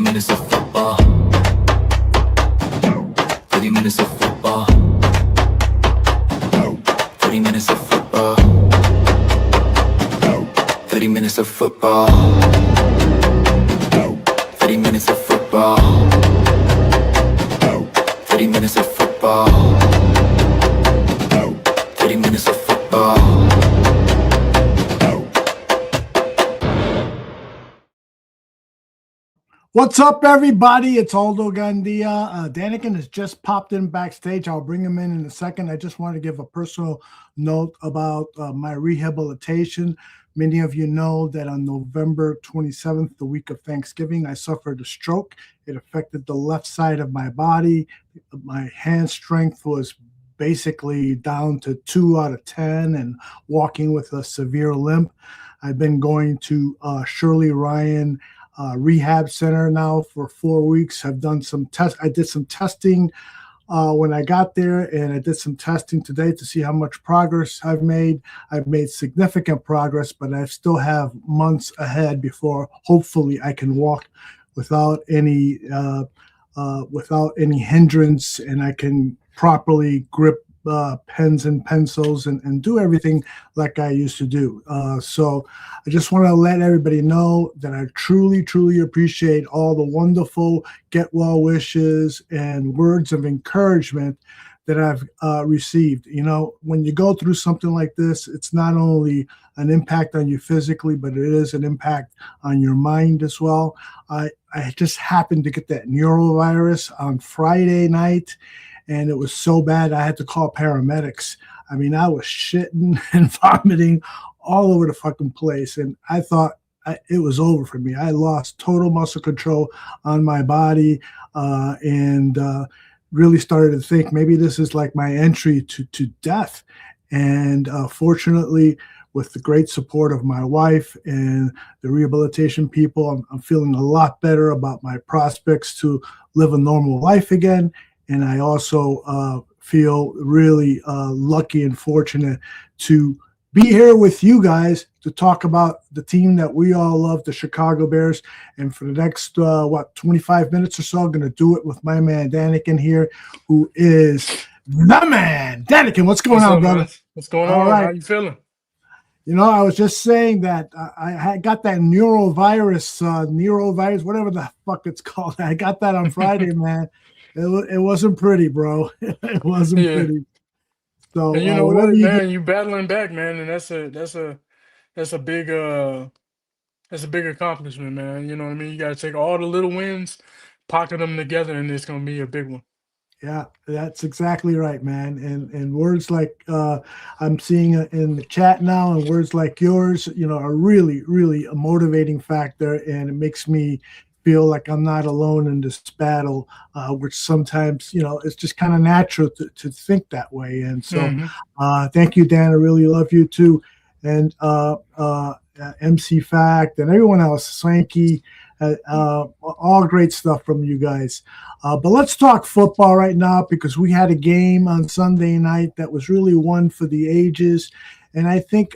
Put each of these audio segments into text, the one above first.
minutes of football. 30 minutes of football. 30 minutes of football. 30 minutes of football. 30 minutes of football. 30 minutes of football. 30 minutes of football. What's up, everybody? It's Aldo Gandia. Daniken has just popped in backstage. I'll bring him in a second. I just want to give a personal note about my rehabilitation. Many of you know that on November 27th, the week of Thanksgiving, I suffered a stroke. It affected the left side of my body. My hand strength was basically down to 2 out of 10 and walking with a severe limp. I've been going to Shirley Ryan rehab center now for 4 weeks. I've done some tests. I did some testing when I got there, and I did some testing today to see how much progress I've made. I've made significant progress, but I still have months ahead before hopefully I can walk without any hindrance, and I can properly grip pens and pencils and do everything like I used to do. So I just want to let everybody know that I truly, truly appreciate all the wonderful get well wishes and words of encouragement that I've received. You know, when you go through something like this, it's not only an impact on you physically, but it is an impact on your mind as well. I just happened to get that neurovirus on Friday night, and it was so bad I had to call paramedics. I mean, I was shitting and vomiting all over the fucking place, and I thought it was over for me. I lost total muscle control on my body, and really started to think maybe this is like my entry to death. And fortunately, with the great support of my wife and the rehabilitation people, I'm feeling a lot better about my prospects to live a normal life again. And I also feel really lucky and fortunate to be here with you guys to talk about the team that we all love, the Chicago Bears. And for the next, 25 minutes or so, I'm going to do it with my man, Daniken here, who is the man. Daniken, what's going on, brother? Man? What's going All on? right. How you feeling? You know, I was just saying that I had got that neurovirus, whatever the fuck it's called. I got that on Friday, man. It wasn't pretty, bro. It wasn't pretty. So And you know whatever what, you do. man, you battling back, man, and that's a big that's a big accomplishment, man. You know what I mean? You gotta take all the little wins, pocket them together, and it's gonna be a big one. Yeah, that's exactly right, man. And words like I'm seeing in the chat now, and words like yours, you know, are really, really a motivating factor, and it makes me feel like I'm not alone in this battle, which sometimes, you know, it's just kind of natural to think that way. And so, Hmm. thank you, Dan. I really love you too, and MC Fact and everyone else, Swanky, all great stuff from you guys. But let's talk football right now, because we had a game on Sunday night that was really one for the ages. And I think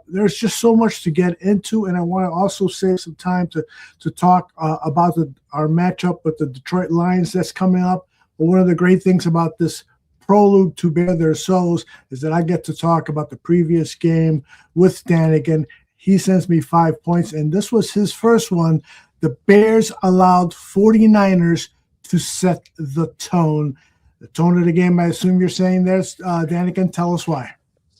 there's just so much to get into. And I want to also save some time to talk about our matchup with the Detroit Lions that's coming up. But one of the great things about this Prologue to Bare Their Souls is that I get to talk about the previous game with Daniken. He sends me 5 points, and this was his first one. The Bears allowed 49ers to set the tone. The tone of the game, I assume you're saying there's, Daniken, tell us why.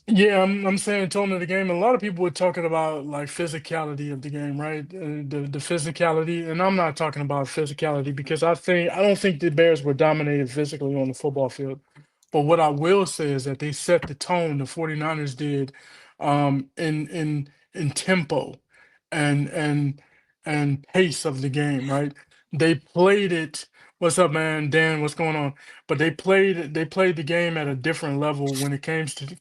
Yeah, I'm saying tone of the game. A lot of people were talking about like physicality of the game, right? The physicality, and I'm not talking about physicality because I don't think the Bears were dominated physically on the football field. But what I will say is that they set the tone, the 49ers did, in tempo and pace of the game, right? They played it. What's up, man? Dan, what's going on? But they played the game at a different level when it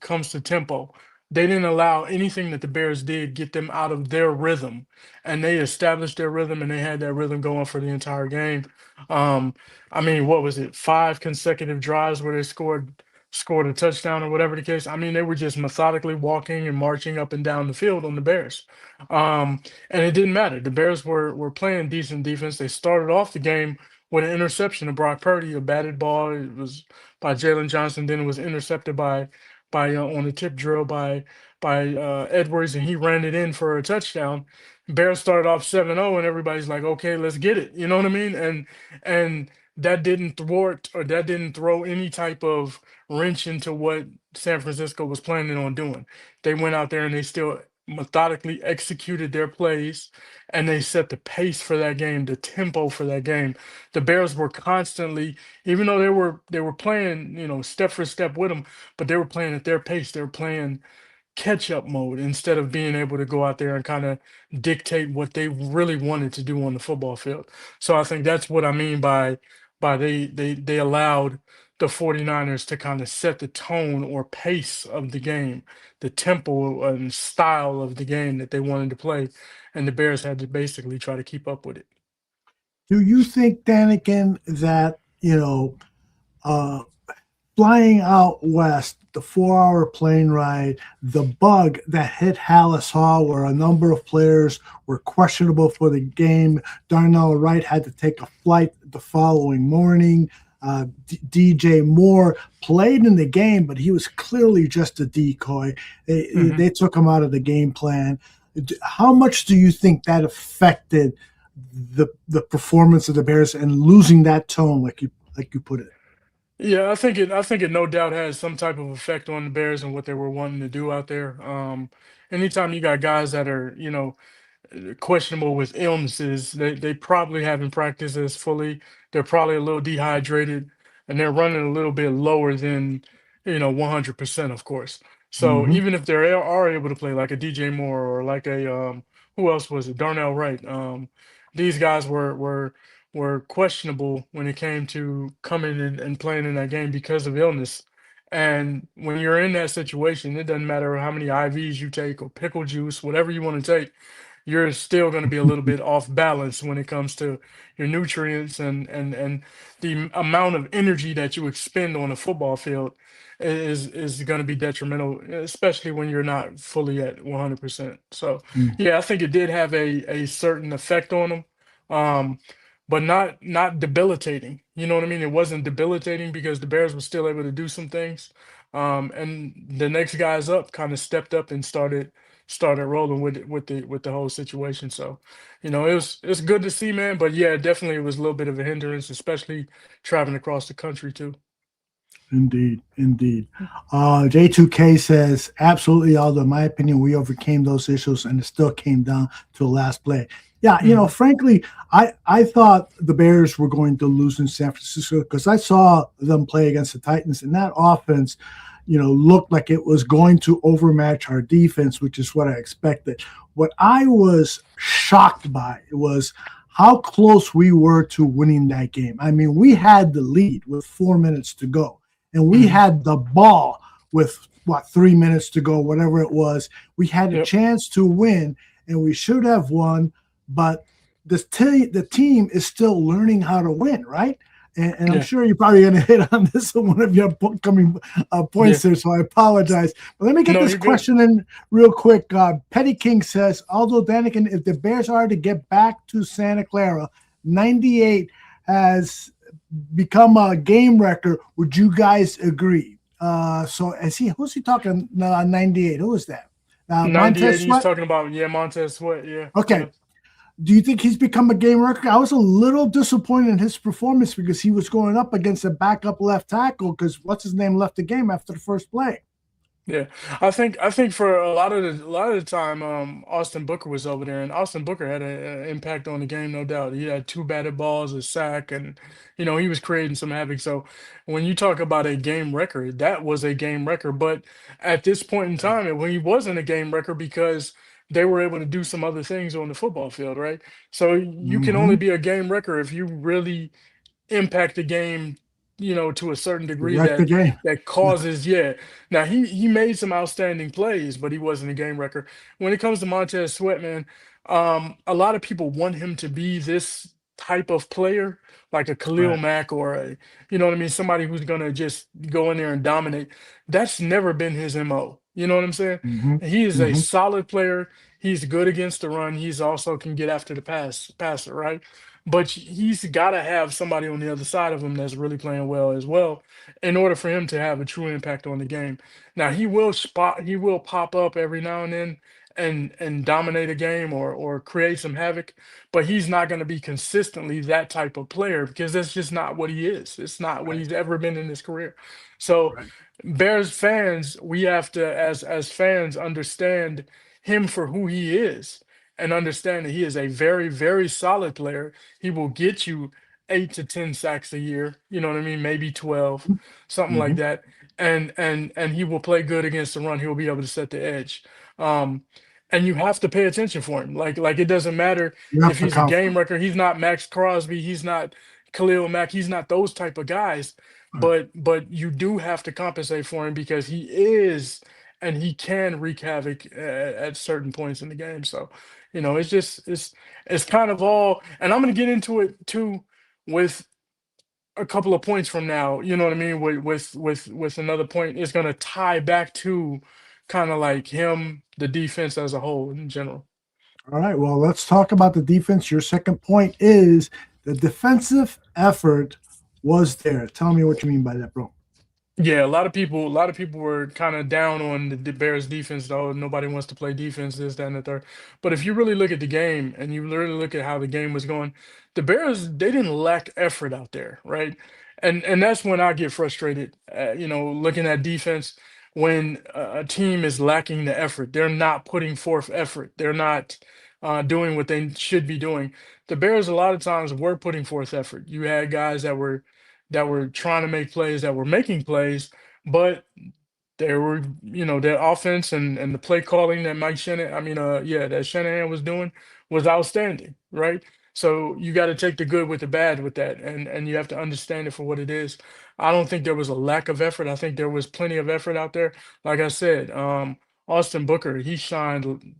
comes to tempo. They didn't allow anything that the Bears did get them out of their rhythm, and they established their rhythm, and they had that rhythm going for the entire game. Um, I mean, what was it? 5 consecutive drives where they scored scored a touchdown or whatever the case. I mean, they were just methodically walking and marching up and down the field on the Bears. Um, and it didn't matter. The Bears were playing decent defense. They started off the game with an interception of Brock Purdy, a batted ball. It was by Jalen Johnson. Then it was intercepted by on a tip drill by Edwards, and he ran it in for a touchdown. Bears started off 7-0, and everybody's like, okay, let's get it. You know what I mean? And that didn't thwart, or that didn't throw any type of wrench into what San Francisco was planning on doing. They went out there and they still methodically executed their plays, and they set the pace for that game, the tempo for that game. The Bears were constantly, even though they were playing, step for step with them, but they were playing at their pace. They were playing catch up mode instead of being able to go out there and kind of dictate what they really wanted to do on the football field. So I think that's what I mean by they allowed the 49ers to kind of set the tone or pace of the game, the tempo and style of the game that they wanted to play, and the Bears had to basically try to keep up with it. Do you think, Daniken, that uh, flying out west, the 4-hour plane ride, the bug that hit Hallis Hall, where a number of players were questionable for the game? Darnell Wright had to take a flight the following morning. DJ Moore played in the game, but he was clearly just a decoy. Mhm. They took him out of the game plan. How much do you think that affected the performance of the Bears and losing that tone, like you put it? Yeah, I think it no doubt has some type of effect on the Bears and what they were wanting to do out there. Anytime you got guys that are, questionable with illnesses. They probably haven't practiced as fully. They're probably a little dehydrated, and they're running a little bit lower than 100%, of course. So Mm-hmm. even if they are able to play like a DJ Moore or like a who else was it, Darnell Wright, these guys were questionable when it came to coming in and playing in that game because of illness. And when you're in that situation, it doesn't matter how many IVs you take or pickle juice, whatever you want to take, you're still going to be a little bit off balance when it comes to your nutrients and the amount of energy that you expend on a football field is going to be detrimental, especially when you're not fully at 100%. So yeah, I think it did have a certain effect on them, um, but not debilitating. You know what I mean? It wasn't debilitating because the Bears were still able to do some things, and the next guys up kind of stepped up and started rolling with it, with the whole situation. So, it's good to see, man. But yeah, definitely it was a little bit of a hindrance, especially traveling across the country too. Indeed, indeed. J2K says, absolutely, Aldo. In my opinion, we overcame those issues and it still came down to the last play. Yeah, Hmm. frankly, I thought the Bears were going to lose in San Francisco because I saw them play against the Titans, and that offense, looked like it was going to overmatch our defense, which is what I expected. What I was shocked by was how close we were to winning that game. I mean, we had the lead with 4 minutes to go, and we Hmm. had the ball with what 3 minutes to go, whatever it was. We had a Yep. chance to win, and we should have won. But the team is still learning how to win, right? And I'm Yeah. sure you're probably going to hit on this in one of your coming Yeah. points there, so I apologize. But let me get No, this you're good. question in real quick. Petty King says, although Daniken, if the Bears are to get back to Santa Clara, 98 has become a game record. Would you guys agree? So who's he talking 98? Who is that? 98. Montez He's Sweat? talking about, yeah, Montez Sweat. Yeah. Okay. Yeah. Do you think he's become a game record? I was a little disappointed in his performance because he was going up against a backup left tackle because what's his name left the game after the first play. Yeah, I think for a lot of the time, Austin Booker was over there, and Austin Booker had an impact on the game, no doubt. He had two batted balls, a sack, and he was creating some havoc. So when you talk about a game record, that was a game record. But at this point in time, he wasn't a game record because they were able to do some other things on the football field, right? So you can only Mm-hmm. be a game record if you really impact the game, to a certain degree Wreck the game. that causes, yeah. Now he made some outstanding plays, but he wasn't a game record. When it comes to Montez Sweat, man, a lot of people want him to be this type of player, like a Khalil Right. Mack or a, you know what I mean, somebody who's gonna just go in there and dominate. That's never been his MO. You know what I'm saying? Hmm. He is a Hmm. solid player. He's good against the run. He's also can get after the passer, right? But he's got to have somebody on the other side of him that's really playing well as well, in order for him to have a true impact on the game. Now he will pop up every now and then and dominate a game or create some havoc, but he's not going to be consistently that type of player because that's just not what he is. It's not what Right. he's ever been in his career. So Right. Bears fans, we have to as fans understand him for who he is and understand that he is a very, very solid player. He will get you 8 to 10 sacks a year, you know what I mean? Maybe 12, something like Hmm. that. And he will play good against the run. He'll be able to set the edge. Um, and you have to pay attention for him. Like it doesn't matter You have if to he's a count for game wrecker. He's not Max Crosby. He's not Khalil Mack. He's not those type of guys. it. But you do have to compensate for him because he is and he can wreak havoc at certain points in the game. So, it's just it's kind of all. And I'm gonna get into it too with a couple of points from now. You know what I mean? With another point, it's gonna tie back to kind of like him, the defense as a whole in general. All right. Well, let's talk about the defense. Your second point is the defensive effort was there. Tell me what you mean by that, bro. Yeah, a lot of people were kind of down on the Bears defense, though. Nobody wants to play defense, this, that, and the third. But if you really look at the game and you really look at how the game was going, the Bears, they didn't lack effort out there, right? And that's when I get frustrated, looking at defense when a team is lacking the effort. They're not putting forth effort. They're not doing what they should be doing. The Bears, a lot of times, were putting forth effort. You had guys that were trying to make plays, that were making plays, but there were, their offense and the play calling that that Shanahan was doing was outstanding, right? So you got to take the good with the bad with that, and you have to understand it for what it is. I don't think there was a lack of effort. I think there was plenty of effort out there. Like I said, Austin Booker, he shined,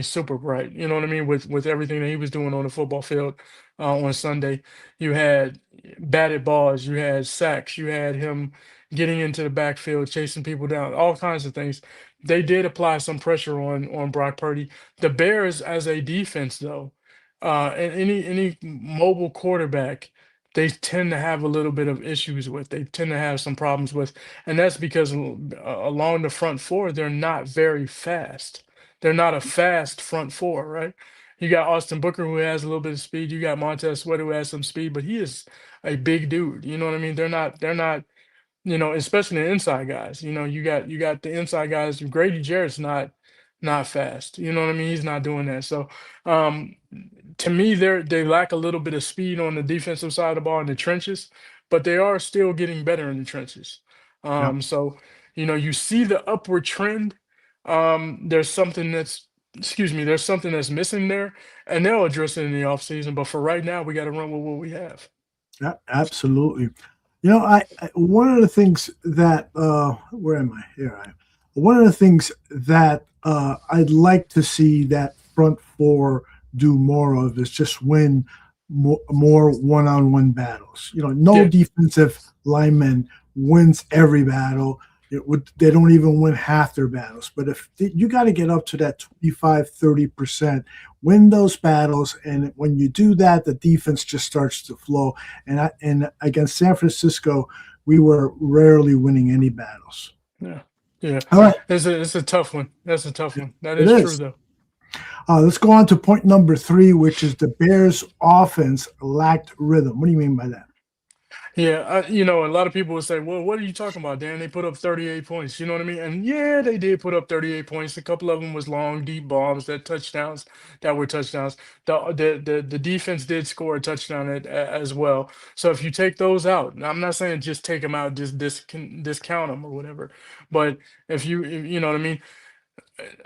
super bright. You know what I mean, with everything that he was doing on the football field on Sunday. You had batted balls, you had sacks, you had him getting into the backfield, chasing people down, all kinds of things. They did apply some pressure on Brock Purdy. The Bears, as a defense, though, and any mobile quarterback, they tend to have a little bit of issues with. They tend to have some problems with, and that's because along the front four, they're not very fast. They're not a fast front four, right? You got Austin Booker who has a little bit of speed. You got Montez Sweat who has some speed, but he is a big dude. You know what I mean? They're not especially the inside guys. You got the inside guys. Grady Jarrett's not fast. You know what I mean? He's not doing that. So um to me, they lack a little bit of speed on the defensive side of the ball in the trenches, but they are still getting better in the trenches. Yeah. So you see the upward trend. There's something that's there's something that's missing there, and they'll address it in the offseason. But for right now, we got to run with what we have. Yeah, absolutely. One of the things that where am I? Here I am. One of the things that I'd like to see that front four do more of is just win more one-on-one battles. No Yeah, defensive lineman wins every battle. They don't even win half their battles. But if you got to get up to that 25-30%, win those battles, and when you do that, the defense just starts to flow. And against San Francisco, we were rarely winning any battles. yeah, yeah. All right, It's a tough one. That's a tough one. That it is true, is. though. Let's go on to point number 3, which is the Bears' offense lacked rhythm. What do you mean by that? Yeah, a lot of people would say, "Well, what are you talking about, Dan? They put up 38 points." You know what I mean? And yeah, they did put up 38 points. A couple of them was long, deep bombs that were touchdowns. The defense did score a touchdown as well. So if you take those out, and I'm not saying just take them out, just discount them or whatever. But if you know what I mean,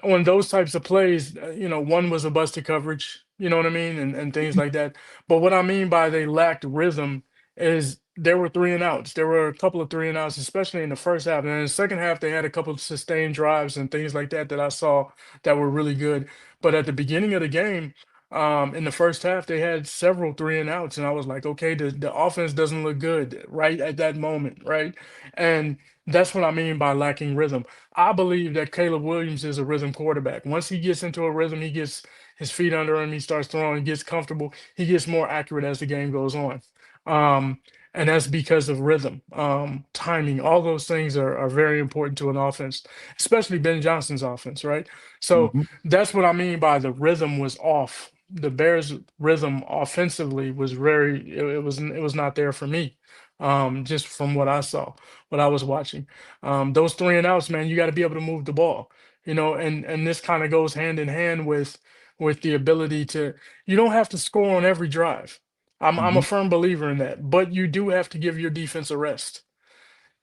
on those types of plays, one was a busted coverage, you know what I mean, and things like that. But what I mean by they lacked rhythm is there were three and outs. There were a couple of three and outs, especially in the first half. And in the second half, they had a couple of sustained drives and things like that that I saw that were really good. But at the beginning of the game, In the first half, they had several three and outs, and I was like, okay, the offense doesn't look good right at that moment, right? And that's what I mean by lacking rhythm. I believe that Caleb Williams is a rhythm quarterback. Once he gets into a rhythm, he gets his feet under him, he starts throwing, he gets comfortable, he gets more accurate as the game goes on. Um, and that's because of rhythm, timing. All those things are very important to an offense, especially Ben Johnson's offense, right? So Mhm. that's what I mean by the rhythm was off. The Bears' rhythm offensively was it was not there for me. Just from what I saw, what I was watching. Those three and outs, man, you got to be able to move the ball, and this kind of goes hand in hand with the ability to, you don't have to score on every drive. I'm a Mhm. firm believer in that, but you do have to give your defense a rest.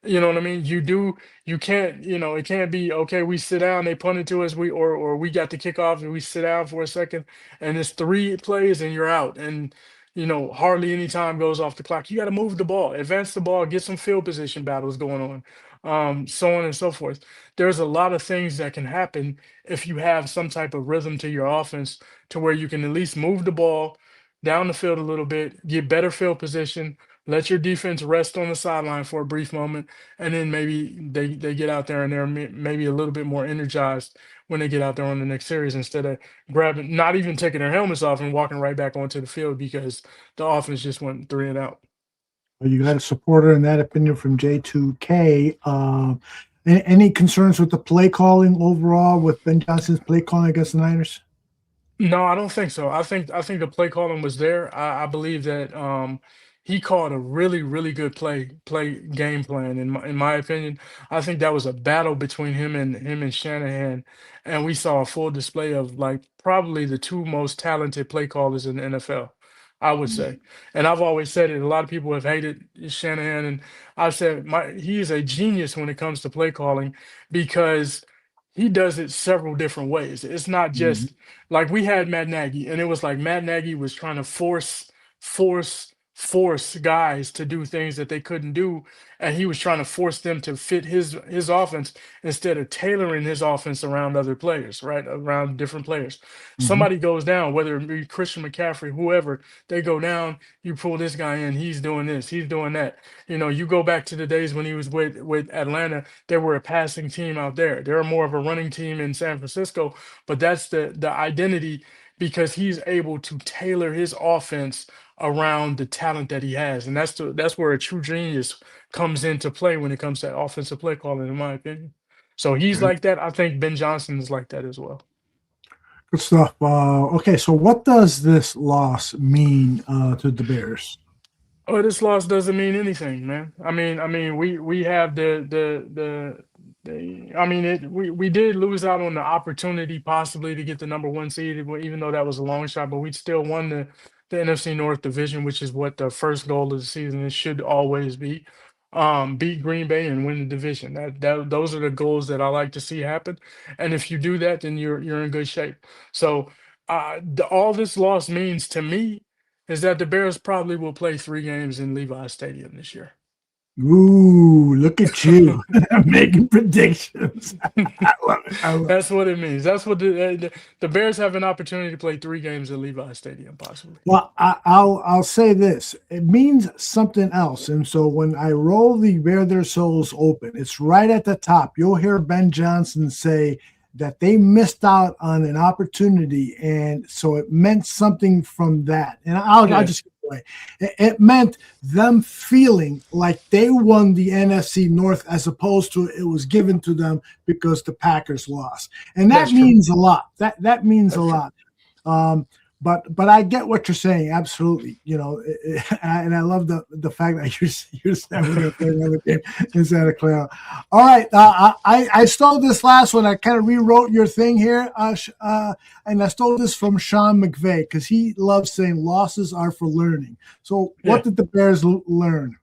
You know what I mean? You can't, it can't be, okay, we sit down, they punt it to us, or we got the kickoff and we sit down for a second and it's three plays and you're out. And hardly any time goes off the clock. You got to move the ball, advance the ball, get some field position battles going on, so on and so forth. There's a lot of things that can happen if you have some type of rhythm to your offense to where you can at least move the ball down the field a little bit, get better field position, let your defense rest on the sideline for a brief moment, and then maybe they get out there and they're maybe a little bit more energized when they get out there on the next series, instead of grabbing, not even taking their helmets off and walking right back onto the field because the offense just went three and out. Well, you got a supporter in that opinion from J2K. Any concerns with the play calling overall with Ben Johnson's play calling against the Niners? No, I don't think so. I think the play calling was there. I believe that he called a really really good play game plan in my opinion. I think that was a battle between him and Shanahan, and we saw a full display of like probably the two most talented play callers in the NFL, I would say. And I've always said it. A lot of people have hated Shanahan, and I've said he is a genius when it comes to play calling because he does it several different ways. It's not Mhm. just like we had Matt Nagy, and it was like Matt Nagy was trying to force guys to do things that they couldn't do, and he was trying to force them to fit his offense instead of tailoring his offense around other players, right? Around different players. Mhm. Somebody goes down, whether it be Christian McCaffrey, whoever, they go down, you pull this guy in, he's doing this, he's doing that. You go back to the days when he was with Atlanta, they were a passing team out there. They're more of a running team in San Francisco, but that's the identity because he's able to tailor his offense around the talent that he has, and that's where a true genius comes into play when it comes to offensive play calling, in my opinion. So he's Okay. like that. I think Ben Johnson is like that as well. Good stuff. Okay, so what does this loss mean to the Bears? Oh, this loss doesn't mean anything, man. I mean, we have I mean, we did lose out on the opportunity possibly to get the number one seed, even though that was a long shot. But we still won the NFC North division, which is what the first goal of the season should always be. Beat Green Bay and win the division. Those are the goals that I like to see happen. And if you do that, then you're in good shape. So all this loss means to me is that the Bears probably will play 3 games in Levi Stadium this year. Ooh, look at you making predictions. I love it. I love it. That's what it means. That's what the Bears have an opportunity to play 3 games at Levi Stadium, possibly. Well, I'll say this. It means something else. And so when I roll the Bear Their Souls open, it's right at the top. You'll hear Ben Johnson say that they missed out on an opportunity, and so it meant something from that. And I'll Yeah, just give it away. It meant them feeling like they won the NFC North as opposed to it was given to them because the Packers lost, and that that's true. means a lot. That means a That's true. lot. Um, but I get what you're saying, absolutely. And I love the fact that you're saying we're going to play another game in Santa Clara. All right, I stole this last one. I kind of rewrote your thing here, and I stole this from Sean McVay because he loves saying losses are for learning. So, what Yeah. did the Bears learn?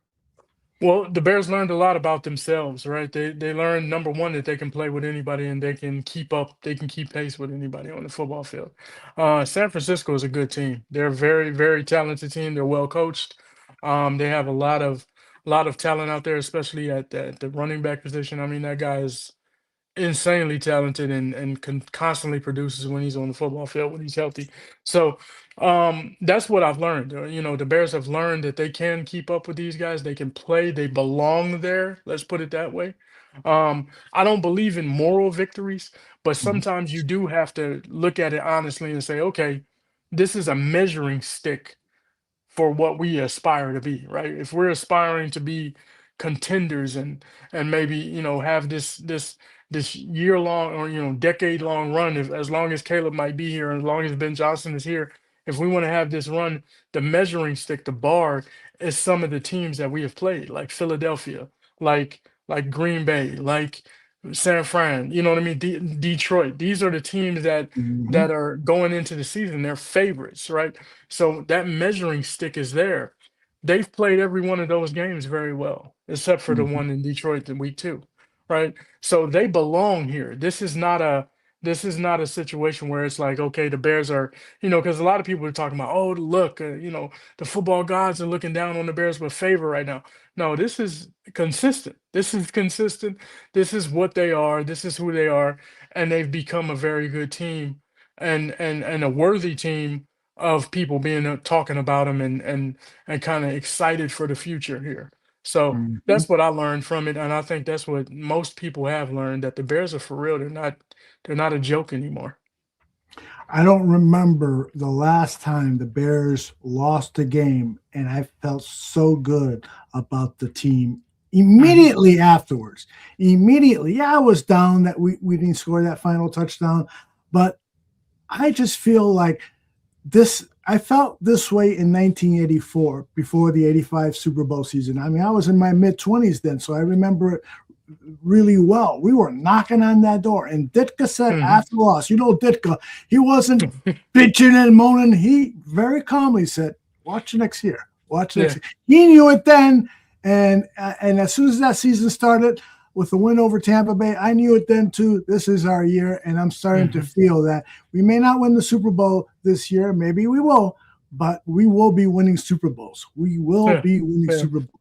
Well, the Bears learned a lot about themselves, right? They learned, number one, that they can play with anybody and they can keep up, they can keep pace with anybody on the football field. San Francisco is a good team. They're a very, very talented team. They're well coached. They have a lot of talent out there, especially at the running back position. I mean, that guy is insanely talented and constantly produces when he's on the football field when he's healthy. So that's what I've learned. The Bears have learned that they can keep up with these guys. They can play. They belong there. Let's put it that way. I don't believe in moral victories, but Mhm. sometimes you do have to look at it honestly and say, okay, this is a measuring stick for what we aspire to be, right? If we're aspiring to be contenders and maybe have this year long or decade long run, if as long as Caleb might be here, as long as Ben Johnson is here, if we want to have this run, the measuring stick, the bar, is some of the teams that we have played, like Philadelphia, like Green Bay, like San Fran. You know what I mean? Detroit. These are the teams that Mhm. are going into the season. They're favorites, right? So that measuring stick is there. They've played every one of those games very well, except for the Mhm. one in Detroit in week 2, right? So they belong here. This is not a situation where it's like, okay, the Bears are, because a lot of people are talking about, oh, look, the football gods are looking down on the Bears with favor right now. No, this is consistent. This is consistent. This is what they are. This is who they are, and they've become a very good team and a worthy team of people being talking about them and kind of excited for the future here. So Mhm. that's what I learned from it, and I think that's what most people have learned, that the Bears are for real. They're not a joke anymore. I don't remember the last time the Bears lost a game, and I felt so good about the team Hmm. immediately afterwards. Immediately, yeah, I was down that we didn't score that final touchdown, but I just feel like this. I felt this way in 1984 before the 85 Super Bowl season. I mean, I was in my mid 20s then, so I remember it really well. We were knocking on that door, and Ditka said Hmm. after the loss, Ditka, he wasn't bitching and moaning. He very calmly said, "Watch next year. Watch next Yeah. year." He knew it then, and as soon as that season started with the win over Tampa Bay, I knew it then too. This is our year, and I'm starting to Hmm. feel that we may not win the Super Bowl this year. Maybe we will, but we will be winning Super Bowls. We will Yeah. be winning Yeah. Super Bowls.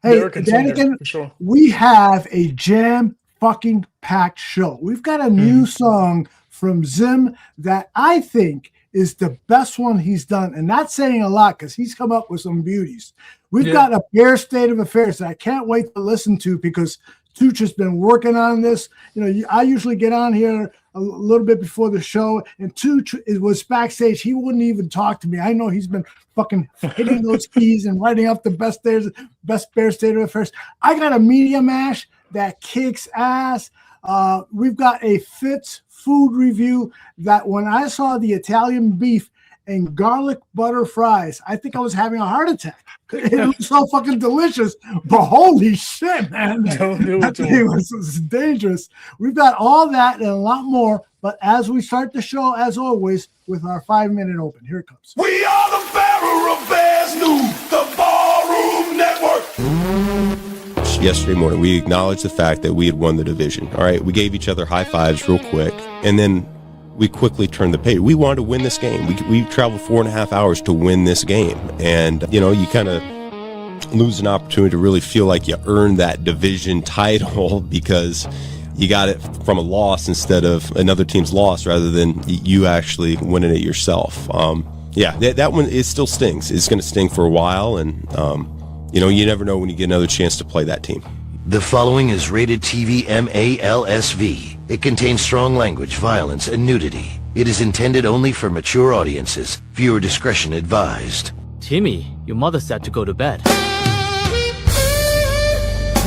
They're Hey, a contender Daniken, for sure. we have a jam fucking packed show. We've got a new Hmm. song from Zim that I think is the best one he's done. And that's saying a lot because he's come up with some beauties. We've Yeah. got a bare state of affairs that I can't wait to listen to because Tooch has been working on this. I usually get on here a little bit before the show, and Tooch was backstage. He wouldn't even talk to me. I know he's been fucking hitting those keys and writing up the best Bear State of Affairs. I got a media mash that kicks ass. We've got a Fitz food review that when I saw the Italian beef and garlic butter fries, I think I was having a heart attack. It was so fucking delicious, but holy shit, man, Don't do it that to thing them. was dangerous. We've got all that and a lot more, but as we start the show, as always, with our 5-minute open, here it comes. We are the bearer of Bears News, the Ballroom Network. Yesterday morning, we acknowledged the fact that we had won the division. All right, we gave each other high fives real quick, and then we quickly turned the page. We wanted to win this game. We traveled 4.5 hours to win this game, and you kind of lose an opportunity to really feel like you earned that division title because you got it from a loss instead of another team's loss, rather than you actually winning it yourself. That one, it still stings. It's going to sting for a while, and you never know when you get another chance to play that team. The following is rated TV MALSV. It contains strong language, violence, and nudity. It is intended only for mature audiences. Viewer discretion advised. Timmy, your mother said to go to bed.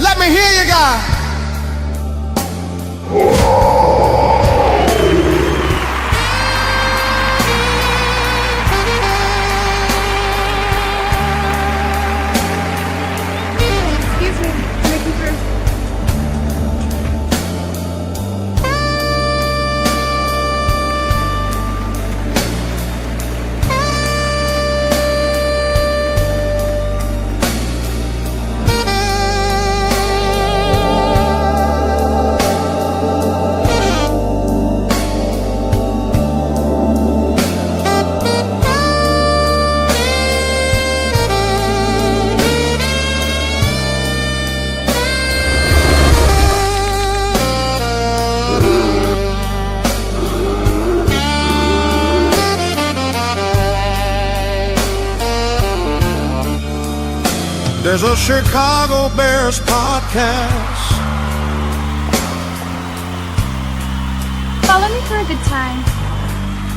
Let me hear you guys. Excuse me, can I keep her? There's a Chicago Bears podcast. Follow me for a good time.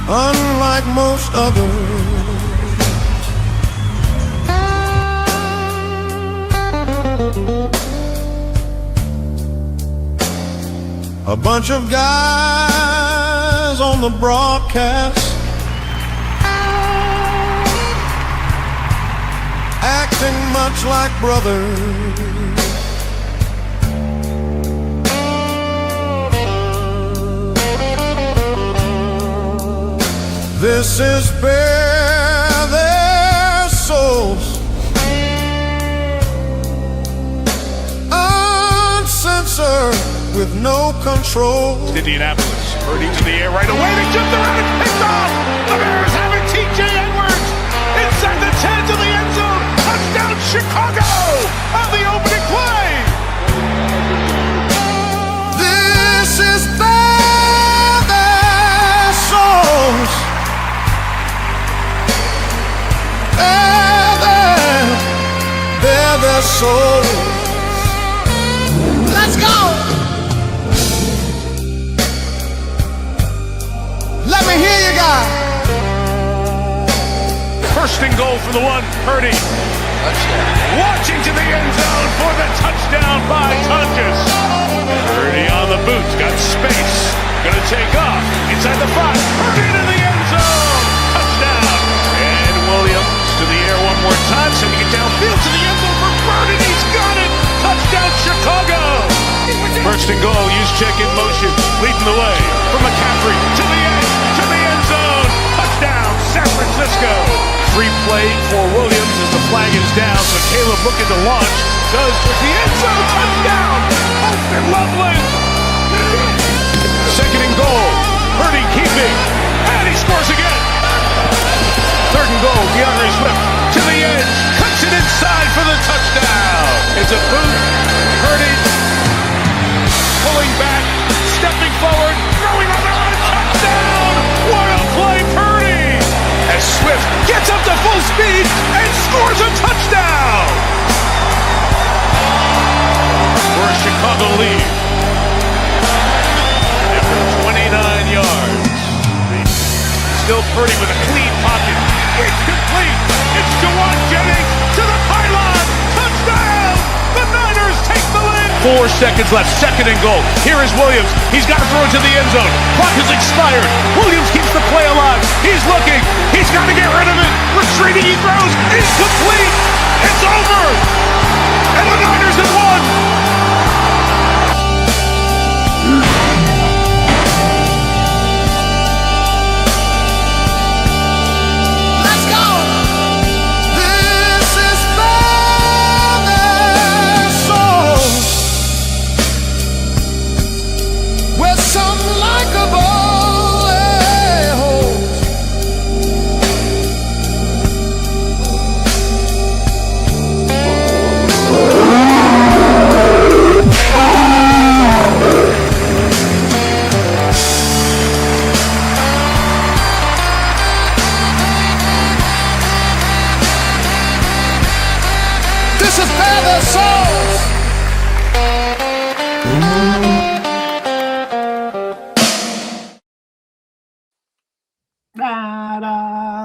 Unlike most others. A bunch of guys on the broadcast acting much like brothers. This is Bare Their Souls, uncensored with no control. Indianapolis, Purdy to the air right away. They jumped around and picked off. The Bears have it. T.J. Edwards inside the 10 to the end zone. Touchdown Chicago on the opening play. This is Bare Their Souls. Bare Their Souls. Let's go. Let me hear you guys. First and goal for the one, Purdy. Watching to the end zone for the touchdown by Tungus. Purdy on the boot, got space. Gonna take off inside the 5. Purdy to the end zone. Touchdown. And Williams to the air one more time, sending it downfield to the end zone for Purdy. He's got it. Touchdown Chicago. First and goal, use check in motion, leading the way from McCaffrey to the edge, to the end zone. Touchdown San Francisco. Free play for Williams as the flag is down, so Caleb looking to launch, goes to the end zone, touchdown, Austin Loveland. Second and goal, Purdy keeping, and he scores again. Third and goal, DeAndre Swift to the edge, cuts it inside for the touchdown. It's a boot, Purdy pulling back, stepping forward, throwing on the run, touchdown. What a play, Purdy! As Swift gets up to full speed and scores a touchdown for a Chicago lead. And for 29 yards. Still Purdy with a clean pocket. It's complete. It's Jawan Jennings to the pylon. Touchdown! The Niners take the lead. 4 seconds left. Second and goal. Here is Williams. He's got to throw it to the end zone. Clock has expired. Williams keeps the play alive. He's looking. He's got to get rid of it. Retreating. He throws. Incomplete. It's over. And the Niners have won. Let's go. This is Bare Their Souls. With some likable a-holes. This is Bare Their Souls.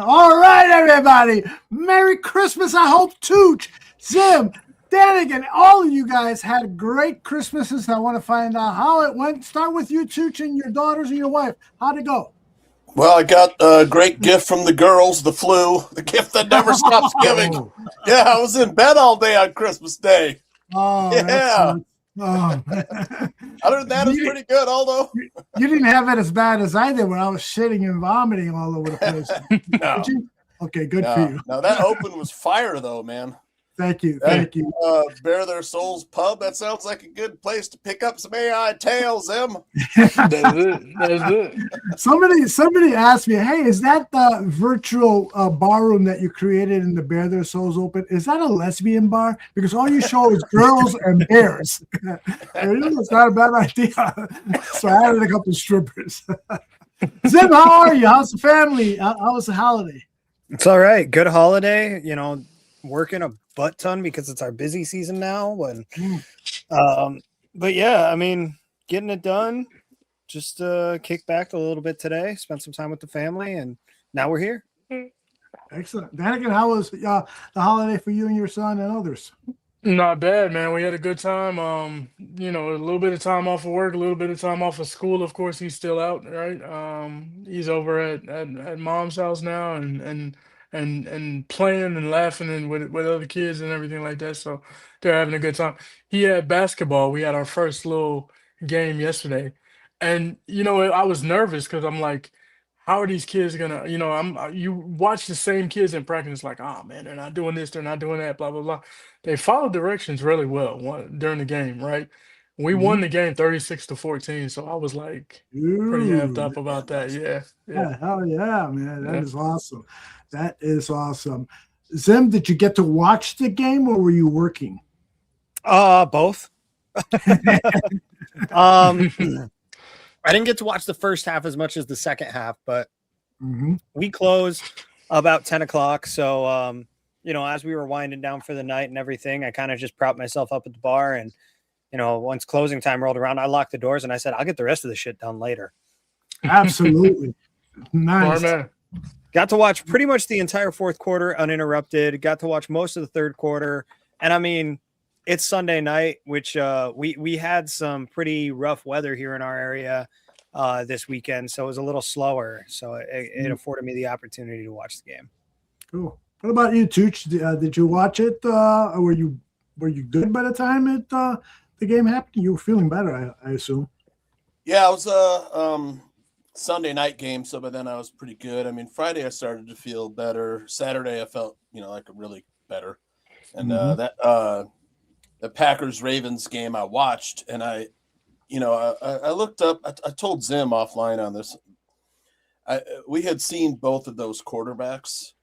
All right, everybody. Merry Christmas. I hope Tooch, Zim, Danigan, all of you guys had great Christmases. I want to find out how it went. Start with you, Tooch, and your daughters and your wife. How'd it go? Well, I got a great gift from the girls, the flu, the gift that never stops giving. Yeah, I was in bed all day on Christmas Day. Oh, Yeah. Oh. Other than that, it was pretty good, Aldo. You didn't have it as bad as I did when I was shitting and vomiting all over the place. No. Did you? Okay, good for you. No, that open was fire, though, man. Thank you. That, Thank you. Bare Their Souls pub, that sounds like a good place to pick up some AI tales, Em. That's it. Somebody asked me, hey, is that the virtual bar room that you created in the Bare Their Souls Open? Is that a lesbian bar? Because all you show is girls and bears. It's not a bad idea. So I added a couple of strippers. Zim, how are you? How's the family? How was the holiday? It's all right. Good holiday. You know, working a butt ton because it's our busy season now. But yeah, I mean, getting it done. Just kick back a little bit today. Spent some time with the family, and now we're here. Excellent. Danica, how was the holiday for you and your son and others? Not bad, man. We had a good time. A little bit of time off of work, a little bit of time off of school. Of course, he's still out, right? He's over at mom's house now, and playing and laughing and with other kids and everything like that. So they're having a good time. He had basketball. We had our first little game yesterday, and I was nervous because I'm like, how are these kids gonna, you watch the same kids in practice, like, oh man, they're not doing this, they're not doing that, blah blah blah. They followed directions really well during the game, right? We won the game 36-14, so I was like pretty amped up about that. Yeah, Yeah, hell yeah, man. That yeah. is awesome. That is awesome. Zim, did you get to watch the game or were you working? Both. I didn't get to watch the first half as much as the second half, but we closed about 10 o'clock. So, as we were winding down for the night and everything, I kind of just propped myself up at the bar. And, once closing time rolled around, I locked the doors and I said, I'll get the rest of the shit done later. Absolutely. Nice. Man. Got to watch pretty much the entire fourth quarter uninterrupted. Got to watch most of the third quarter. And I mean, it's Sunday night, which we had some pretty rough weather here in our area this weekend, so it was a little slower. So it afforded me the opportunity to watch the game. Cool. What about you, Tooch? Did you watch it? Or were you good by the time the game happened? You were feeling better, I assume. Yeah, it was a Sunday night game, so by then I was pretty good. I mean, Friday I started to feel better. Saturday I felt like really better, and the Packers-Ravens game I watched, and I looked up. I told Zim offline on this. We had seen both of those quarterbacks,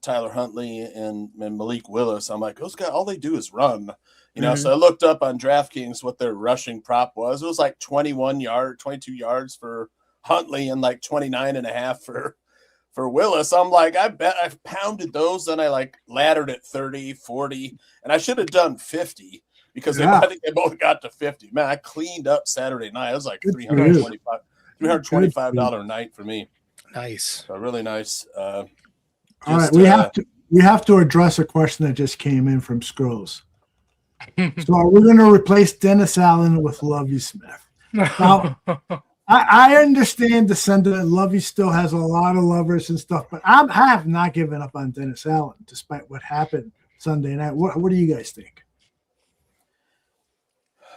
Tyler Huntley and Malik Willis. I'm like, those guys, all they do is run. So I looked up on DraftKings what their rushing prop was. It was like 22 yards for Huntley and like 29.5 for Willis. I'm like, I bet I've pounded those. Then I like laddered at 30, 40, and I should have done 50 because I think they both got to 50. Man, I cleaned up Saturday night. It was like $325 a night for me. Nice. So really nice. All right, we have to address a question that just came in from Scrolls. So are we going to replace Dennis Allen with Lovie Smith? Now, I understand the sentiment. Lovie still has a lot of lovers and stuff, but I have not given up on Dennis Allen despite what happened Sunday night. What do you guys think?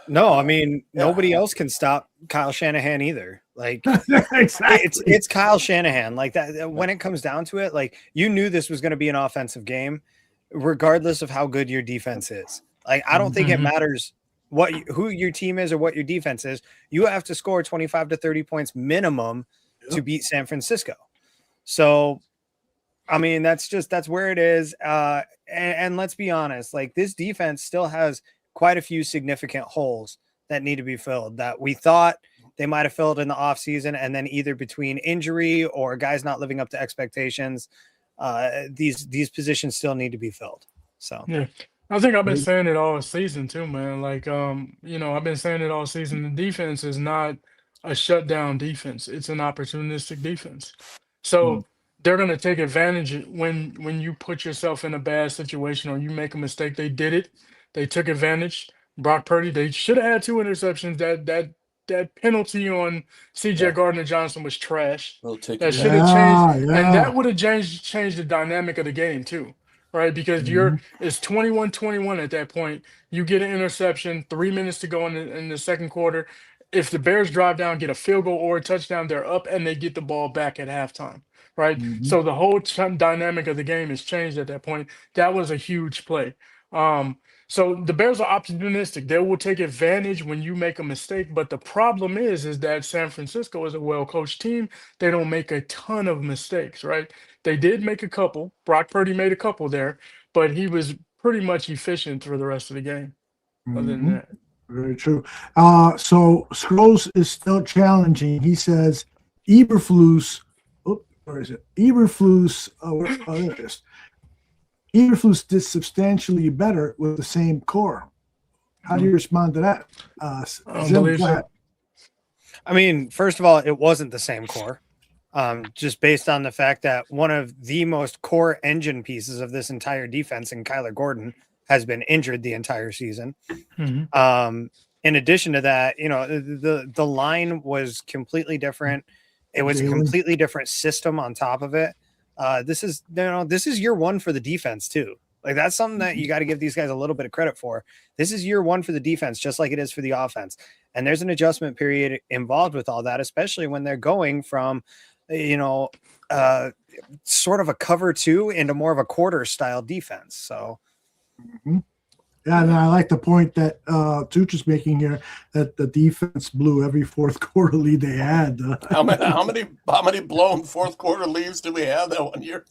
No, I mean, nobody else can stop Kyle Shanahan either. Like, exactly. It's Kyle Shanahan. Like that. When it comes down to it, like you knew this was going to be an offensive game, regardless of how good your defense is. Like, I don't think it matters who your team is or what your defense is. You have to score 25 to 30 points minimum to beat San Francisco. So, I mean, that's where it is. And let's be honest, like this defense still has quite a few significant holes that need to be filled that we thought they might have filled in the offseason, and then either between injury or guys not living up to expectations, these positions still need to be filled. So yeah. I think I've been saying it all season too, man. Like, I've been saying it all season. The defense is not a shutdown defense. It's an opportunistic defense. So they're going to take advantage when you put yourself in a bad situation or you make a mistake. They did it. They took advantage. Brock Purdy, they should have had 2 interceptions. That penalty on C.J. Gardner-Johnson was trash. That should have changed. And that would have changed the dynamic of the game too. Right, because it's 21-21 at that point. You get an interception, 3 minutes to go in the second quarter. If the Bears drive down, get a field goal or a touchdown, they're up and they get the ball back at halftime. Right, so the whole dynamic of the game has changed at that point. That was a huge play. So the Bears are opportunistic. They will take advantage when you make a mistake. But the problem is that San Francisco is a well-coached team. They don't make a ton of mistakes, right? They did make a couple. Brock Purdy made a couple there, but he was pretty much efficient for the rest of the game. Other than that. Very true. So Scrolls is still challenging. He says Eberflus. Where is it? Eberflus. There it is. Eberflus did substantially better with the same core. How do you respond to that? I don't Zim, believe go so. ahead. I mean, first of all, it wasn't the same core. Just based on the fact that one of the most core engine pieces of this entire defense in Kyler Gordon has been injured the entire season. In addition to that, the line was completely different. It was a completely different system on top of it. This is year one for the defense too. Like, that's something that you got to give these guys a little bit of credit for. This is year one for the defense, just like it is for the offense. And there's an adjustment period involved with all that, especially when they're going from, sort of a cover two into more of a quarter style defense. So, yeah, and I like the point that Tooch is making here, that the defense blew every fourth quarter lead they had. How many blown fourth quarter leads did we have that one year?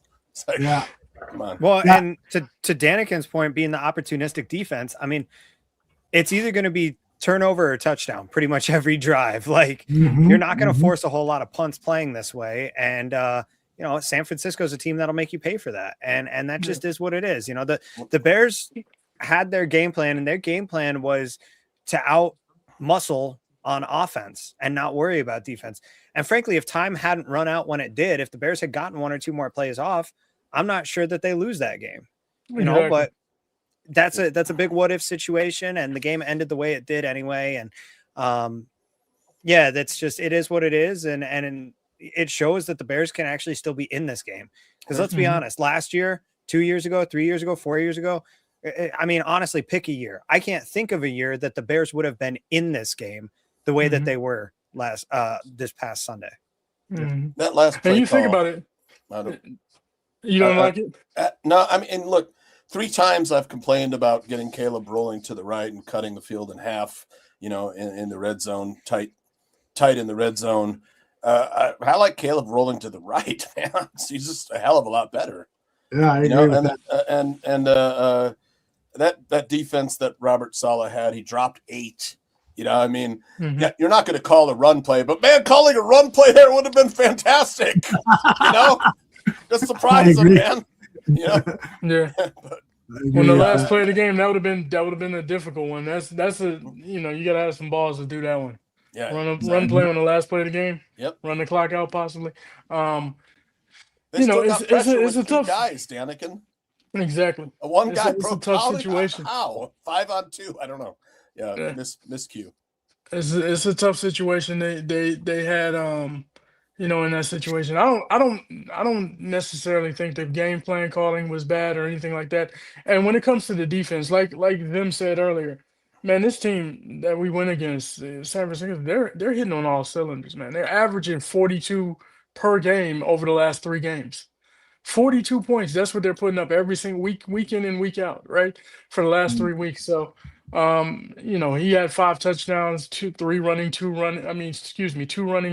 Like, yeah. Come on. Well, and to Daniken's point, being the opportunistic defense, I mean, it's either going to be turnover or touchdown pretty much every drive. Like, you're not going to force a whole lot of punts playing this way. And, San Francisco's a team that'll make you pay for that. And that just is what it is. The Bears had their game plan, and their game plan was to out muscle on offense and not worry about defense. And frankly, if time hadn't run out when it did, if the Bears had gotten one or two more plays off, I'm not sure that they lose that game, but that's a big what if situation, and the game ended the way it did anyway. And that's just, it is what it is. And it shows that the Bears can actually still be in this game. Because let's be honest, last year, 2 years ago, 3 years ago, 4 years ago, I mean, honestly, pick a year. I can't think of a year that the Bears would have been in this game the way that they were this past Sunday. That last play and you call, think about it. You don't like it? No, I mean, and look, 3 times I've complained about getting Caleb rolling to the right and cutting the field in half, in the red zone, tight in the red zone. I like Caleb rolling to the right, man. He's just a hell of a lot better. Yeah, I agree with that. That defense that Robert Saleh had, he dropped 8. I mean, yeah, you're not going to call a run play, but man, calling a run play there would have been fantastic. Just surprise them, man. Yeah. When the last play of the game, that would have been a difficult one. That's a you gotta have some balls to do that one. Yeah. Run play on the last play of the game. Yep. Run the clock out possibly. It's a tough guys, Daniken. Exactly. A one guy it's a tough situation. How 5-on-2? I don't know. Yeah. Miscue. It's a tough situation. They had in that situation. I don't necessarily think the game plan calling was bad or anything like that. And when it comes to the defense, like them said earlier, man, this team that we went against, San Francisco, they're hitting on all cylinders, man. They're averaging 42 per game over the last 3 games. 42 points. That's what they're putting up every single week in and week out, right? For the last 3 weeks. So he had 5 touchdowns, 2 running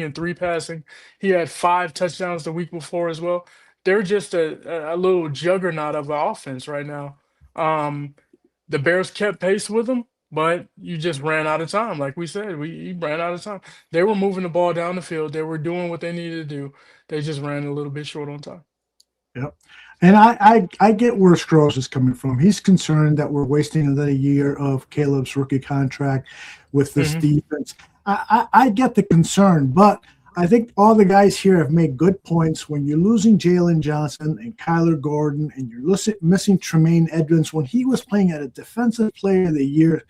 and 3 passing. He had 5 touchdowns the week before as well. They're just a little juggernaut of an offense right now. The Bears kept pace with them, but you just ran out of time. Like we said, we ran out of time. They were moving the ball down the field. They were doing what they needed to do. They just ran a little bit short on time. Yep. And I get where Strohs is coming from. He's concerned that we're wasting another year of Caleb's rookie contract with this defense. I get the concern, but I think all the guys here have made good points. When you're losing Jalen Johnson and Kyler Gordon and you're missing Tremaine Edmonds, when he was playing at a Defensive Player of the Year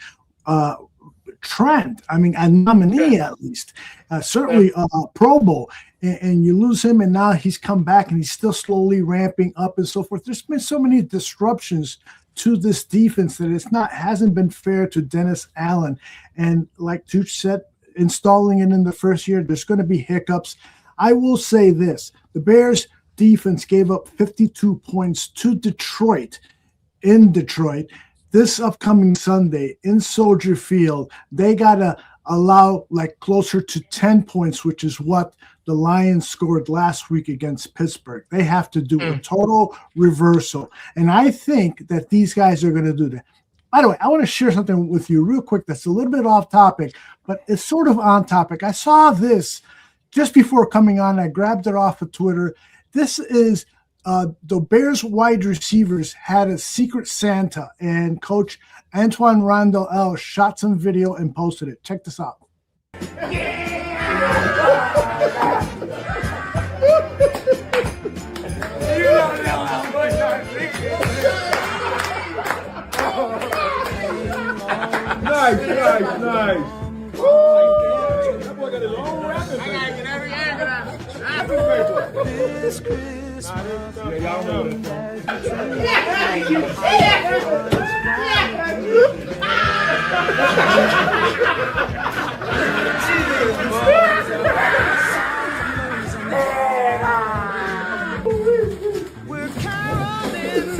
trend, I mean, a nominee at least, certainly Pro Bowl, and you lose him, and now he's come back and he's still slowly ramping up and so forth. There's been so many disruptions to this defense that hasn't been fair to Dennis Allen. And like Tooch said, installing it in the first year, there's going to be hiccups. I will say this: the Bears defense gave up 52 points to Detroit in Detroit. This upcoming Sunday in Soldier Field, they got to allow like closer to 10 points, which is what the Lions scored last week against Pittsburgh. They have to do a total reversal. And I think that these guys are going to do that. By the way, I want to share something with you real quick that's a little bit off topic, but it's sort of on topic. I saw this just before coming on. I grabbed it off of Twitter. This is the Bears wide receivers had a secret Santa, and Coach Antoine Randall L shot some video and posted it. Check this out. Nice. That boy got his own rapping. I gotta get every angle out. This Christmas. Yeah, y'all know We're counting.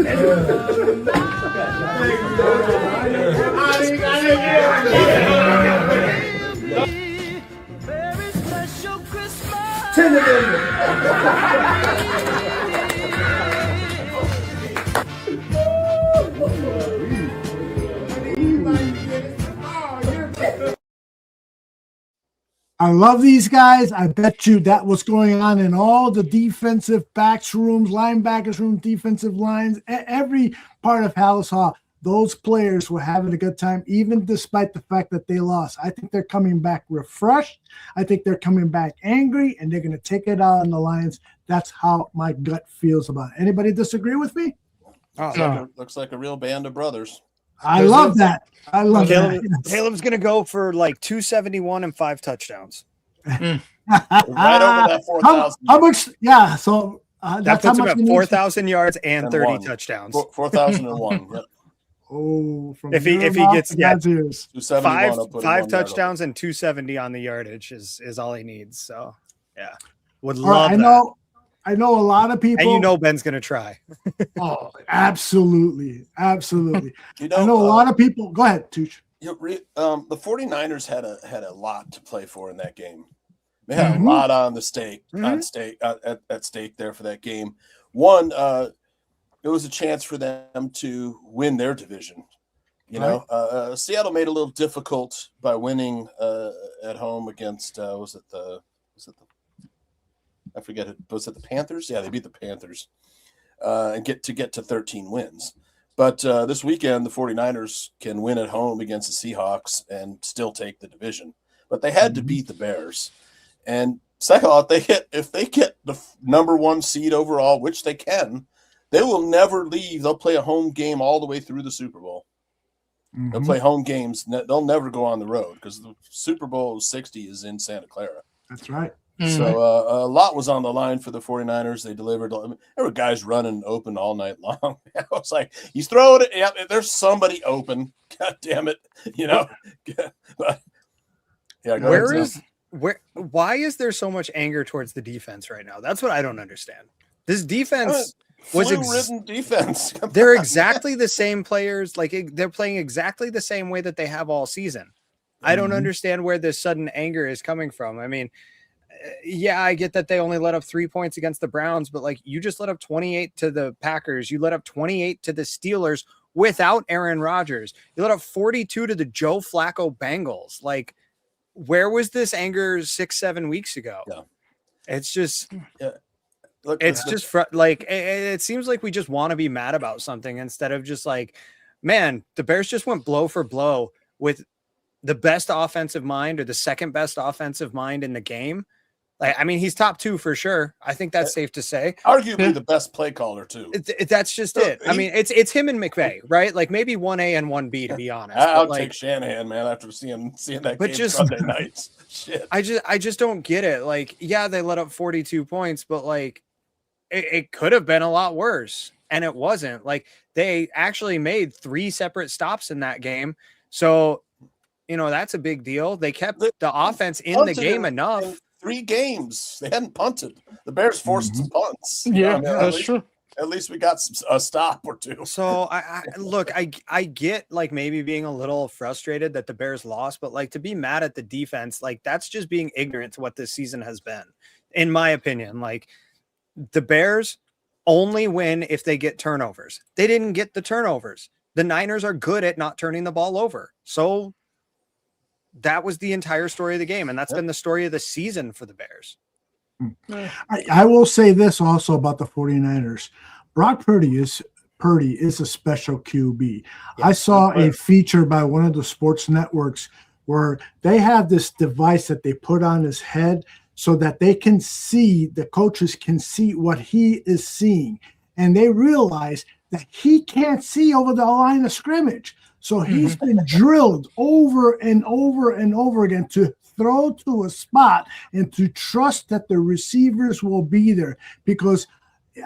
Very special Christmas. I love these guys. I bet you that was going on in all the defensive backs rooms, linebackers room, defensive lines, every part of Hallis Hall. Those players were having a good time, even despite the fact that they lost. I think they're coming back refreshed. I think they're coming back angry, and they're going to take it out on the Lions. That's how my gut feels about it. Anybody disagree with me? Looks like a real band of brothers. I love that. I love that. Caleb's going to go for like 271 and 5 touchdowns. Right over that 4,000. How much? Yeah, so that puts him at 4,000 yards and 30 touchdowns. 4,001. Yep. Oh, if he gets five touchdowns and 270 on the yardage is all he needs. So yeah, would love. that. I know a lot of people, and Ben's gonna try. Oh, absolutely. I know a lot of people. Go ahead, Tooch. The 49ers had a lot to play for in that game. They had a lot on the stake, at stake there for that game. One, it was a chance for them to win their division. You know, Seattle made it a little difficult by winning at home against I forget it. Was it the Panthers? Yeah, they beat the Panthers and get to 13 wins. But this weekend, the 49ers can win at home against the Seahawks and still take the division. But they had to beat the Bears. And second off, if they get the number 1 seed overall, which they can, they will never leave. They'll play a home game all the way through the Super Bowl. They'll play home games. They'll never go on the road because the Super Bowl 60 is in Santa Clara. That's right. So a lot was on the line for the 49ers. They delivered. I mean, there were guys running open all night long. I was like, he's throwing it. Yeah, there's somebody open. God damn it. You know. But, yeah. Why is there so much anger towards the defense right now? That's what I don't understand. This defense was flu-ridden defense. They're exactly the same players. Like they're playing exactly the same way that they have all season. I don't understand where this sudden anger is coming from. I mean, yeah, I get that they only let up 3 points against the Browns, but like you just let up 28 to the Packers. You let up 28 to the Steelers without Aaron Rodgers. You let up 42 to the Joe Flacco Bengals. Like, where was this anger 6-7 weeks ago? Yeah. It's just, Look, it seems like we just want to be mad about something instead of just like, man, the Bears just went blow for blow with the best offensive mind or the second best offensive mind in the game. Like, I mean, he's top 2 for sure. I think that's safe to say. Arguably the best play caller too. That's just it. I mean, it's him and McVay, right? Like maybe 1A and 1B to be honest. I'll take Shanahan, man, after seeing that game Sunday nights. Shit. I just don't get it. Like, yeah, they let up 42 points, but like it could have been a lot worse. And it wasn't. Like they actually made 3 separate stops in that game. So, you know, that's a big deal. They kept the offense in the game enough. 3 games. They hadn't punted. The Bears forced some punts. Yeah, that's true. At least we got a stop or 2. So I get like maybe being a little frustrated that the Bears lost, but like to be mad at the defense, like that's just being ignorant to what this season has been, in my opinion. Like the Bears only win if they get turnovers. They didn't get the turnovers. The Niners are good at not turning the ball over. So that was the entire story of the game. And that's been the story of the season for the Bears. I will say this also about the 49ers. Brock Purdy is a special QB. I saw a feature by one of the sports networks where they have this device that they put on his head so that they can see, the coaches can see what he is seeing. And they realize that he can't see over the line of scrimmage. So he's been drilled over and over and over again to throw to a spot and to trust that the receivers will be there. Because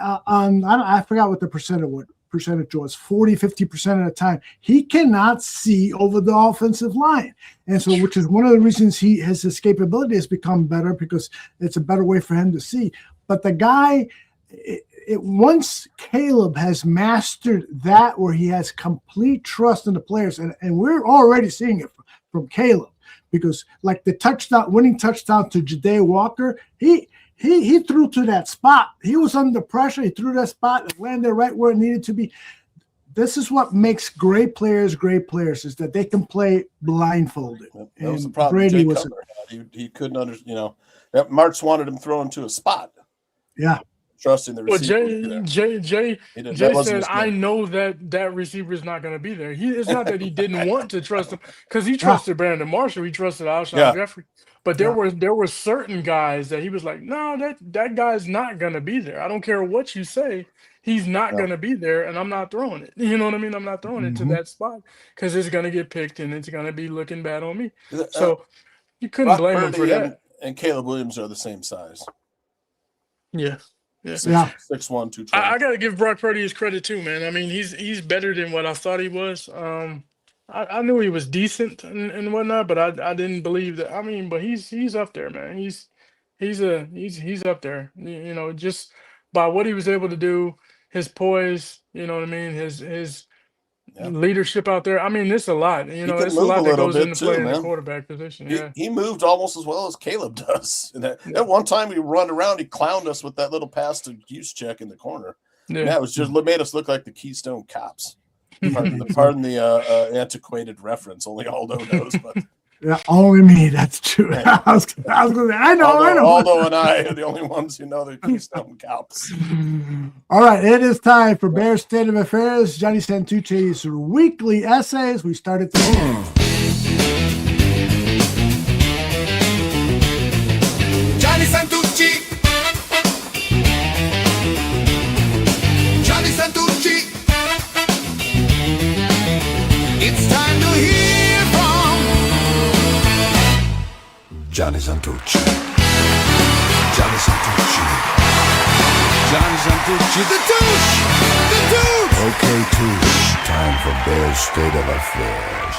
I forgot what the percentage was, 40, 50% of the time, he cannot see over the offensive line. And so, which is one of the reasons his escapability has become better, because it's a better way for him to see. But the guy, once Caleb has mastered that, where he has complete trust in the players, and we're already seeing it from Caleb, because like the winning touchdown to Ja'Day Walker, he threw to that spot. He was under pressure. He threw that spot and landed right where it needed to be. This is what makes great players, is that they can play blindfolded. That was the problem. Brady he couldn't understand. Martz wanted him thrown to a spot. Yeah. Trusting the receiver. Well, Jay said, I know that receiver is not going to be there. It's not that he didn't want to trust him, because he trusted Brandon Marshall. He trusted Alshon Jeffrey. But there were certain guys that he was like, no, that guy's not going to be there. I don't care what you say. He's not going to be there, and I'm not throwing it. You know what I mean? I'm not throwing it to that spot because it's going to get picked, and it's going to be looking bad on me. So you couldn't blame him for that. And Caleb Williams are the same size. Yeah. Yeah. 6'1", 220. I got to give Brock Purdy his credit too, man. I mean, he's better than what I thought he was. I knew he was decent and whatnot, but I didn't believe that. I mean, but he's up there, man. He's up there. You know, just by what he was able to do, his poise. You know what I mean? His leadership out there. I mean, it's a lot. You know, it's a lot that goes into playing the quarterback position. He moved almost as well as Caleb does. And that one time he run around, he clowned us with that little pass to Juszczyk in the corner. Yeah, that was just made us look like the Keystone Cops. Pardon the antiquated reference. Only Aldo knows, but only me. That's true. I was going to say, I know. Aldo and I are the only ones who know the Keystone Cops. All right, it is time for Bears State of Affairs. Johnny Santucci's weekly essays. We started today. Johnny Santucci. Johnny Santucci. It's time to hear from Johnny Santucci. Johnny Santucci. Johnny Santucci. The Touche! The Touche! Okay, Touche. Time for Bears State of Affairs.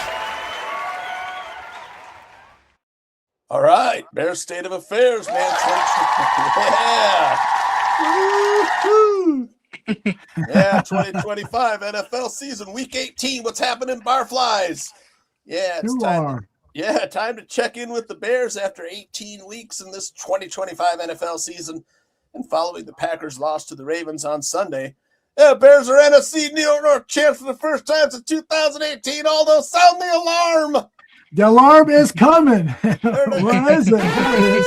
All right, Bears State of Affairs, man. Yeah, 2025 NFL season, week 18. What's happening, Barflies? Yeah, it's time. Time to check in with the Bears after 18 weeks in this 2025 NFL season, and following the Packers' loss to the Ravens on Sunday. Bears are NFC New York champs for the first time since 2018. Aldo, sound the alarm. The alarm is coming. Where is it? There it is.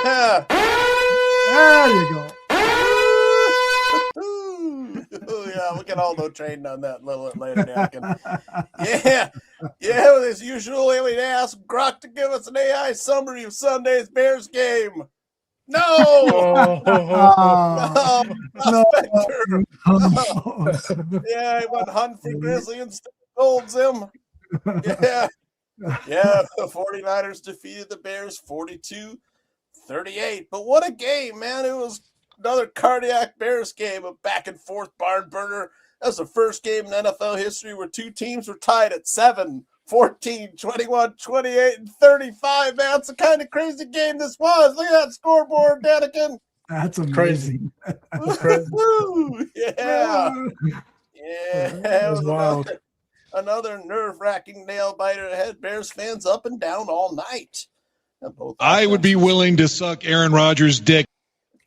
There you go. Look at Aldo trading on that a little bit later, Daniken. As usual, we ask Grock to give us an AI summary of Sunday's Bears game. No! He went hunting for Grizzly instead of Golds him. The 49ers defeated the Bears 42-38. But what a game, man. It was another cardiac Bears game, a back-and-forth barn burner. That's the first game in NFL history where two teams were tied at 7, 14, 21, 28, and 35. Man, that's the kind of crazy game this was. Look at that scoreboard, Daniken. That's amazing. That's crazy. It was wild. Another nerve-wracking nail-biter ahead. Bears fans up and down all night. I would be willing to suck Aaron Rodgers' dick.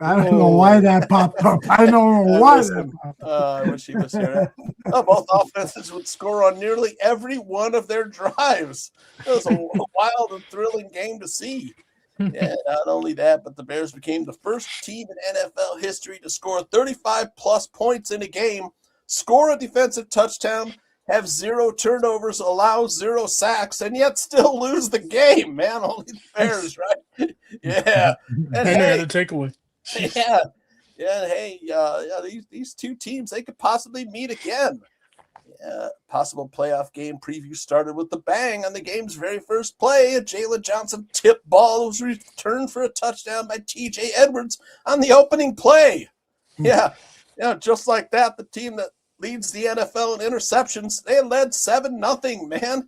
I don't know why that popped up. I don't know why that popped up. I wish he was here. Both offenses would score on nearly every one of their drives. It was a wild and thrilling game to see. Yeah, not only that, but the Bears became the first team in NFL history to score 35-plus points in a game, score a defensive touchdown, have 0 turnovers, allow 0 sacks, and yet still lose the game, man. Only the Bears, right? Yeah. And they had a takeaway. Yeah. Yeah, hey, these two teams, they could possibly meet again. Yeah, possible playoff game preview started with the bang on the game's very first play. A Jalen Johnson tip ball was returned for a touchdown by TJ Edwards on the opening play. Yeah, just like that, the team that leads the NFL in interceptions, they led 7-0, man.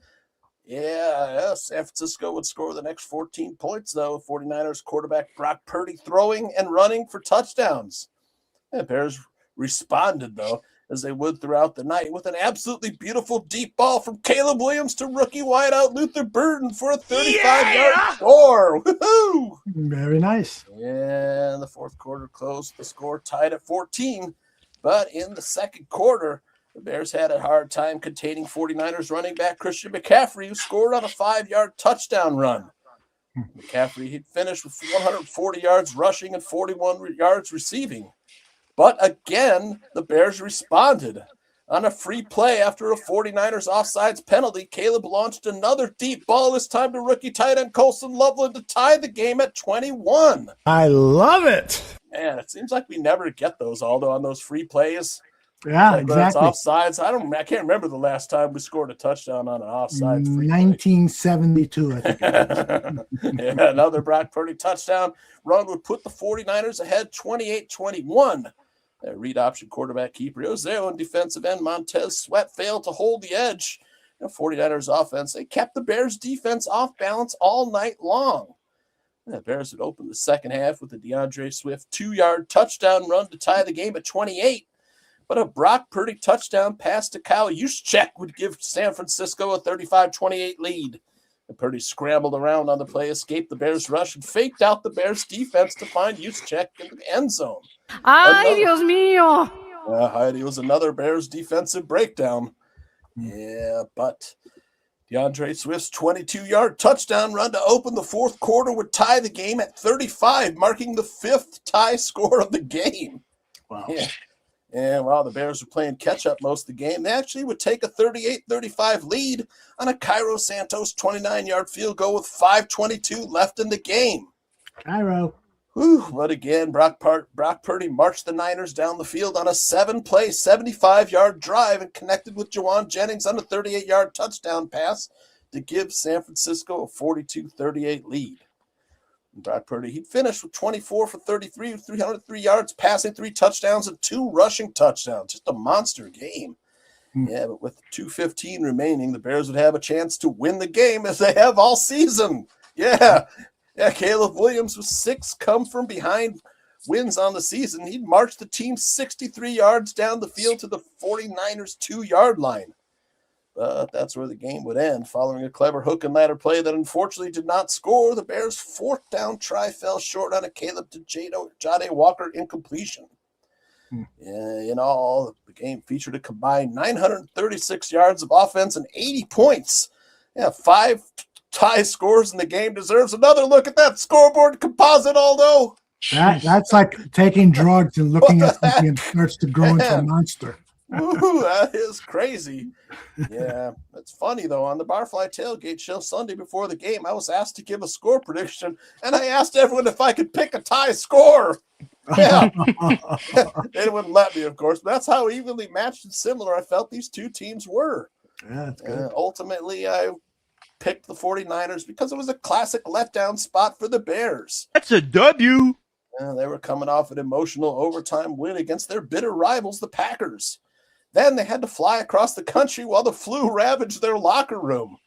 Yeah, San Francisco would score the next 14 points, though. 49ers quarterback Brock Purdy throwing and running for touchdowns. The Bears responded, though, as they would throughout the night, with an absolutely beautiful deep ball from Caleb Williams to rookie wideout Luther Burden for a 35-yard score. Woohoo! Very nice. Yeah, the fourth quarter closed, the score tied at 14. But in the second quarter, the Bears had a hard time containing 49ers running back Christian McCaffrey, who scored on a 5-yard touchdown run. McCaffrey, he'd finished with 140 yards rushing and 41 yards receiving. But again, the Bears responded. On a free play after a 49ers offsides penalty, Caleb launched another deep ball, this time to rookie tight end Colson Loveland to tie the game at 21. I love it. Man, it seems like we never get those, Aldo, on those free plays. Yeah, like exactly. It's offsides. I can't remember the last time we scored a touchdown on an offside free 1972, I think. Yeah, another Brock Purdy touchdown run would put the 49ers ahead 28-21. Read option quarterback Keeper Ozeo and defensive end Montez Sweat failed to hold the edge. 49ers offense, they kept the Bears defense off balance all night long. The Bears would open the second half with a DeAndre Swift 2-yard touchdown run to tie the game at 28. But a Brock Purdy touchdown pass to Kyle Juszczyk would give San Francisco a 35-28 lead. And Purdy scrambled around on the play, escaped the Bears rush, and faked out the Bears defense to find Juszczyk in the end zone. Ay, Dios mío. Heidi was another Bears defensive breakdown. Yeah, but DeAndre Swift's 22-yard touchdown run to open the fourth quarter would tie the game at 35, marking the 5th tie score of the game. Wow. Yeah. And while the Bears were playing catch-up most of the game, they actually would take a 38-35 lead on a Cairo Santos 29-yard field goal with 5:22 left in the game. Cairo. Whew, but again, Brock Purdy marched the Niners down the field on a 7-play, 75-yard drive and connected with Jawan Jennings on a 38-yard touchdown pass to give San Francisco a 42-38 lead. And Brock Purdy, he'd finished with 24 for 33, 303 yards, passing 3 touchdowns and 2 rushing touchdowns. Just a monster game. Yeah, but with 2:15 remaining, the Bears would have a chance to win the game as they have all season. Yeah, Caleb Williams with 6 come-from-behind wins on the season. He'd marched the team 63 yards down the field to the 49ers' 2-yard line. But that's where the game would end. Following a clever hook and ladder play that unfortunately did not score, the Bears' 4th down try fell short on a Caleb to Jade Walker incompletion. In all, the game featured a combined 936 yards of offense and 80 points. 5 tie scores in the game. Deserves another look at that scoreboard composite, Aldo. That's like taking drugs and looking at something and starts to grow into a monster. Ooh, that is crazy. Yeah, it's funny, though. On the Barfly Tailgate show Sunday before the game, I was asked to give a score prediction, and I asked everyone if I could pick a tie score. Yeah. They wouldn't let me, of course, but that's how evenly matched and similar I felt these two teams were. Yeah, that's good. Ultimately, I picked the 49ers because it was a classic letdown spot for the Bears. That's a W. They were coming off an emotional overtime win against their bitter rivals, the Packers. Then they had to fly across the country while the flu ravaged their locker room.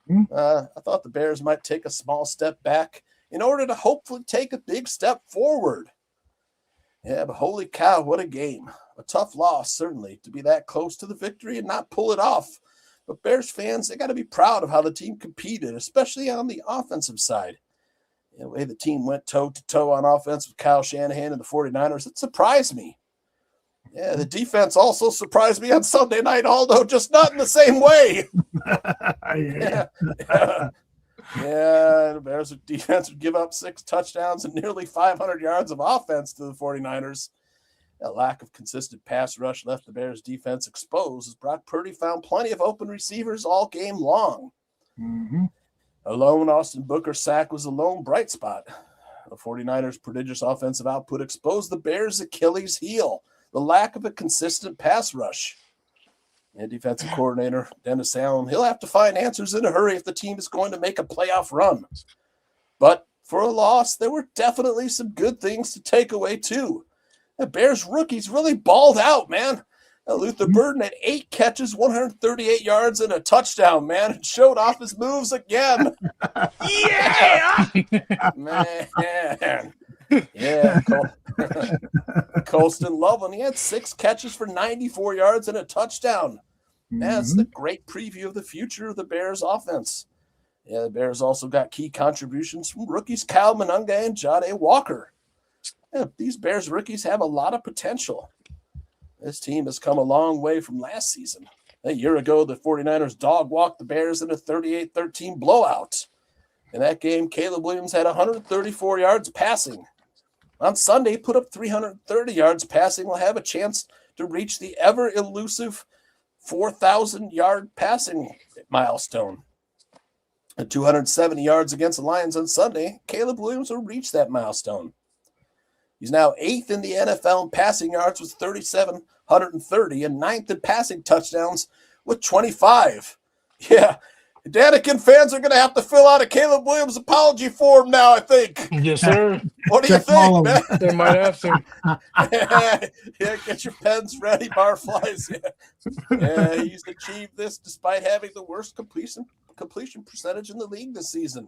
I thought the Bears might take a small step back in order to hopefully take a big step forward. Yeah, but holy cow, what a game. A tough loss, certainly, to be that close to the victory and not pull it off. But Bears fans, they got to be proud of how the team competed, especially on the offensive side. The way the team went toe-to-toe on offense with Kyle Shanahan and the 49ers, it surprised me. Yeah, the defense also surprised me on Sunday night, Aldo, just not in the same way. Yeah, the Bears' defense would give up 6 touchdowns and nearly 500 yards of offense to the 49ers. A lack of consistent pass rush left the Bears' defense exposed as Brock Purdy found plenty of open receivers all game long. Mm-hmm. A lone Austin Booker sack was a lone bright spot. The 49ers' prodigious offensive output exposed the Bears' Achilles heel, the lack of a consistent pass rush. And defensive coordinator Dennis Allen, he'll have to find answers in a hurry if the team is going to make a playoff run. But for a loss, there were definitely some good things to take away too. The Bears rookies really balled out, man. Luther Burden had 8 catches, 138 yards, and a touchdown, man. And showed off his moves again. Yeah! Man. Yeah. Colston Loveland, he had 6 catches for 94 yards and a touchdown. That's the great preview of the future of the Bears offense. Yeah, the Bears also got key contributions from rookies Kyle Monunga and Jade Walker. Yeah, these Bears rookies have a lot of potential. This team has come a long way from last season. A year ago, the 49ers dog-walked the Bears in a 38-13 blowout. In that game, Caleb Williams had 134 yards passing. On Sunday, he put up 330 yards passing. Will have a chance to reach the ever-elusive 4,000-yard passing milestone. At 270 yards against the Lions on Sunday, Caleb Williams will reach that milestone. He's now 8th in the NFL in passing yards with 3,730 and 9th in passing touchdowns with 25. Yeah, Danikin fans are going to have to fill out a Caleb Williams apology form now, I think. Yes, sir. What do you think, man? They might have to. Yeah, get your pens ready, barflies. Yeah, he's achieved this despite having the worst completion percentage in the league this season.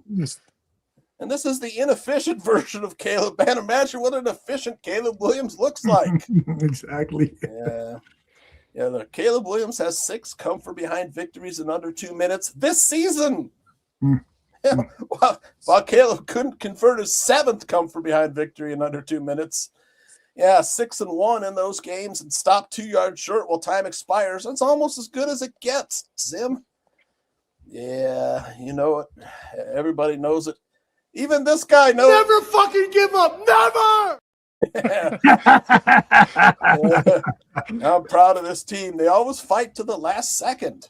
And this is the inefficient version of Caleb. Man, imagine what an efficient Caleb Williams looks like. Exactly. Yeah, look, Caleb Williams has 6 come-from-behind victories in under 2 minutes this season. Yeah, while Caleb couldn't convert his 7th come-from-behind victory in under 2 minutes. Yeah, 6-1 in those games and stopped 2 yards short while time expires. That's almost as good as it gets, Zim. Yeah, you know it. Everybody knows it. Even this guy knows. Never fucking give up. Never. I'm proud of this team. They always fight to the last second.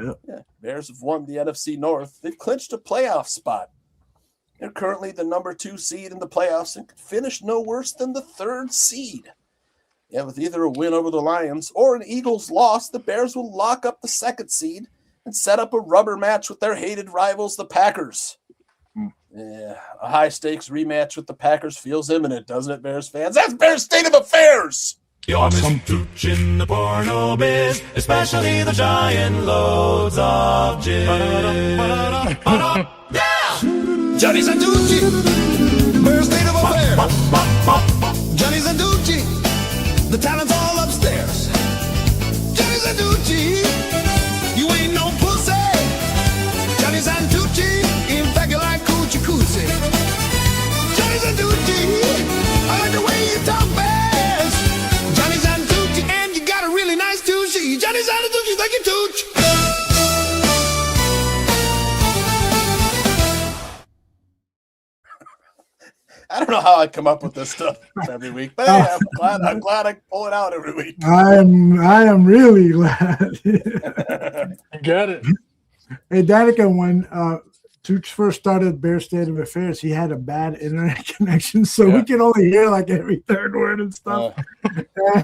Yep. Yeah. Bears have won the NFC North. They've clinched a playoff spot. They're currently the number 2 seed in the playoffs and could finish no worse than the 3rd seed. Yeah, with either a win over the Lions or an Eagles loss, the Bears will lock up the 2nd seed and set up a rubber match with their hated rivals, the Packers. Yeah, a high-stakes rematch with the Packers feels imminent, doesn't it, Bears fans? That's Bears State of Affairs! You're some tooch in the porno biz, especially the giant loads of jizz. Johnny Santucci, Bears State of Affairs. Johnny Santucci, the talent's all upstairs. Johnny Santucci, you ain't no pussy. Johnny Santucci, in fact you like coochie coochie. Johnny Santucci, I like the way you talk fast. Johnny Santucci, and you got a really nice touchy. Johnny Santucci, thank you, Tooch. I don't know how I come up with this stuff every week, but hey, I'm glad I pull it out every week. I am really glad. You got it. Hey, Danica, when Tooch first started Bear State of Affairs, he had a bad internet connection, so we could only hear like every 3rd word and stuff.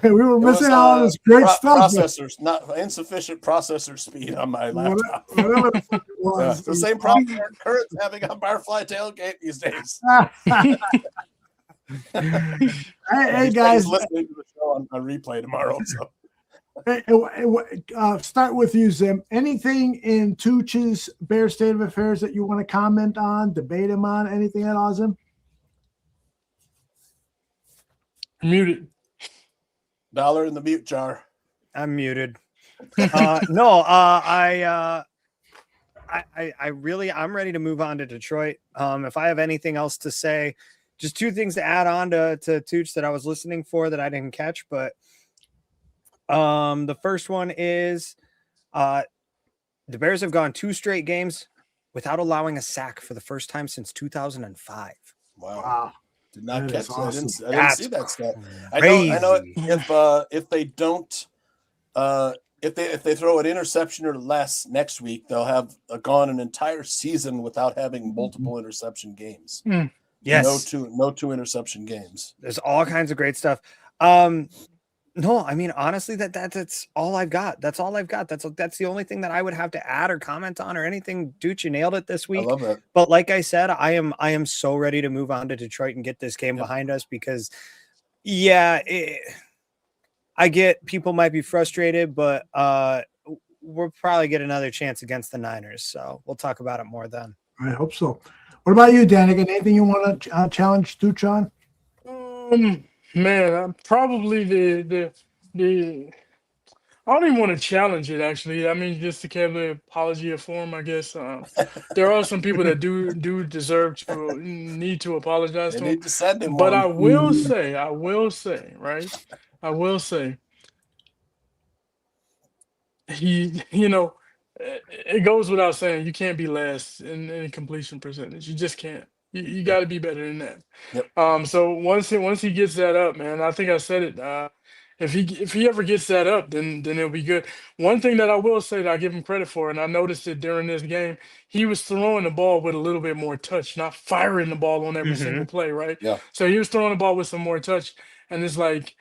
We were missing all this great stuff. Processors, not insufficient processor speed on my laptop. Whatever the fuck it was. It's the same problem Aaron Kurt's having on Barfly Tailgate these days. Hey guys, he's listening to the show on replay tomorrow. So. Start with you, Zim. Anything in Tooch's Bear State of Affairs that you want to comment on, debate him on, anything at all, Zim? Muted. $1 in the mute jar. I'm muted. No, I'm ready to move on to Detroit. If I have anything else to say, just 2 things to add on to Tooch that I was listening for that I didn't catch, but the first one is the Bears have gone 2 straight games without allowing a sack for the first time since 2005. Wow. Did not That catch is that. awesome. I didn't see that stat. I Crazy. know if they don't if they throw an interception or less next week, they'll have gone an entire season without having multiple interception games. Yes. No two interception games. There's all kinds of great stuff. No, I mean, honestly, that's all I've got. That's all I've got. That's the only thing that I would have to add or comment on or anything. Dude, you nailed it this week. I love it. But like I said, I am so ready to move on to Detroit and get this game behind us because, I get people might be frustrated, but we'll probably get another chance against the Niners. So we'll talk about it more then. I hope so. What about you, Danigan? Anything you want to challenge Stooch on? Man, probably the I don't even want to challenge it. Actually, I mean, just to have the apology of form, I guess. There are some people that do deserve to need to apologize to him. Need to send him But one. I will say, right? I will say, it goes without saying, you can't be last in completion percentage. You just can't. You got to be better than that. Yep. So once he gets that up, man, I think I said it. If he ever gets that up, then it'll be good. One thing that I will say that I give him credit for, and I noticed it during this game, he was throwing the ball with a little bit more touch, not firing the ball on every single play, right? Yeah. So he was throwing the ball with some more touch, and it's like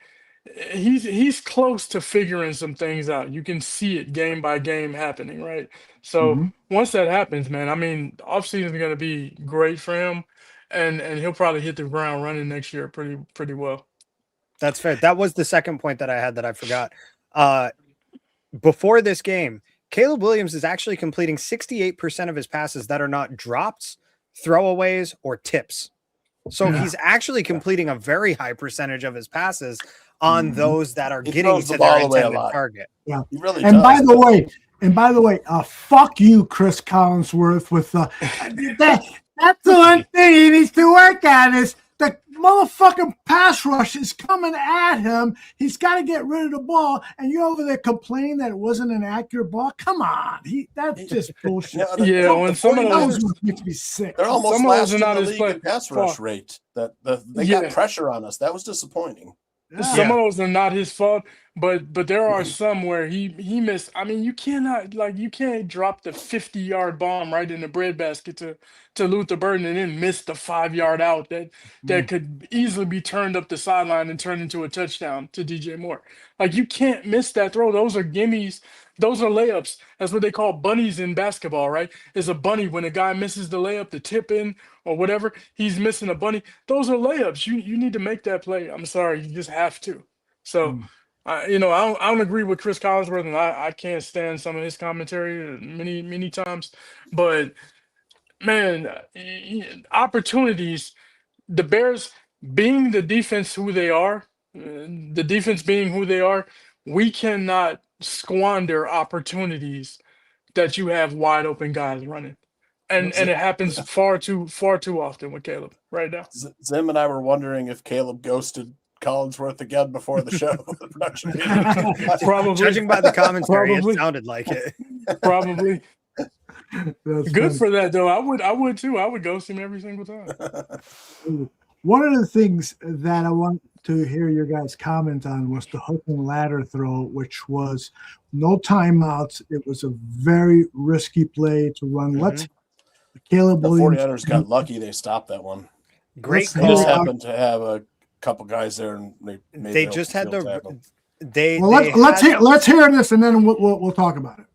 he's close to figuring some things out. You can see it game by game happening, right? So once that happens, man, I mean, offseason is going to be great for him, and he'll probably hit the ground running next year pretty well. That's fair. That was the second point that I had that I forgot. Before this game, Caleb Williams is actually completing 68% of his passes that are not drops, throwaways, or tips. So he's actually completing a very high percentage of his passes on those that are getting to their intended target. Yeah. He really and does. by the way, fuck you, Chris Collinsworth, with that's the one thing he needs to work on is the motherfucking pass rush is coming at him. He's got to get rid of the ball, and you're over there complaining that it wasn't an accurate ball. Come on, that's just bullshit. When some of those makes me sick. They're almost some of last those in are not the his league play. in pass rush rate. They got pressure on us. That was disappointing. Some of those are not his fault, but there are some where he missed. I mean, you can't drop the 50-yard bomb right in the breadbasket to Luther Burden and then miss the 5-yard out that could easily be turned up the sideline and turned into a touchdown to DJ Moore. Like, you can't miss that throw. Those are gimmies. Those are layups. That's what they call bunnies in basketball, right? It's a bunny when a guy misses the layup, the tip in or whatever. He's missing a bunny. Those are layups. You need to make that play. I'm sorry, you just have to. So, I don't agree with Chris Collinsworth, and I can't stand some of his commentary many times. But man, opportunities. The Bears being the defense who they are, we cannot squander opportunities that you have wide open guys running. And it happens far too often with Caleb right now. Zim and I were wondering if Caleb ghosted Collinsworth again before the show. Probably. Judging by the commentary, it sounded like it. Probably. That's Good funny. for that though. I would too. I would ghost him every single time. One of the things that I want to hear your guys comment on was the hook and ladder throw, which was no timeouts. It was a very risky play to run. Let's Caleb The Williams. 49ers got lucky they stopped that one. Great They just call. happened to have a couple guys there, and They just had tackle. Let's hear this, and then we'll talk about it.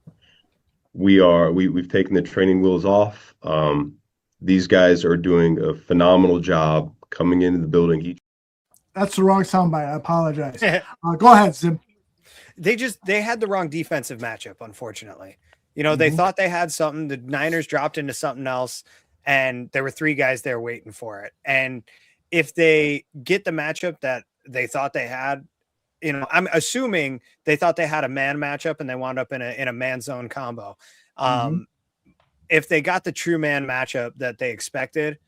We've taken the training wheels off. These guys are doing a phenomenal job coming into the building. That's the wrong soundbite. I apologize. Go ahead, Zim. They had the wrong defensive matchup, unfortunately. They thought they had something. The Niners dropped into something else, and there were three guys there waiting for it. And if they get the matchup that they thought they had, I'm assuming they thought they had a man matchup and they wound up in a man zone combo. If they got the true man matchup that they expected,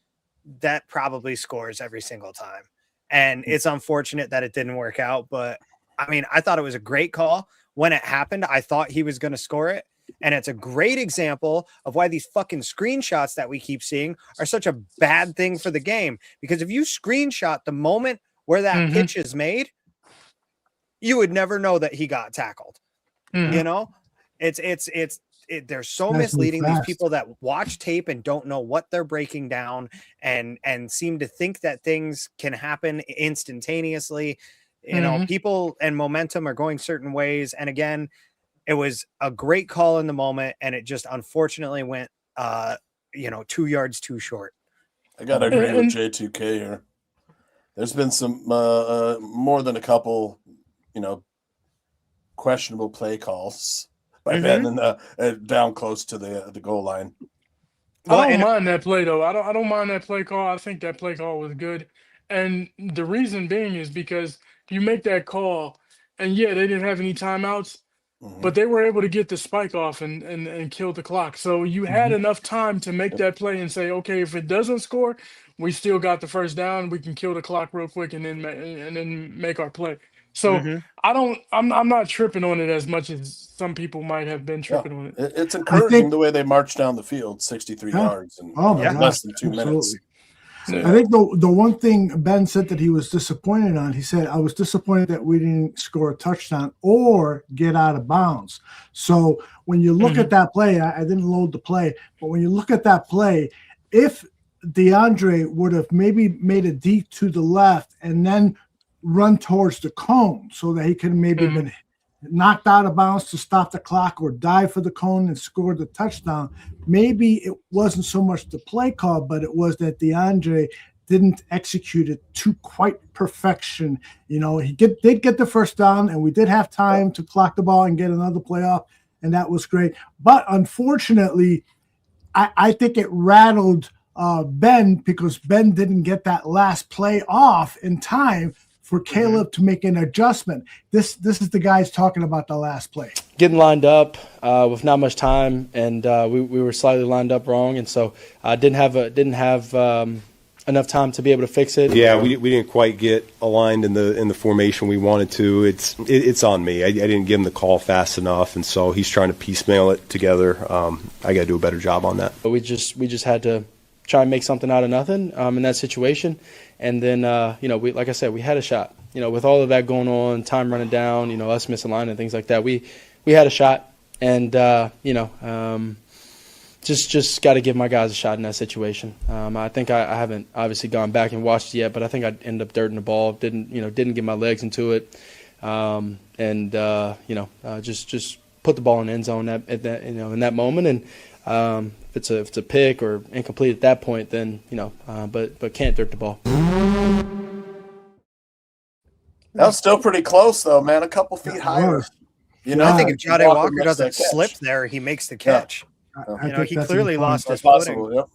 that probably scores every single time. And it's unfortunate that it didn't work out. But I mean, I thought it was a great call when it happened. I thought he was going to score it. And it's a great example of why these fucking screenshots that we keep seeing are such a bad thing for the game. Because if you screenshot the moment where that pitch is made, you would never know that he got tackled. You know, they're so misleading. These people that watch tape and don't know what they're breaking down and seem to think that things can happen instantaneously. You know, people and momentum are going certain ways. And again, it was a great call in the moment, and it just unfortunately went 2 yards too short. I gotta agree with J2K here. There's been some more than a couple, questionable play calls by Ben and down close to the goal line. I don't mind that play though. I don't mind that play call. I think that play call was good, and the reason being is because you make that call, and yeah, they didn't have any timeouts, but they were able to get the spike off and kill the clock. So you had enough time to make that play and say, okay, if it doesn't score, we still got the first down. We can kill the clock real quick and then make our play. So I'm not tripping on it as much as some people might have been tripping on it. It's encouraging the way they marched down the field, 63 yards in less than 2 minutes. So, I think the one thing Ben said that he was disappointed on, he said, I was disappointed that we didn't score a touchdown or get out of bounds. So when you look at that play, I didn't load the play, but when you look at that play, if DeAndre would have maybe made a deep to the left and then run towards the cone so that he could have maybe been knocked out of bounds to stop the clock or dive for the cone and score the touchdown. Maybe it wasn't so much the play call, but it was that DeAndre didn't execute it to quite perfection. He did get the first down, and we did have time to clock the ball and get another play off, and that was great. But unfortunately, I think it rattled Ben because Ben didn't get that last play off in time for Caleb to make an adjustment. This is the guys talking about the last play. Getting lined up with not much time, and we were slightly lined up wrong, and so I didn't have enough time to be able to fix it. Yeah, we didn't quite get aligned in the formation we wanted to. It's on me. I didn't give him the call fast enough, and so he's trying to piecemeal it together. I got to do a better job on that. But we just had to try and make something out of nothing in that situation. And then, like I said, we had a shot. With all of that going on, time running down, us missing line and things like that, we had a shot. And, just got to give my guys a shot in that situation. I think I haven't obviously gone back and watched it yet, but I think I ended up dirting the ball. Didn't get my legs into it. Just put the ball in the end zone in that moment. And if it's a pick or incomplete at that point, then but can't dirt the ball. That was still pretty close, though, man. A couple feet higher. I think if Jahdae Walker doesn't slip there, he makes the catch. He clearly lost his footing. Yep.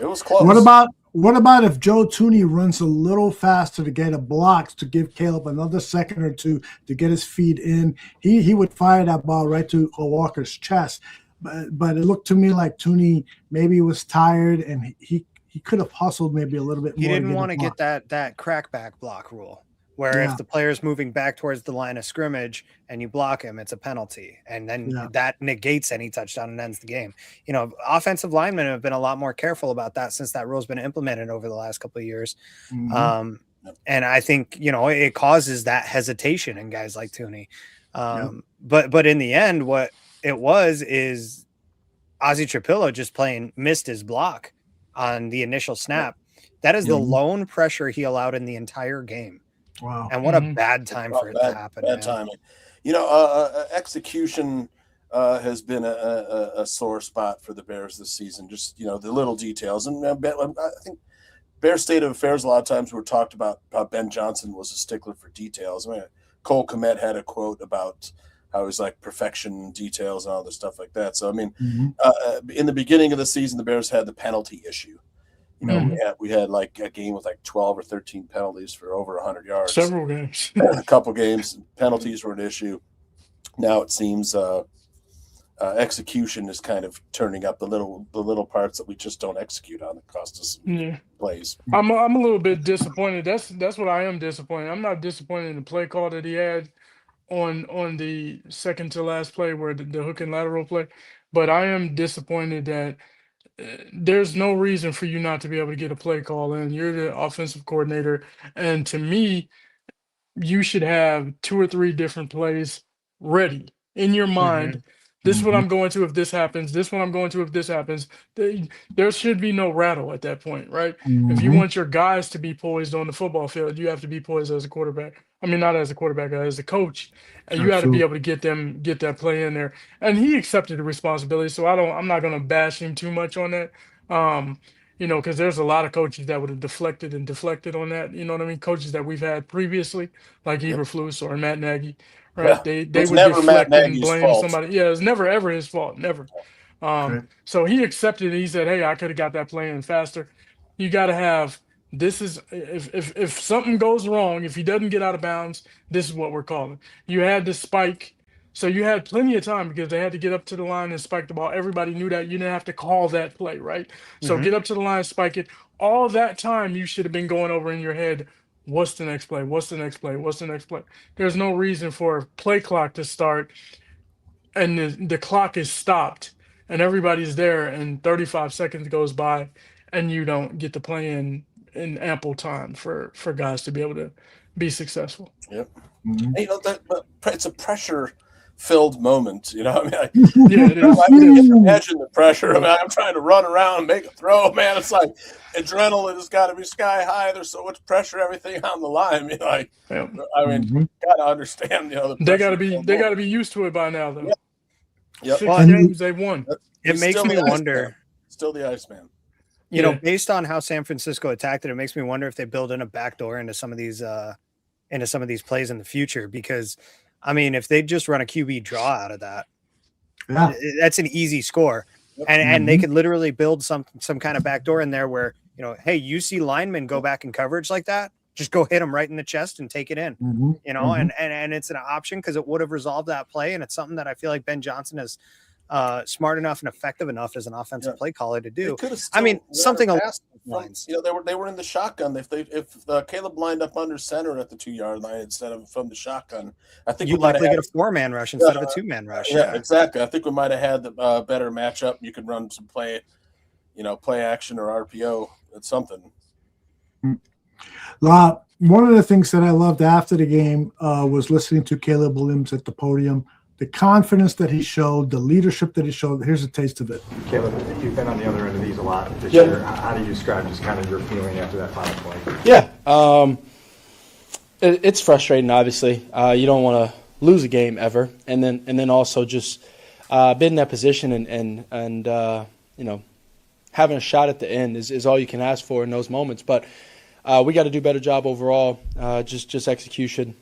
It was close. What about if Joe Thuney runs a little faster to get a block to give Caleb another second or two to get his feet in? He would fire that ball right to Walker's chest. But it looked to me like Thuney maybe was tired and he could have hustled maybe a little bit more. He didn't want to get that crackback block rule where if the player's moving back towards the line of scrimmage and you block him, it's a penalty. And then that negates any touchdown and ends the game. Offensive linemen have been a lot more careful about that since that rule's been implemented over the last couple of years. And I think, it causes that hesitation in guys like Thuney. But in the end, what it was is Ozzie Trapillo just missed his block on the initial snap. That is the lone pressure he allowed in the entire game. Wow. And what a bad time for it to happen. Bad timing. Execution has been a sore spot for the Bears this season. Just, the little details. And I think Bears state of affairs a lot of times were talked about how Ben Johnson was a stickler for details. I mean, Cole Kmet had a quote about how he's like perfection details and all this stuff like that. So, I mean, in the beginning of the season, the Bears had the penalty issue. We had like a game with like 12 or 13 penalties for over 100 yards. Several games. A couple games. Penalties were an issue. Now it seems execution is kind of turning up the little parts that we just don't execute on that cost us plays. I'm a little bit disappointed. That's what I am disappointed. I'm not disappointed in the play call that he had. on the second to last play where the hook and lateral play, but I am disappointed that there's no reason for you not to be able to get a play call in. You're the offensive coordinator, and to me, you should have 2 or 3 different plays ready in your mind. This is what I'm going to if this happens. This one I'm going to if this happens. There should be no rattle at that point, right? If you want your guys to be poised on the football field, you have to be poised as a quarterback. I mean, not as a quarterback, as a coach, and you got to be able to get that play in there. And he accepted the responsibility, so I'm not going to bash him too much on that. Because there's a lot of coaches that would have deflected on that. You know what I mean? Coaches that we've had previously, like Eberflus or Matt Nagy, right? Yeah. They It's would never Matt deflect and Nagy's blame fault. somebody. Yeah, it's never ever his fault. Never. So he accepted it. He said, "Hey, I could have got that play in faster." You got to have this is if something goes wrong, if he doesn't get out of bounds, this is what we're calling. You had the spike. So you had plenty of time because they had to get up to the line and spike the ball. Everybody knew that. You didn't have to call that play, right? So get up to the line, spike it. All that time you should have been going over in your head, what's the next play? What's the next play? What's the next play? There's no reason for a play clock to start and the clock is stopped and everybody's there and 35 seconds goes by and you don't get to play in ample time for guys to be able to be successful. Yep. And, it's a pressure-filled moment. I mean, yeah, it is. I can imagine the pressure. I mean, I'm trying to run around, make a throw, man. It's like adrenaline has got to be sky high. There's so much pressure, everything on the line. I mean, got to understand. The they got to be used to it by now, though. Yep. 6 games they won. It makes me wonder. Still the Iceman. Based on how San Francisco attacked it makes me wonder if they build in a backdoor into some of these plays in the future. Because, I mean, if they just run a QB draw out of that, that's an easy score, and they could literally build some kind of backdoor in there where hey, you see linemen go back in coverage like that, just go hit them right in the chest and take it in. And it's an option because it would have resolved that play, and it's something that I feel like Ben Johnson is smart enough and effective enough as an offensive play caller to do. I mean, something along those lines. They were in the shotgun. If Caleb lined up under center at the 2-yard line instead of from the shotgun, I think you'd likely get a 4-man rush instead of a 2-man rush. Yeah, exactly. I think we might have had the better matchup. You could run some play action or RPO. It's something. One of the things that I loved after the game was listening to Caleb Williams at the podium. The confidence that he showed, the leadership that he showed. Here's a taste of it. Caleb, you've been on the other end of these a lot this year. How do you describe just kind of your feeling after that final play? Yeah, it's frustrating. Obviously, you don't want to lose a game ever, and then also just been in that position and having a shot at the end is all you can ask for in those moments. But we got to do a better job overall. Just execution.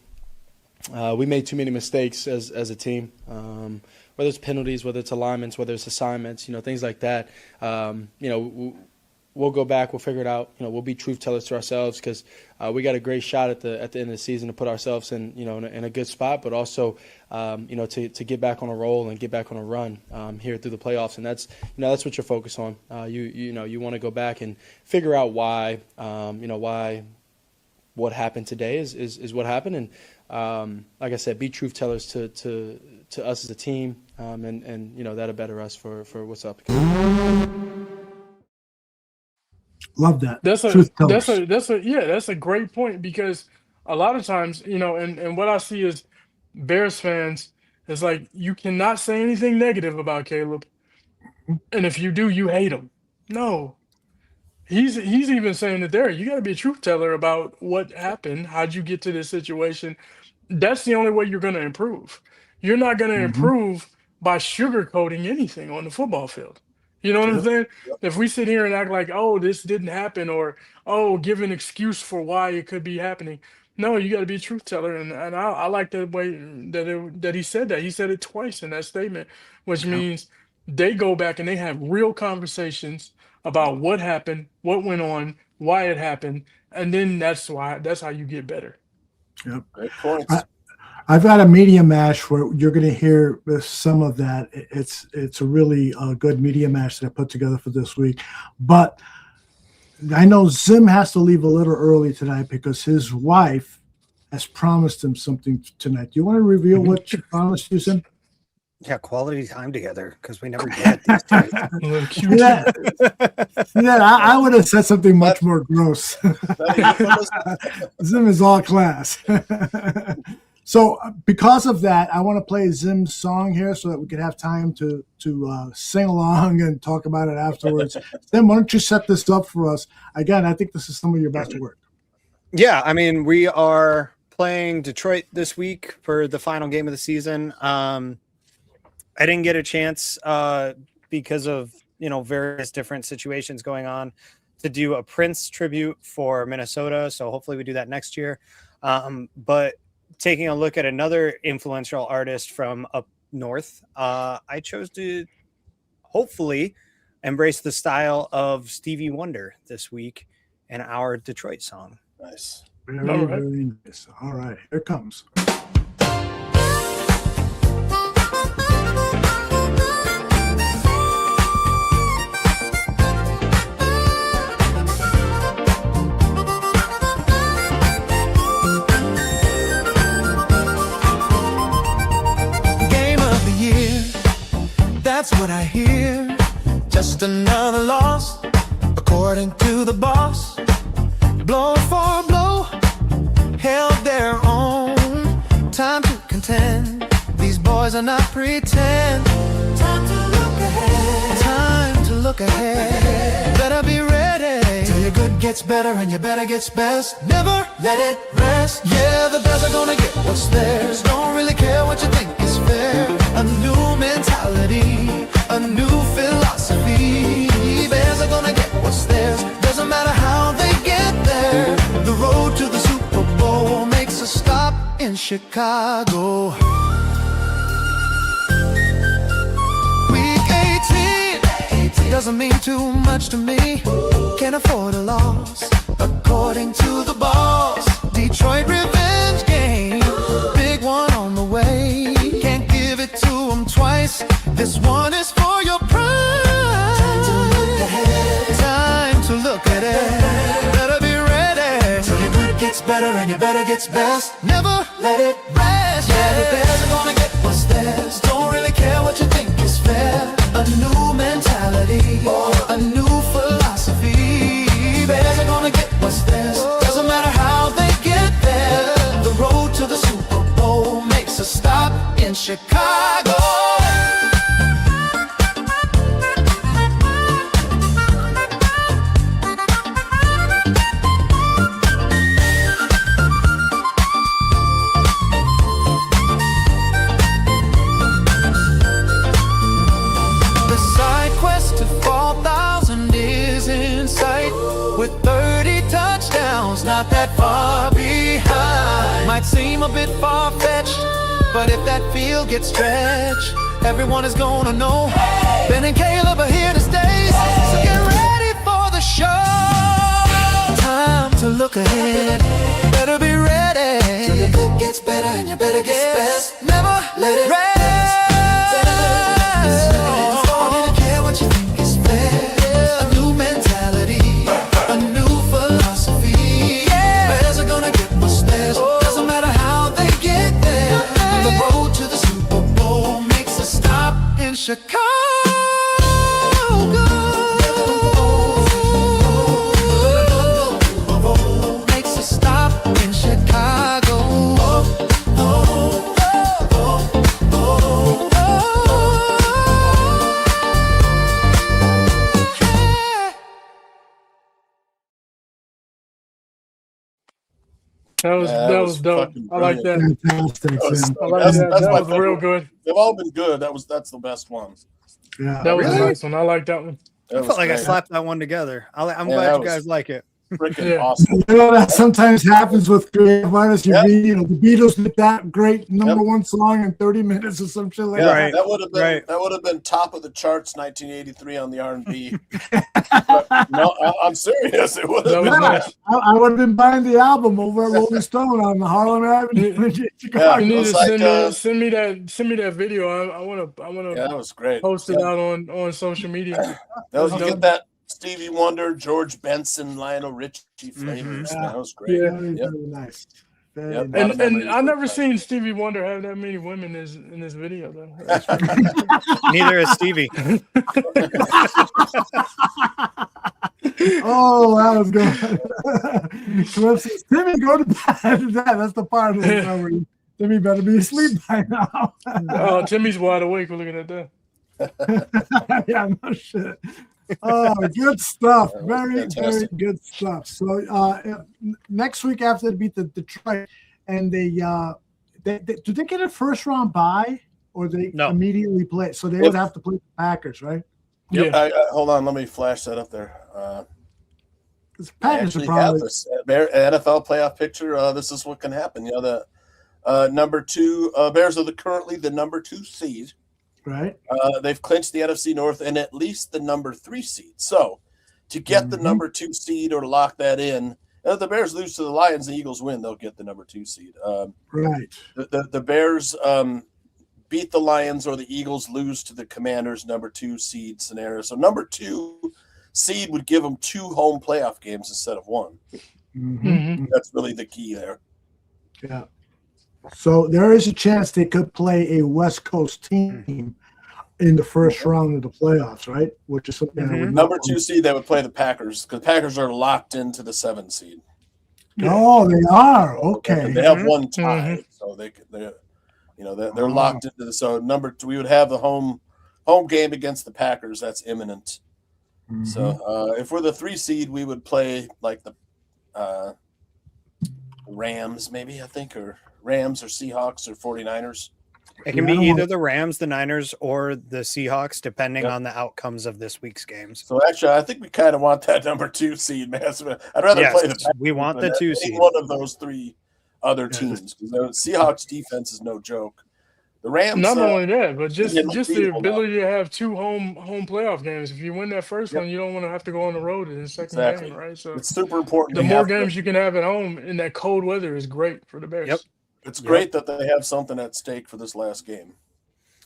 We made too many mistakes as a team, whether it's penalties, whether it's alignments, whether it's assignments, things like that. We'll go back, we'll figure it out. We'll be truth tellers to ourselves because we got a great shot at the end of the season to put ourselves in in a good spot, but also to get back on a roll and get back on a run here through the playoffs, and that's what you're focused on. You want to go back and figure out why what happened today is what happened, and like I said, be truth tellers to us as a team, and that'll better us for what's up. Love that. That's a great point because a lot of times, and what I see is Bears fans is like you cannot say anything negative about Caleb, and if you do, you hate him. No. He's even saying that you got to be a truth teller about what happened. How'd you get to this situation? That's the only way you're going to improve. You're not going to improve by sugarcoating anything on the football field. You know what I'm saying? If we sit here and act like, oh, this didn't happen, or give an excuse for why it could be happening. No, you got to be a truth teller, and I like the way that he said that. He said it twice in that statement, which means they go back and they have real conversations about what happened, what went on, why it happened, and then that's how you get better. Yep. Great points. I've got a media mash where you're going to hear some of that. It's a really good media mash that I put together for this week. But I know Zim has to leave a little early tonight because his wife has promised him something tonight. Do you want to reveal what she promised you, Sim? Yeah, quality time together because we never get these days. I would have said something much more gross. Zim is all class. So because of that, I want to play Zim's song here so that we can have time to sing along and talk about it afterwards. Zim, why don't you set this up for us? Again, I think this is some of your best work. Yeah, I mean, we are playing Detroit this week for the final game of the season. I didn't get a chance because of various different situations going on to do a Prince tribute for Minnesota. So hopefully we do that next year. But taking a look at another influential artist from up north, I chose to hopefully embrace the style of Stevie Wonder this week in our Detroit song. Nice. Very nice. All right, here it comes. That's what I hear. Just another loss, according to the boss. Blow for blow, held their own. Time to contend. These boys are not pretend. Time to look ahead. Time to look ahead. Better be ready. Till your good gets better and your better gets best. Never let it rest. Yeah, the best are gonna get what's theirs. Don't really care what you think is fair. A new mentality, a new philosophy. Bears are gonna get what's theirs. Doesn't matter how they get there. The road to the Super Bowl makes a stop in Chicago. Week 18 doesn't mean too much to me. Can't afford a loss, according to the boss. Detroit revenge game, big one on the way. Can't give it to them twice. This one is for your pride. Time to look ahead. Time to look at it. Better be ready. Till your good gets better and your better gets best. Never let it rest. Yeah, the Bears are gonna get what's theirs. Don't really care what you think is fair. A new mentality, a new philosophy. Bears are gonna get what's theirs. Doesn't matter how they get there. The road to the Super Bowl makes a stop in Chicago. The side quest to 4,000 is in sight. With 30 touchdowns, not that far behind. Might seem a bit far-fetched, but if that field gets stretched, everyone is gonna know Ben and Caleb are here to stay. So get ready for the show. Time to look ahead. Better be ready. Till your good gets better and your better gets best. Never let it rest. Don't even care what you think is fair. A new mentality, a new philosophy. Bears are gonna get what's theirs. Doesn't matter how they get there. The road to the Super Bowl makes a stop in Chicago. Makes a stop in Chicago. That was dope. I like that. Fantastic, Sim. I like that. That was real good. They've all been good. That's the best one. Yeah, That was Really? a nice one. I like that one. That I was felt like I great. slapped that one together. I'm Yeah, glad that you was- guys like it. Freaking Yeah. awesome. You know that sometimes happens with creative artists. You Yep. read, the Beatles did that great number Yep. one song in 30 minutes or some shit like Yeah, that. Right. that would have been Right. that would have been top of the charts 1983 on the R&B. No, I'm serious. It would That have was been. nice. I would have been buying the album over at Rolling Stone on the Harlem Avenue in Chicago. You need was to like, send me that video. I wanna Yeah, that was great. post it Yeah. out on social media. That was, you That get was- that Stevie Wonder, George Benson, Lionel Richie flavors. Yeah. Man, that was great. Yeah. Very, Yep. very nice. Very Yep, nice. lot of And memories I with never that. seen Stevie Wonder have that many women in this video though. Neither is Stevie. Oh, that was good. Cliff says, Timmy, go to bed. That's the part of the show where Timmy better be asleep by now. Oh, Timmy's wide awake. We're looking at that. Yeah, no shit. Oh, good stuff. That was Very, very fantastic. good stuff. So next week after they beat the Detroit, and they do they get a first round bye or they No. immediately play? So they would have to play the Packers, right? Yeah. Hold on, let me flash that up there. Because I Packers are actually have probably this NFL playoff picture. This is what can happen. You know, the number 2 Bears are currently the number 2 seed. right. They've clinched the NFC North and at least the number 3 seed. So to get the number 2 seed or to lock that in, if the Bears lose to the Lions, the Eagles win, they'll get the number 2 seed. Right. The Bears beat the Lions or the Eagles lose to the Commanders, number 2 seed scenario. So number 2 seed would give them 2 home playoff games instead of 1. Mm-hmm. That's really the key there. Yeah. So there is a chance they could play a West Coast team in the first round of the playoffs, right? Which is something I would Number 2 seed, they would play the Packers because the Packers are locked into the 7 seed. Oh, they are. Okay. They have 1 tie, so they're locked into the. So we would have the home game against the Packers. That's imminent. So if we're the 3 seed, we would play like the Rams, maybe I think, or Rams or Seahawks or 49ers. It can be either the Rams, the Niners, or the Seahawks, depending on the outcomes of this week's games. So actually, I think we kind of want that number 2 seed, man. I'd rather play the Packers we want the than 2 any seed. one of those 3 other teams. Because the Seahawks defense is no joke. The Rams. Not only that, but just they're the unbeatable ability to have 2 home playoff games. If you win that first one, you don't want to have to go on the road in the second game, right? So it's super important. The more games you can have at home in that cold weather is great for the Bears. Yep. It's great that they have something at stake for this last game.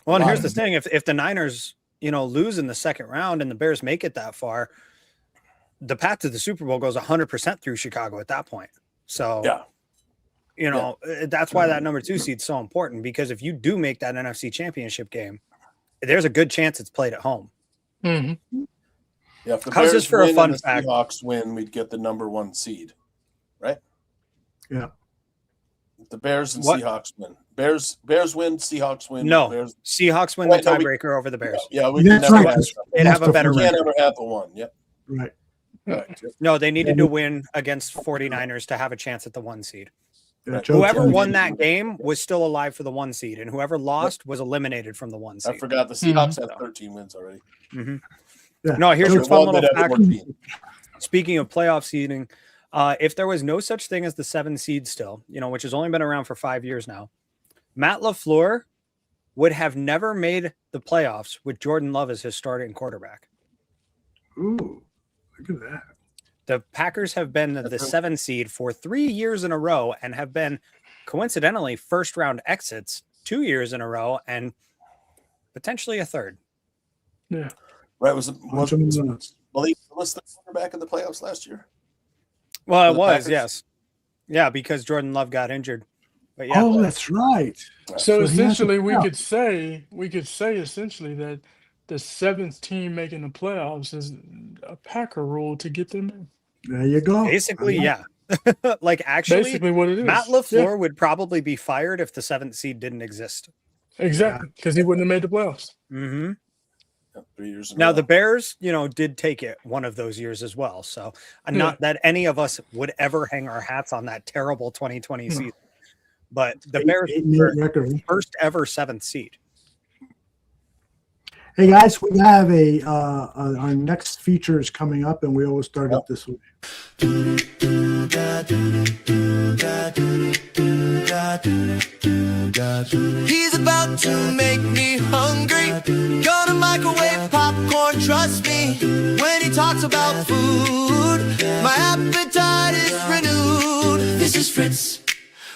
Well, and here's the thing: if the Niners, lose in the second round and the Bears make it that far, the path to the Super Bowl goes 100% through Chicago at that point. So, that's why that number 2 seed is so important, because if you do make that NFC Championship game, there's a good chance it's played at home. Mm-hmm. Yeah, if the How's Bears this for a win fun and the fact? Seahawks win, we'd get the number 1 seed, right? Yeah. If the Bears and What? Seahawks win, Bears win, Seahawks win. No, Bears. Seahawks win Wait, the no, tiebreaker over the Bears. Yeah, we That's can never right. have. They'd have a better We can't record. ever have the 1. Yep. Right. Right. No, they needed to win against 49ers to have a chance at the 1 seed. Yeah, Whoever won that game was still alive for the 1 seed, and whoever lost was eliminated from the 1 seed. I forgot the Seahawks have 13 wins already. Yeah. No, here's They're a fun one little that have fact. 14. Speaking of playoff seeding, if there was no such thing as the 7 seed still, which has only been around for 5 years now, Matt LaFleur would have never made the playoffs with Jordan Love as his starting quarterback. Ooh, look at that. The Packers have been the 7 seed for 3 years in a row and have been, coincidentally, first round exits 2 years in a row and potentially a third. Yeah. Right? Was Malik Willis the quarterback in the playoffs last year? Well, it the was, Packers? yes. Yeah, because Jordan Love got injured. But yeah. Oh, that's right. So he essentially, hasn't- we could say essentially that the 7th team making the playoffs is a Packer rule to get them in. There you go. Basically, yeah. Like, actually, Basically what it is. Matt LaFleur Yeah. would probably be fired if the 7th seed didn't exist. Exactly, because he wouldn't have made the playoffs. Mm-hmm. 3 years in a Now, row. the Bears, did take it one of those years as well. So, not that any of us would ever hang our hats on that terrible 2020 season. But the Bears 8-8 were record. first ever 7th seed. Hey guys, we have our next feature is coming up, and we always start it this way. He's about to make me hungry. Gonna microwave popcorn, trust me. When he talks about food, my appetite is renewed. This is Fritz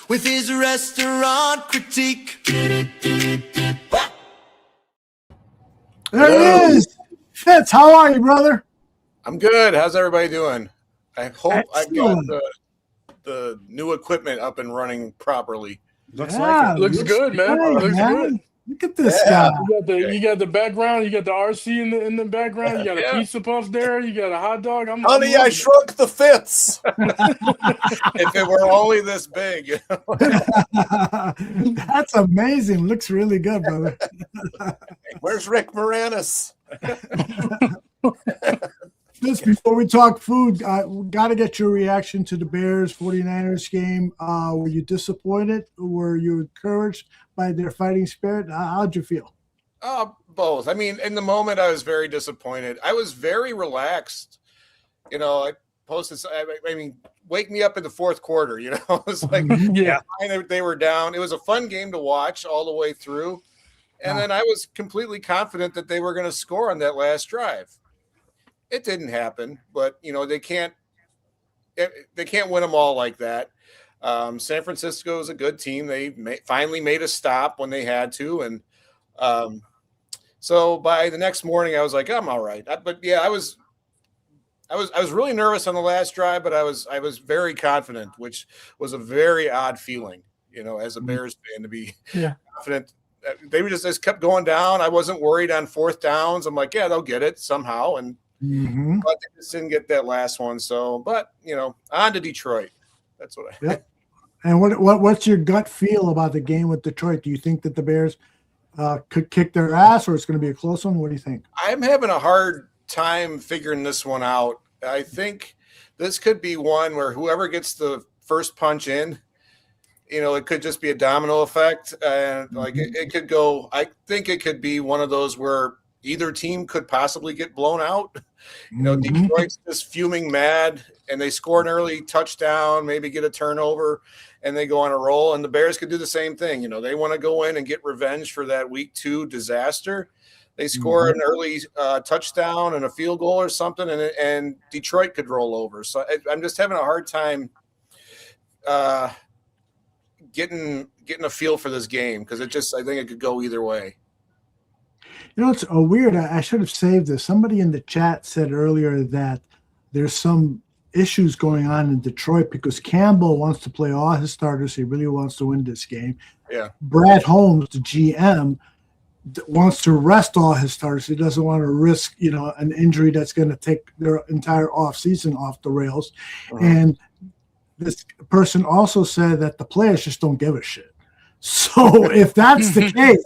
with his restaurant critique. There it is. Fitz, how are you, brother? I'm good. How's everybody doing? I hope I got Excellent. the new equipment up and running properly. Looks like it. Looks good, man. Looks good. Look at this guy. You got the background. You got the RC in the background. You got a pizza puff there. You got a hot dog. Honey, I shrunk the fits. If it were only this big. That's amazing. Looks really good, brother. Where's Rick Moranis? Just before we talk food, got to get your reaction to the Bears 49ers game. Were you disappointed? Were you encouraged by their fighting spirit? How'd you feel? Both. I mean, in the moment, I was very disappointed. I was very relaxed. You know, I posted, I mean, wake me up in the fourth quarter, you know, it was like, they were down. It was a fun game to watch all the way through. And then I was completely confident that they were going to score on that last drive. It didn't happen, but you know, they can't win them all like that. San Francisco is a good team. They finally made a stop when they had to. And so by the next morning I was like, I'm all right. But yeah, I was really nervous on the last drive, but I was very confident, which was a very odd feeling, you know, as a Bears fan to be confident. They just kept going down. I wasn't worried on fourth downs. I'm like, yeah, they'll get it somehow. And but they just didn't get that last one. So, but you know, on to Detroit. That's what I think. And what's your gut feel about the game with Detroit? Do you think that the Bears could kick their ass, or it's going to be a close one? What do you think? I'm having a hard time figuring this one out. I think this could be one where whoever gets the first punch in, you know, it could just be a domino effect. And like it could go, I think it could be one of those where either team could possibly get blown out. You know, Detroit's just fuming mad and they score an early touchdown, maybe get a turnover and they go on a roll. And the Bears could do the same thing. You know, they want to go in and get revenge for that week 2 disaster. They score an early touchdown and a field goal or something, and Detroit could roll over. So I'm just having a hard time getting a feel for this game because I think it could go either way. You know, it's weird. I should have saved this. Somebody in the chat said earlier that there's some issues going on in Detroit because Campbell wants to play all his starters. He really wants to win this game. Yeah. Brad Holmes, the GM, wants to rest all his starters. He doesn't want to risk, you know, an injury that's going to take their entire offseason off the rails. And this person also said that the players just don't give a shit. So if that's the case,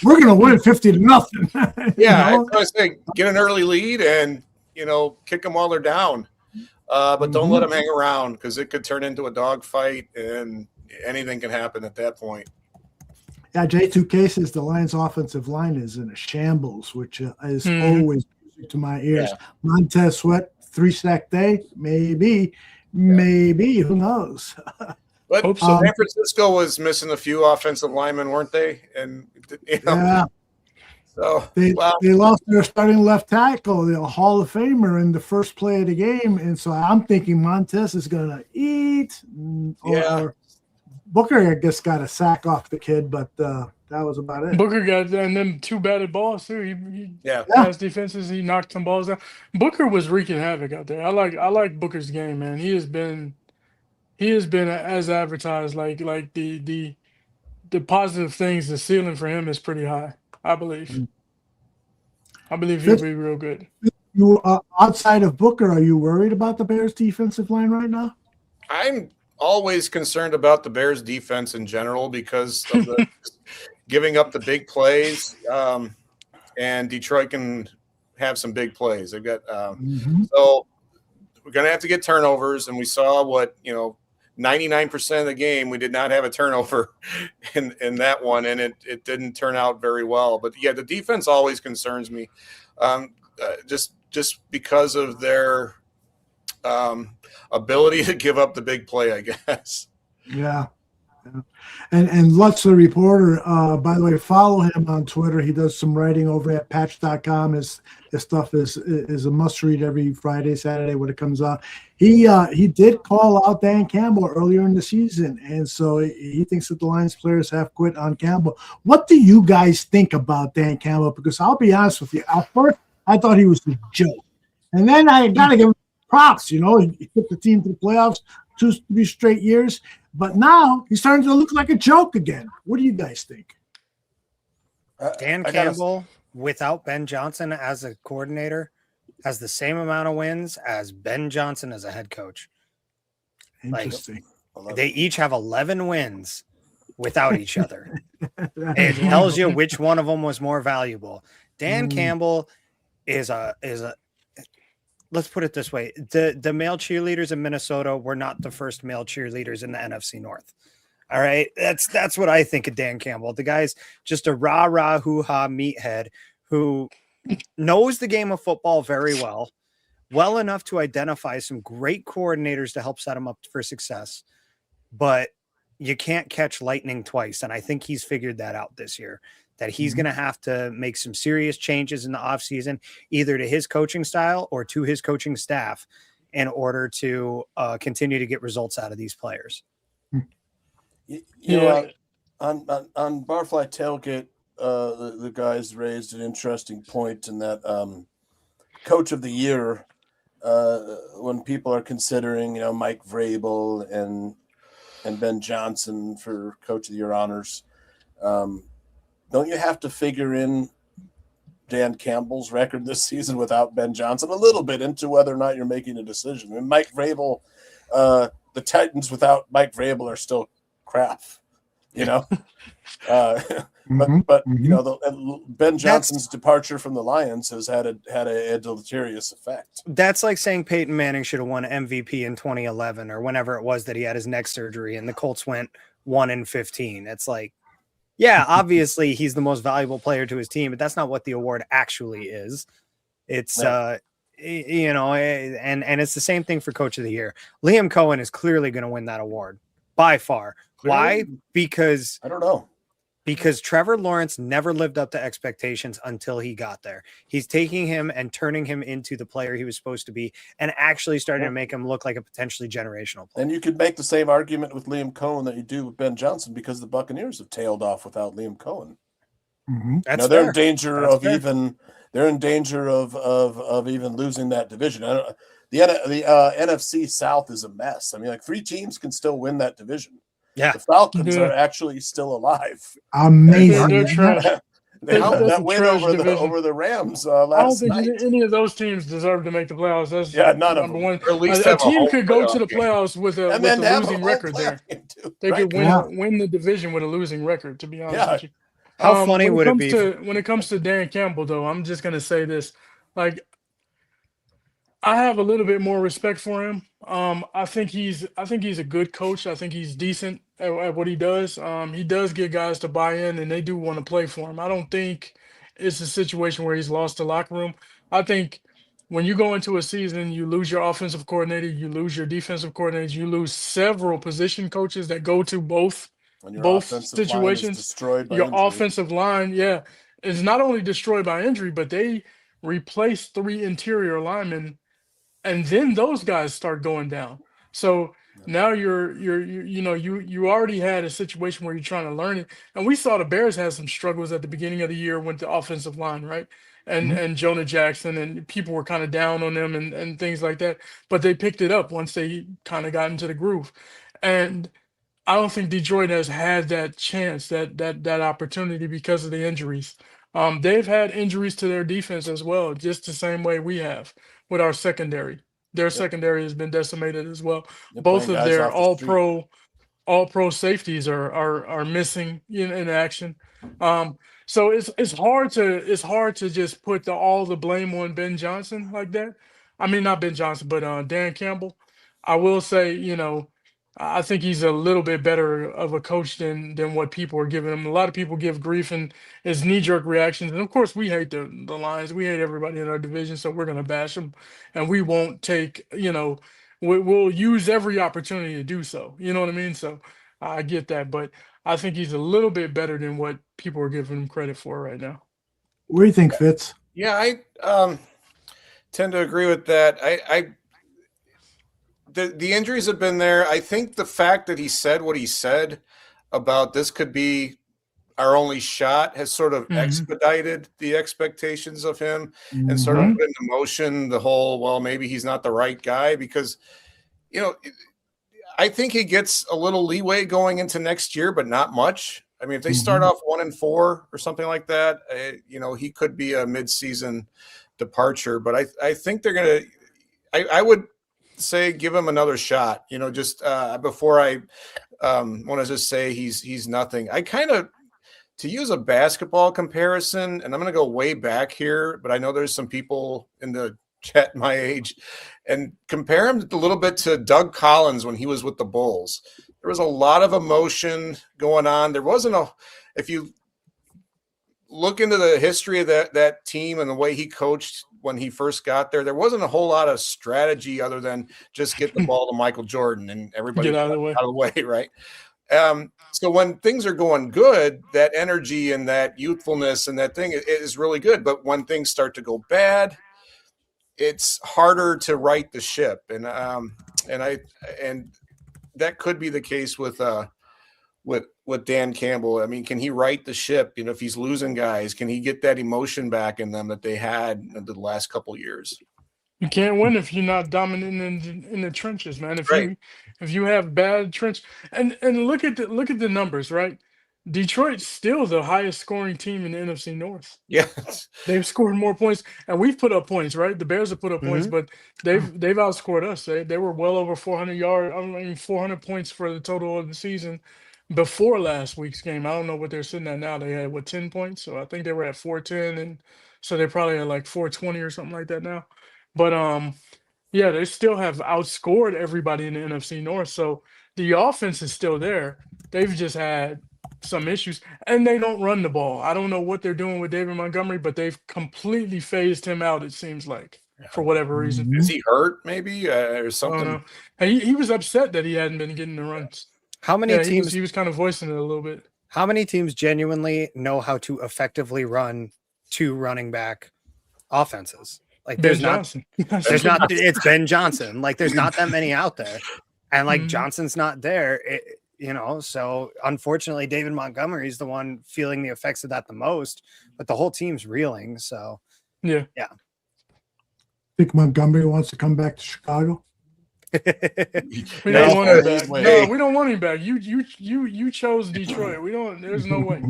we're going to win 50-0. Yeah, I was saying, get an early lead and, you know, kick them while they're down. But don't let them hang around because it could turn into a dogfight and anything can happen at that point. Yeah, J2K says the Lions' offensive line is in a shambles, which is always music to my ears. Yeah. Montez Sweat, 3-sack day, maybe, who knows? But San Francisco was missing a few offensive linemen, weren't they? And you know, so they lost their starting left tackle, the Hall of Famer, in the first play of the game, and so I'm thinking Montez is going to eat. Or Booker, I guess, got a sack off the kid, but that was about it. Booker got and then 2 batted balls too. He pass defenses. He knocked some balls down. Booker was wreaking havoc out there. I like Booker's game, man. He has been as advertised. Like the positive things. The ceiling for him is pretty high. I believe. I believe he'll be real good. You outside of Booker, are you worried about the Bears' defensive line right now? I'm always concerned about the Bears defense in general because of the giving up the big plays. And Detroit can have some big plays. They've got so we're going to have to get turnovers. And we saw what, 99% of the game, we did not have a turnover in that one. And it didn't turn out very well, but yeah, the defense always concerns me. Just because of their, ability to give up the big play, I guess. Yeah. And Lutz, the reporter, by the way, follow him on Twitter. He does some writing over at patch.com. His stuff is a must read every Friday, Saturday when it comes out. He did call out Dan Campbell earlier in the season, and so he thinks that the Lions players have quit on Campbell. What do you guys think about Dan Campbell? Because I'll be honest with you, at first I thought he was a joke, and then I got to give him props. He took the team to the playoffs 2 straight years, but now he's starting to look like a joke again. What do you guys think? Dan Campbell, without Ben Johnson as a coordinator, has the same amount of wins as Ben Johnson as a head coach. Interesting. Like, they each have 11 wins without each other. It tells you which one of them was more valuable. Dan Campbell is a let's put it this way. The male cheerleaders in Minnesota were not the first male cheerleaders in the NFC North. All right. That's what I think of Dan Campbell. The guy's just a rah-rah, hoo-ha meathead who knows the game of football very well enough to identify some great coordinators to help set him up for success. But you can't catch lightning twice. And I think he's figured that out this year, that he's going to have to make some serious changes in the offseason, either to his coaching style or to his coaching staff in order to continue to get results out of these players. You know, on Barfly Tailgate, the guys raised an interesting point in that coach of the year, when people are considering, you know, Mike Vrabel and Ben Johnson for coach of the year honors, don't you have to figure in Dan Campbell's record this season without Ben Johnson a little bit into whether or not you're making a decision? I mean, Mike Vrabel, the Titans without Mike Vrabel are still crap, you know. But you know, Ben Johnson's departure from the Lions has had a deleterious effect. That's like saying Peyton Manning should have won MVP in 2011 or whenever it was that he had his neck surgery and the Colts went 1-15. It's like, yeah, obviously he's the most valuable player to his team, but that's not what the award actually is. It's you know, and it's the same thing for coach of the year. Liam Cohen is clearly going to win that award by far. Why? Because I don't know. Because Trevor Lawrence never lived up to expectations until he got there. He's taking him and turning him into the player he was supposed to be and actually starting to make him look like a potentially generational player. And you could make the same argument with Liam Cohen that you do with Ben Johnson because the Buccaneers have tailed off without Liam Cohen. That's they're fair. in danger That's of fair. even losing that division. The NFC South is a mess. I mean, like 3 teams can still win that division. Yeah, the Falcons are actually still alive. Amazing. They're trash. That win over the Rams last night. I don't think any of those teams deserve to make the playoffs. That's none of number them. one. Or at least a have a team home could go playoff to the game. playoffs with a losing record there. They could win the division with a losing record, to be honest with you. How funny would it be? When it comes to Dan Campbell, though, I'm just going to say this. Like, I have a little bit more respect for him. I think he's a good coach. I think he's decent at what he does. He does get guys to buy in, and they do want to play for him. I don't think it's a situation where he's lost the locker room. I think when you go into a season, you lose your offensive coordinator, you lose your defensive coordinator, you lose several position coaches that go to both situations. Destroyed by your injury. offensive line, is not only destroyed by injury, but they replace 3 interior linemen. And then those guys start going down. So now you already had a situation where you're trying to learn it. And we saw the Bears had some struggles at the beginning of the year with the offensive line, right? And Jonah Jackson, and people were kind of down on them and things like that. But they picked it up once they kind of got into the groove. And I don't think Detroit has had that chance, that opportunity because of the injuries. They've had injuries to their defense as well, just the same way we have with our secondary. Their secondary has been decimated as well. Both of their all-pro safeties are missing in action. So it's hard to just put all the blame on Ben Johnson like that. I mean, not Ben Johnson, but Dan Campbell. I will say, I think he's a little bit better of a coach than what people are giving him. A lot of people give grief and his knee-jerk reactions. And, of course, we hate the Lions. We hate everybody in our division, so we're going to bash them. And we won't take, we'll use every opportunity to do so. You know what I mean? So I get that. But I think he's a little bit better than what people are giving him credit for right now. What do you think, Fitz? Yeah, I tend to agree with that. The injuries have been there. I think the fact that he said what he said about this could be our only shot has sort of expedited the expectations of him and sort of put into motion the whole, well, maybe he's not the right guy because, I think he gets a little leeway going into next year, but not much. I mean, if they start off 1-4 or something like that, he could be a midseason departure. But I think they're gonna. I would say give him another shot. Just before I want to just say he's nothing. I kind of, to use a basketball comparison, and I'm going to go way back here, but I know there's some people in the chat my age, and compare him a little bit to Doug Collins when he was with the Bulls. There was a lot of emotion going on. There wasn't if you look into the history of that team and the way he coached when he first got there wasn't a whole lot of strategy other than just get the ball to Michael Jordan and everybody get out of the way, right? So when things are going good, that energy and that youthfulness and that thing is really good. But when things start to go bad, it's harder to right the ship. And that could be the case with Dan Campbell. I mean, can he right the ship? If he's losing guys, can he get that emotion back in them that they had in the last couple of years? You can't win if you're not dominant in the trenches, man. If you have bad trench and look at the numbers, right? Detroit's still the highest scoring team in the NFC North. Yeah, they've scored more points, and we've put up points, right? The Bears have put up points, but they've outscored us. They were well over 400 points for the total of the season before last week's game. I don't know what they're sitting at now. They had 10 points, so I think they were at 410, and so they're probably at like 420 or something like that now. But yeah, they still have outscored everybody in the NFC North. So the offense is still there. They've just had some issues, and they don't run the ball. I don't know what they're doing with David Montgomery, but they've completely phased him out, it seems like, for whatever reason. Is he hurt maybe or something? He was upset that he hadn't been getting the runs. How many teams? He was kind of voicing it a little bit. How many teams genuinely know how to effectively run two running back offenses? Like it's Ben Johnson. Like there's not that many out there. And like Johnson's not there, so unfortunately David Montgomery is the one feeling the effects of that the most, but the whole team's reeling. So yeah. Think Montgomery wants to come back to Chicago? We don't want him back. No, we don't want him back. You chose Detroit. There's no way.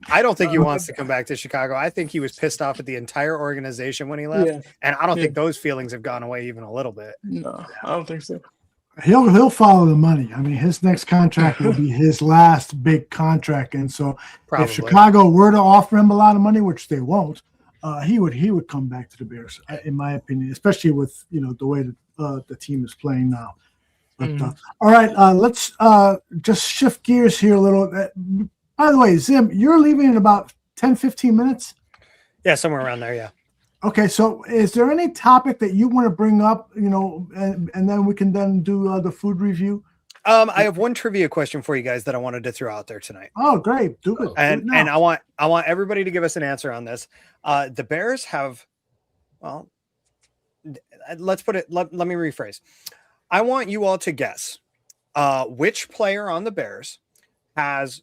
I don't think he wants to come back to Chicago. I think he was pissed off at the entire organization when he left, and I don't think those feelings have gone away even a little bit. No, I don't think so. He'll follow the money. I mean, his next contract will be his last big contract, and so if Chicago were to offer him a lot of money, which they won't, he would come back to the Bears, in my opinion, especially with the way that the team is playing now. But, all right, let's just shift gears here a little. By the way, Zim, you're leaving in about 10, 15 minutes? Yeah, somewhere around there, yeah. Okay, so is there any topic that you want to bring up, and then we can then do the food review? I have one trivia question for you guys that I wanted to throw out there tonight. Oh, great. Do it. And I want everybody to give us an answer on this. The Bears have, well, let's put it, let me rephrase. I want you all to guess which player on the Bears has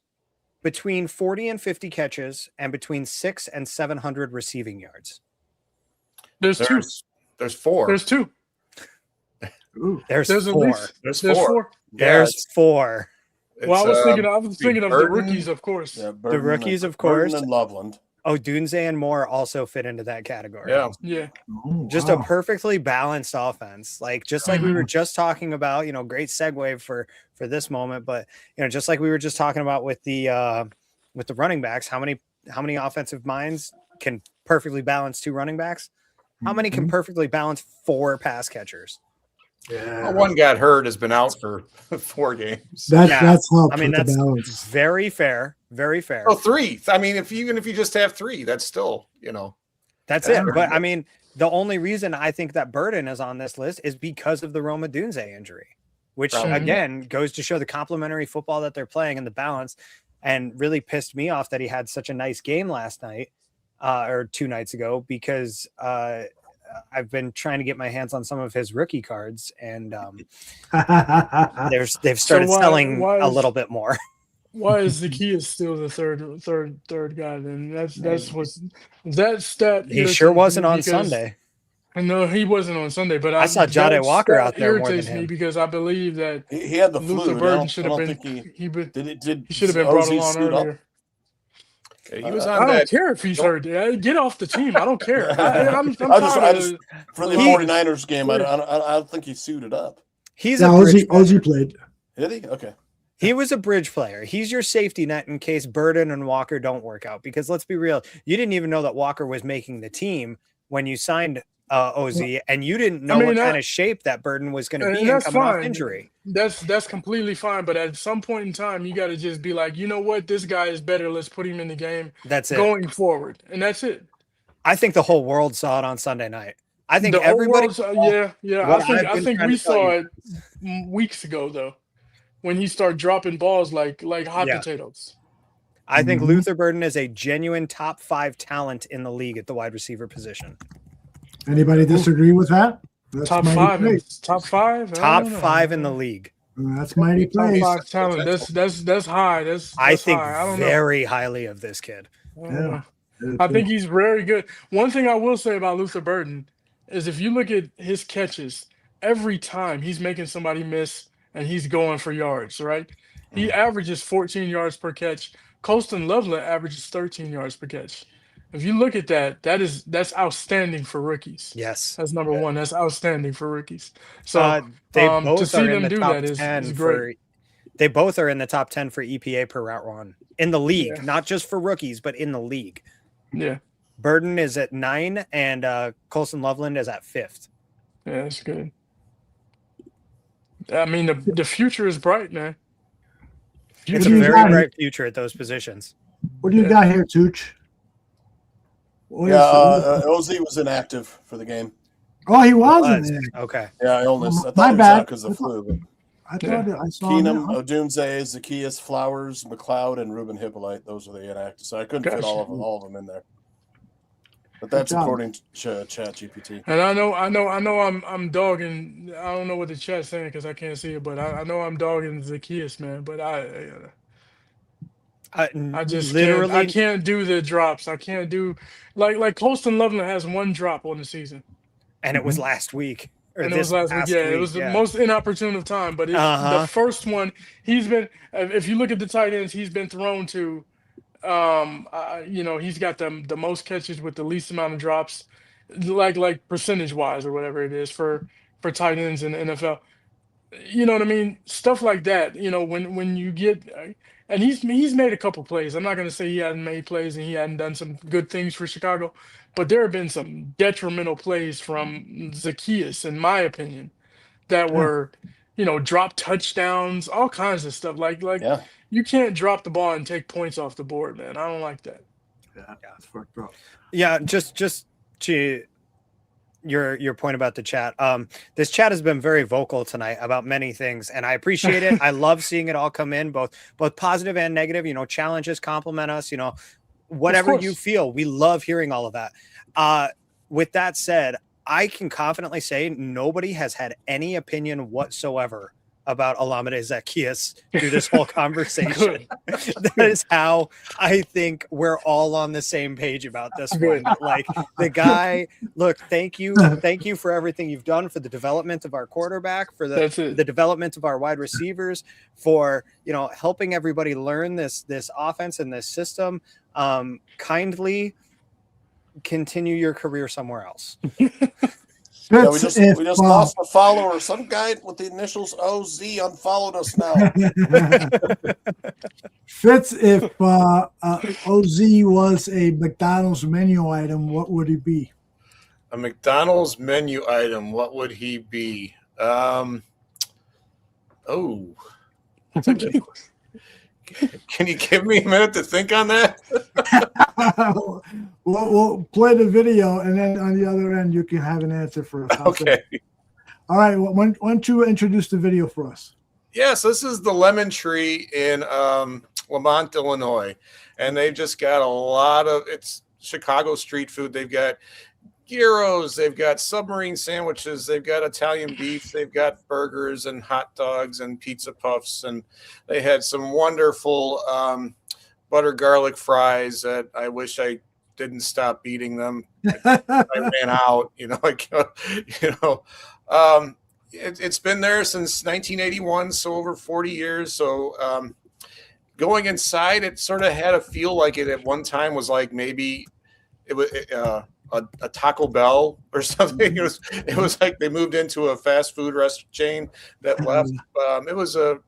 between 40 and 50 catches and between 600 and 700 receiving yards. There's two. There's four. There's two. There's four. There's four. There's four. Well, I was thinking of the rookies, of course. Yeah, the rookies, of course. Burton and Loveland. Oh, Dunze and Moore also fit into that category. Yeah. Just a perfectly balanced offense. Like we were just talking about, great segue for this moment, but just like we were just talking about with the running backs, how many offensive minds can perfectly balance two running backs? How many can perfectly balance four pass catchers? Yeah, well, one got hurt, has been out for 4 games. That's helped. I mean, that's very fair. Very fair. Oh, 3. I mean, even if you just have 3, that's still, That's it. But I mean, the only reason I think that Burton is on this list is because of the Roma Dunze injury, which again goes to show the complementary football that they're playing and the balance, and really pissed me off that he had such a nice game last night or 2 nights ago, because I've been trying to get my hands on some of his rookie cards, and they've started selling a little bit more. Why is Zacchaeus still the third guy? Then that's what's that stat. He sure wasn't on Sunday. No, he wasn't on Sunday, but I saw Jade Walker out there more than irritates me him. because I believe that He had the Luther flu. Burden I should have don't been. think He he should have been brought OZ along suit up. earlier. He was on I don't that. care if he's hurt. Get off the team. I don't care. I'm I tired just of for the a lot of 49ers game, I clear. don't think he suited up. He's Yeah, a bridge Ozzy played. Did he? Okay. He was a bridge player. He's your safety net in case Burden and Walker don't work out. Because let's be real, you didn't even know that Walker was making the team when you signed OZ, and you didn't know what kind of shape that Burden was going to be in coming off injury. That's completely fine. But at some point in time, you got to just be like, you know what, this guy is better. Let's put him in the game. That's it. Going forward, and that's it. I think the whole world saw it on Sunday night. I think The whole everybody. world I think we saw it weeks ago though, when he started dropping balls like hot potatoes. I think Luther Burden is a genuine top 5 talent in the league at the wide receiver position. Anybody disagree with that? That's Top mighty 5. praise. Top 5. Top 5 in the league. That's mighty Top praise. 5 talent. That's high. That's I think high. I don't very highly of this kid. Yeah. I think he's very good. One thing I will say about Luther Burden is if you look at his catches, every time he's making somebody miss and he's going for yards, right? He averages 14 yards per catch. Colston Loveland averages 13 yards per catch. If you look at that's outstanding for rookies. Yes. That's number one. That's outstanding for rookies. So they both to see are in them the do top that is 10 great. they both are in the top 10 for EPA per route run in the league, not just for rookies, but in the league. Yeah. Burden is at 9 and Colston Loveland is at 5th. Yeah, that's good. I mean, the future is bright, man. It's a very bright future at those positions. What do you got here, Tooch? OZ was inactive for the game. Oh, he wasn't. Okay. Yeah, illness. I thought My he was bad. out because of flu. But I thought I saw him. Keenum, Odunze, Zacchaeus, Flowers, McLeod, and Ruben Hippolyte. Those are the inactive. So I couldn't fit all of them in there. But that's according to ChatGPT. And I know I'm dogging. I don't know what the chat's saying because I can't see it, but I know I'm dogging Zacchaeus, man. But I just literally can't do the drops. I can't do like Colston Loveland has one drop on the season, and it was last week. And it was last week. Yeah, it was the most inopportune of time. But it's the first one he's been. If you look at the tight ends, he's been thrown to. He's got the most catches with the least amount of drops, like percentage wise or whatever it is for tight ends in the NFL. You know what I mean? Stuff like that. You know, when you get, and he's made a couple plays. I'm not going to say he hadn't made plays and he hadn't done some good things for Chicago, but there have been some detrimental plays from Zacchaeus, in my opinion, that were, drop touchdowns, all kinds of stuff. Like you can't drop the ball and take points off the board, man. I don't like that. Yeah, it's fucked up. Yeah, just to your point about the chat. This chat has been very vocal tonight about many things, and I appreciate it. I love seeing it all come in, both positive and negative. Challenges, compliment us. Whatever you feel, we love hearing all of that. With that said, I can confidently say nobody has had any opinion whatsoever about Olamide Zacchaeus through this whole conversation. That is how I think we're all on the same page about this one. Like the guy, look, thank you for everything you've done for the development of our quarterback, for the development of our wide receivers, for helping everybody learn this offense and this system. Kindly continue your career somewhere else. Yeah, we just lost a follower. Some guy with the initials OZ unfollowed us now. Fitz, if OZ was a McDonald's menu item, what would he be? A McDonald's menu item, what would he be? Can you give me a minute to think on that? We'll play the video, and then on the other end, you can have an answer for us. Okay. All right. Why don't you introduce the video for us? Yes, this is the Lemon Tree in Lamont, Illinois, and they've just got a lot of it's Chicago street food. They've got gyros, they've got submarine sandwiches, they've got Italian beef, they've got burgers and hot dogs and pizza puffs, and they had some wonderful butter garlic fries that I wish I didn't stop beating them. I ran out, like, it's been there since 1981, so over 40 years. So going inside, it sort of had a feel like it at one time was like maybe it was a Taco Bell or something. It was like they moved into a fast food restaurant chain that left. It was a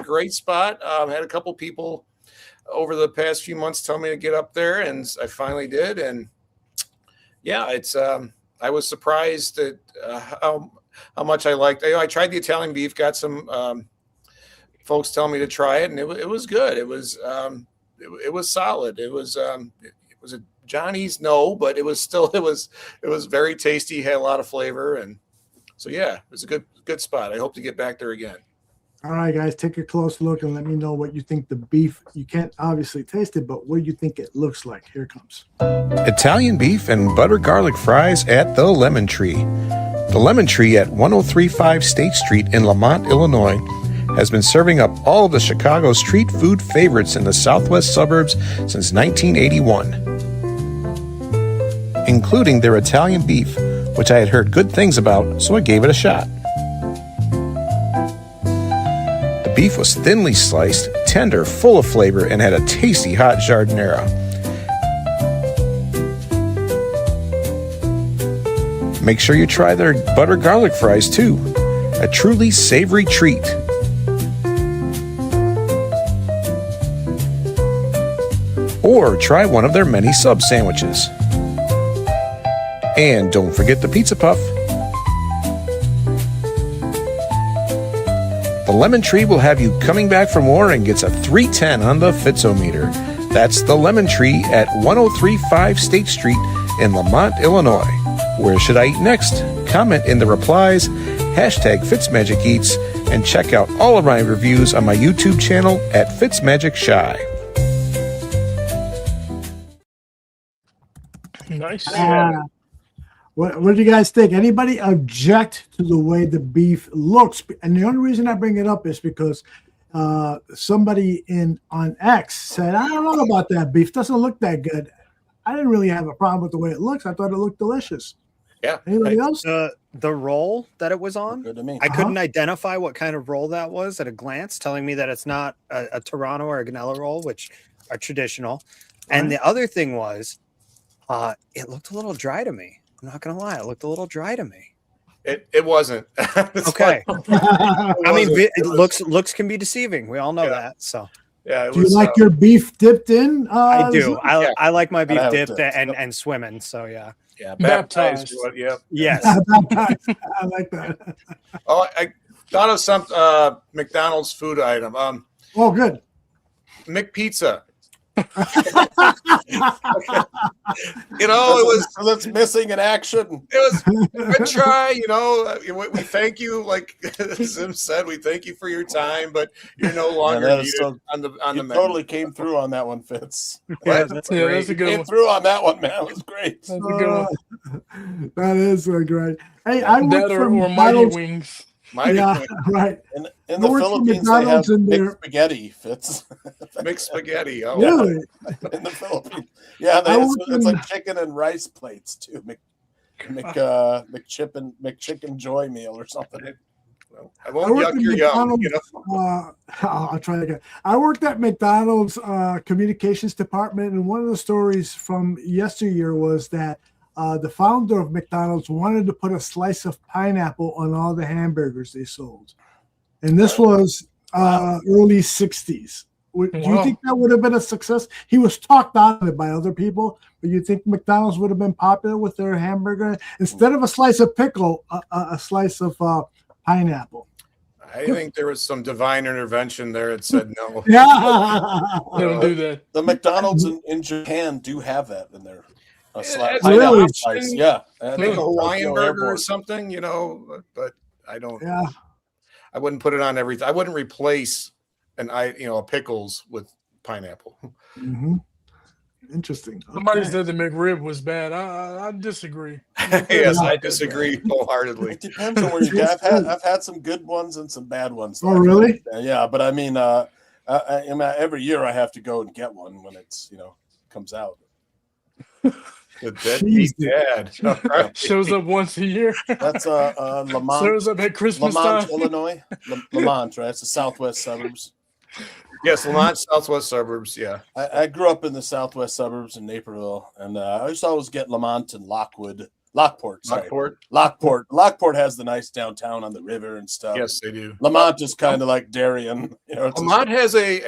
great spot. Had a couple people over the past few months tell me to get up there, and I finally did. And yeah, it's I was surprised at how much I liked. I tried the Italian beef. Got some folks telling me to try it, and it was good. It was solid. It was a Johnny's, no, but it was very tasty. Had a lot of flavor, and so yeah, it was a good spot. I hope to get back there again. All right, guys, take a close look and let me know what you think the beef. You can't obviously taste it, but what do you think it looks like? Here it comes. Italian beef and butter garlic fries at the Lemon Tree. The Lemon Tree at 1035 State Street in Lamont, Illinois, has been serving up all of the Chicago street food favorites in the southwest suburbs since 1981, including their Italian beef, which I had heard good things about, so I gave it a shot. The beef was thinly sliced, tender, full of flavor, and had a tasty hot giardiniera. Make sure you try their butter garlic fries too, a truly savory treat. Or try one of their many sub sandwiches. And don't forget the pizza puff. The Lemon Tree will have you coming back for more and gets a 310 on the Fitzometer. That's the Lemon Tree at 1035 State Street in Lamont, Illinois. Where should I eat next? Comment in the replies, #FitzMagicEats, and check out all of my reviews on my YouTube channel at FitzMagicShy. Nice. What do you guys think? Anybody object to the way the beef looks? And the only reason I bring it up is because somebody on X said, I don't know about that beef. Doesn't look that good. I didn't really have a problem with the way it looks. I thought it looked delicious. Yeah. Anybody else? The roll that it was on, Good to me. I couldn't identify what kind of roll that was at a glance, telling me that it's not a Toronto or a Ganella roll, which are traditional. And the other thing was, it looked a little dry to me. I'm not gonna lie, it looked a little dry to me. It wasn't. Okay. I mean, looks can be deceiving. We all know that. So yeah. Do you like your beef dipped in? I do. I like my beef have it dipped dipped. and swimming. So yeah. Yeah, Baptized. Yeah. Yes. I like that. Oh, I thought of some McDonald's food item. Oh, good. McPizza. It was that's missing in action. It was a good try. We thank you, like Zim said, we thank you for your time, but you're no longer needed on the menu. Totally came through on that one, Fitz. That's a good Came one. through on that one, man. It was great. That's a good one. That is great. Hey, I worked That for or Mighty McDonald's. Wings. Right. In the I worked for Philippines, they McDonald's have in mixed there. spaghetti, Fitz. Mixed spaghetti. Oh, Really? In the Philippines. Yeah, it's like chicken and rice plates, too. McChicken Joy meal or something. I won't yuck your yum. I'll try again. I worked at McDonald's communications department, and one of the stories from yesteryear was that the founder of McDonald's wanted to put a slice of pineapple on all the hamburgers they sold. And this was early 60s. Do you think that would have been a success? He was talked out of it by other people, but you think McDonald's would have been popular with their hamburger? Instead of a slice of pickle, a slice of pineapple. I think there was some divine intervention there. It said no. Yeah. Don't do that. The McDonald's in Japan do have that in there. Really? Yeah. Make a Hawaiian burger or something, but I don't. Yeah. I wouldn't put it on everything. I wouldn't replace a pickles with pineapple. Mm-hmm. Interesting. Somebody said the McRib was bad. I disagree. Yes, I disagree wholeheartedly. It depends on where you get. I've had some good ones and some bad ones. Oh, really? Yeah, but I mean, every year I have to go and get one when it's comes out. The deadbeat dad. All right. Shows up once a year. That's Lamont. Shows up at Christmas Lamont, time. Illinois. Lamont, right? It's the southwest suburbs. Yes, Lamont, southwest suburbs. Yeah. I grew up in the southwest suburbs in Naperville, and I used to always get Lamont and Lockport. Sorry. Lockport has the nice downtown on the river and stuff. Yes, they do. Lamont is kind of like Darien. Lamont has a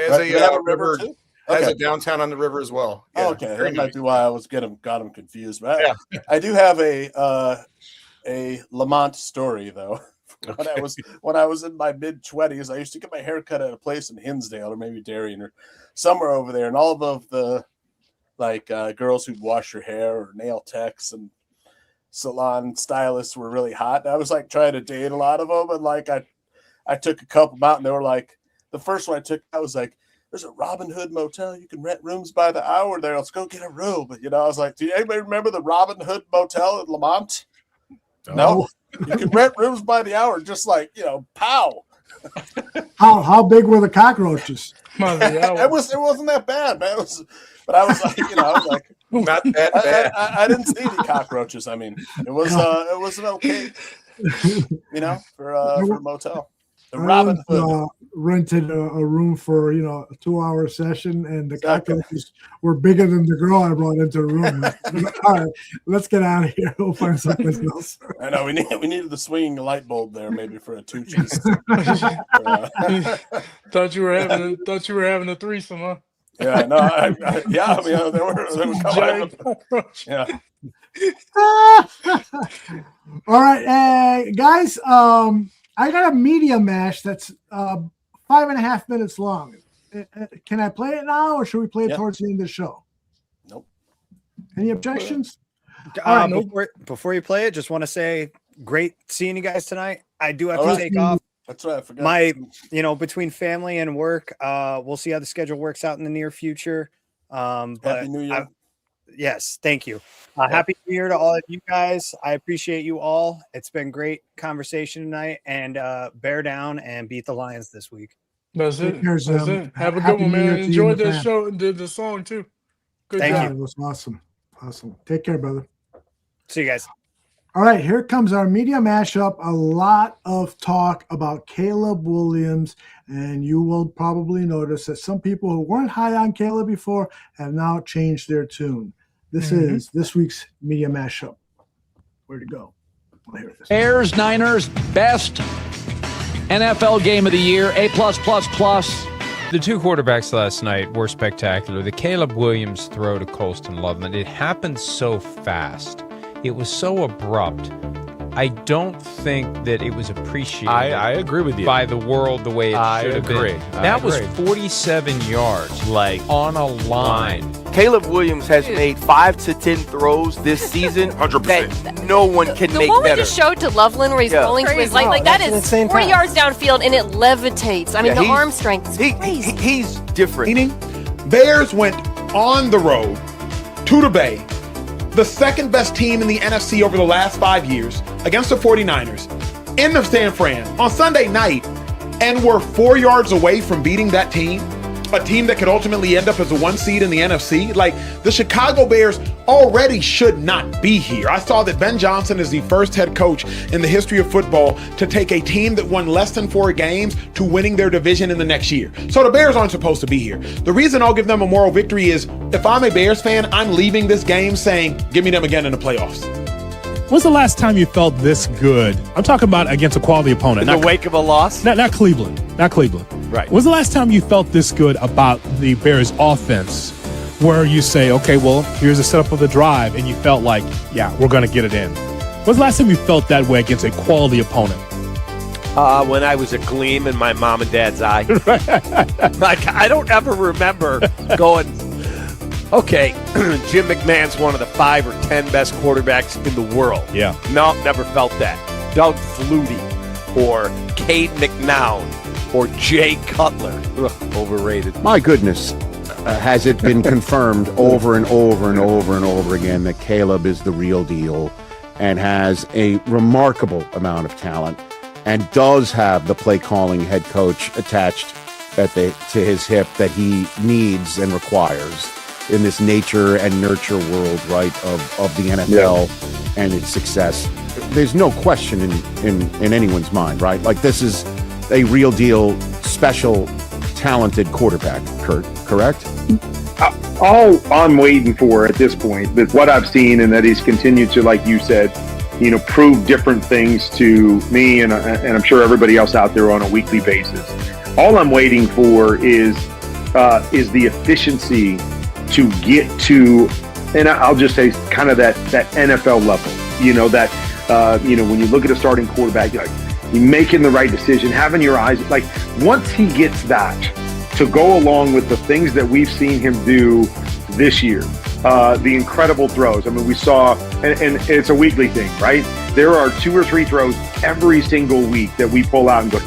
river too. Has a downtown on the river as well. Yeah, okay, that might be why I was got him confused. But I do have a Lamont story though. Okay. When I was in my mid-20s, I used to get my hair cut at a place in Hinsdale or maybe Darien or somewhere over there, and all of the girls who'd wash your hair or nail techs and salon stylists were really hot. And I was like trying to date a lot of them, and like I took a couple out, and they were like, the first one I took, I was like, there's a Robin Hood motel. You can rent rooms by the hour there. Let's go get a room. But, I was like, do anybody remember the Robin Hood motel in Lamont? No. You can rent rooms by the hour, just like, pow. How big were the cockroaches? It wasn't that bad, man. But I was like, I was like, not that bad. I didn't see any cockroaches. I mean, it was an okay, for a motel. The Robin Hood. Rented a room for a 2-hour session, and the cockroaches were bigger than the girl I brought into the room. All right, let's get out of here. We'll find something else. I know we needed the swinging light bulb there, maybe for a Tucci's. Thought you were having a threesome, huh? Yeah, no, they were coming out. Yeah. All right, guys. I got a media mash that's 5.5 minutes long. Can I play it now, or should we play it towards the end of the show? Nope. Any objections? Before you play it, just want to say, great seeing you guys tonight. I do have to take off. That's right. I forgot. Between family and work, we'll see how the schedule works out in the near future. Happy New Year. Yes, thank you. Happy New Year to all of you guys. I appreciate you all. It's been great conversation tonight, and bear down and beat the Lions this week. That's it. That's it. Have a good one, man. Enjoy the show and the song too. Good job. It was awesome. Take care, brother. See you guys. All right, here comes our media mashup. A lot of talk about Caleb Williams, and you will probably notice that some people who weren't high on Caleb before have now changed their tune. This is this week's media mashup. Where'd it go? Oh, here it is. Bears, Niners, best NFL game of the year, A+++. The two quarterbacks last night were spectacular. The Caleb Williams throw to Colston Loveland, it happened so fast. It was so abrupt. I don't think that it was appreciated. I agree with you. By the world the way it should have been. That was 47 yards, on a line. Caleb Williams has made 5 to 10 throws this season 100% that no one can make one better. We just showed to Loveland where he's rolling to his light, like that is 40 yards downfield and it levitates. I mean, the arm strength is crazy. He's different. Bears went on the road to the Bay, the second best team in the NFC over the last 5 years, against the 49ers in the San Fran on Sunday night, and were 4 yards away from beating that team, a team that could ultimately end up as a 1 seed in the NFC. The Chicago Bears already should not be here. I saw that Ben Johnson is the first head coach in the history of football to take a team that won less than 4 games to winning their division in the next year. So the Bears aren't supposed to be here. The reason I'll give them a moral victory is if I'm a Bears fan, I'm leaving this game saying, give me them again in the playoffs. When's the last time you felt this good? I'm talking about against a quality opponent. In the wake of a loss? Not Cleveland. Not Cleveland. Right. When's the last time you felt this good about the Bears offense where you say, okay, well, here's the setup of the drive, and you felt like, yeah, we're going to get it in? When's the last time you felt that way against a quality opponent? When I was a gleam in my mom and dad's eye. I don't ever remember going, okay, Jim McMahon's one of the 5 or 10 best quarterbacks in the world. Yeah. No, never felt that. Doug Flutie or Cade McNown or Jay Cutler. Ugh, overrated. My goodness, has it been confirmed over and over and over and over again that Caleb is the real deal and has a remarkable amount of talent and does have the play calling head coach attached to his hip that he needs and requires. in this nature and nurture world, right, of the NFL and its success. There's no question in anyone's mind, right? Like, this is a real deal, special, talented quarterback, Kurt, correct? All I'm waiting for at this point, with what I've seen, and that he's continued to, like you said, prove different things to me and I'm sure everybody else out there on a weekly basis. All I'm waiting for is the efficiency to get to, and I'll just say kind of that NFL level. When you look at a starting quarterback, you're making the right decision, having your eyes, like, once he gets that to go along with the things that we've seen him do this year, the incredible throws. I mean, we saw, and it's a weekly thing, right? There are 2 or 3 throws every single week that we pull out and go,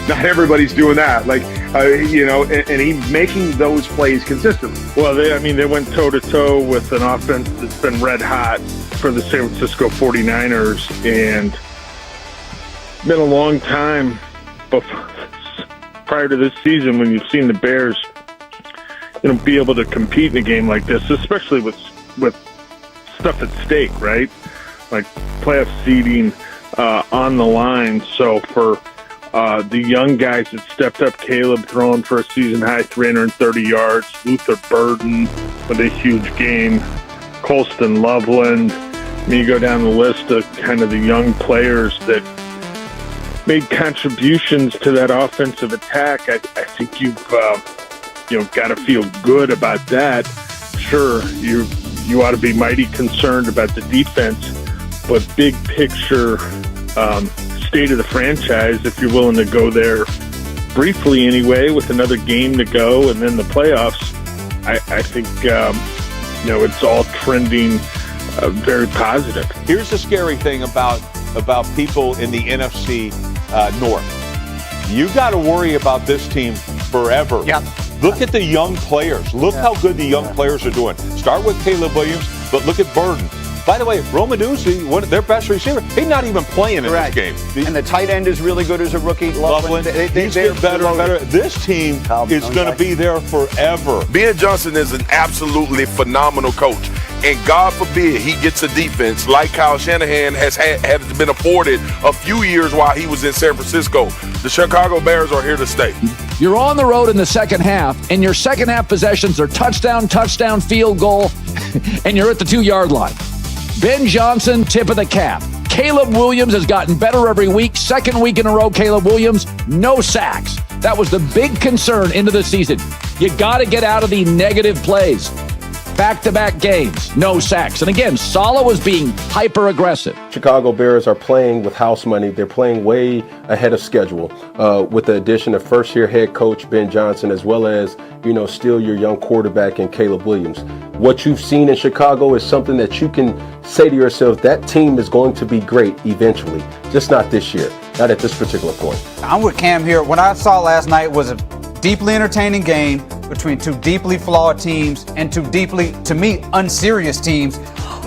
not everybody's doing that. Like, and he's making those plays consistently. Well, they went toe-to-toe with an offense that's been red hot for the San Francisco 49ers, and been a long time prior to this season when you've seen the Bears be able to compete in a game like this, especially with stuff at stake, right? Like playoff seeding on the line. So for the young guys that stepped up, Caleb throwing for a season-high 330 yards, Luther Burden with a huge game, Colston Loveland. You go down the list of kind of the young players that made contributions to that offensive attack. I think you've got to feel good about that. Sure, you ought to be mighty concerned about the defense, but big picture state of the franchise, if you're willing to go there briefly anyway, with another game to go and then the playoffs, I think it's all trending very positive. Here's the scary thing about people in the NFC North. You got to worry about this team forever. Yeah. Look at the young players. Look how good the young players are doing. Start with Caleb Williams, but look at Burden. By the way, Romanuzzi, one of their best receiver, he's not even playing in this game. And the tight end is really good as a rookie. Loveland. He's getting better and better. This team is going to be there forever. Ben Johnson is an absolutely phenomenal coach. And God forbid he gets a defense like Kyle Shanahan has been afforded a few years while he was in San Francisco. The Chicago Bears are here to stay. You're on the road in the second half, and your second half possessions are touchdown, field goal, and you're at the 2-yard line. Ben Johnson, tip of the cap. Caleb Williams has gotten better every week. Second week in a row, Caleb Williams, no sacks. That was the big concern into the season. You got to get out of the negative plays. Back-to-back games, no sacks. And again, Saleh was being hyper-aggressive. Chicago Bears are playing with house money. They're playing way ahead of schedule with the addition of first-year head coach Ben Johnson, as well as, still your young quarterback in Caleb Williams. What you've seen in Chicago is something that you can say to yourself, that team is going to be great eventually, just not this year, not at this particular point. I'm with Cam here. What I saw last night was a deeply entertaining game between two deeply flawed teams and two deeply, to me, unserious teams.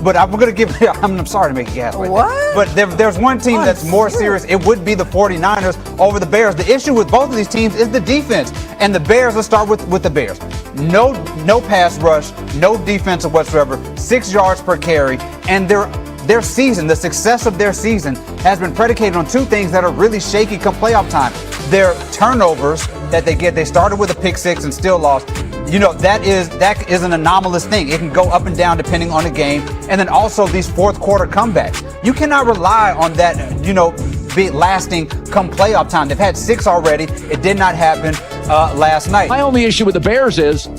But I'm going to give, I'm sorry to make you gaslight. What? But there's one team that's more serious. It would be the 49ers over the Bears. The issue with both of these teams is the defense. And the Bears, let's start with the Bears. No pass rush, no defensive whatsoever, 6 yards per carry. And their season, the success of their season has been predicated on two things that are really shaky come playoff time. Their turnovers that they get. They started with a pick six and still lost. That is an anomalous thing. It can go up and down depending on the game. And then also these fourth quarter comebacks. You cannot rely on that, be lasting come playoff time. They've had 6 already. It did not happen last night. My only issue with the Bears is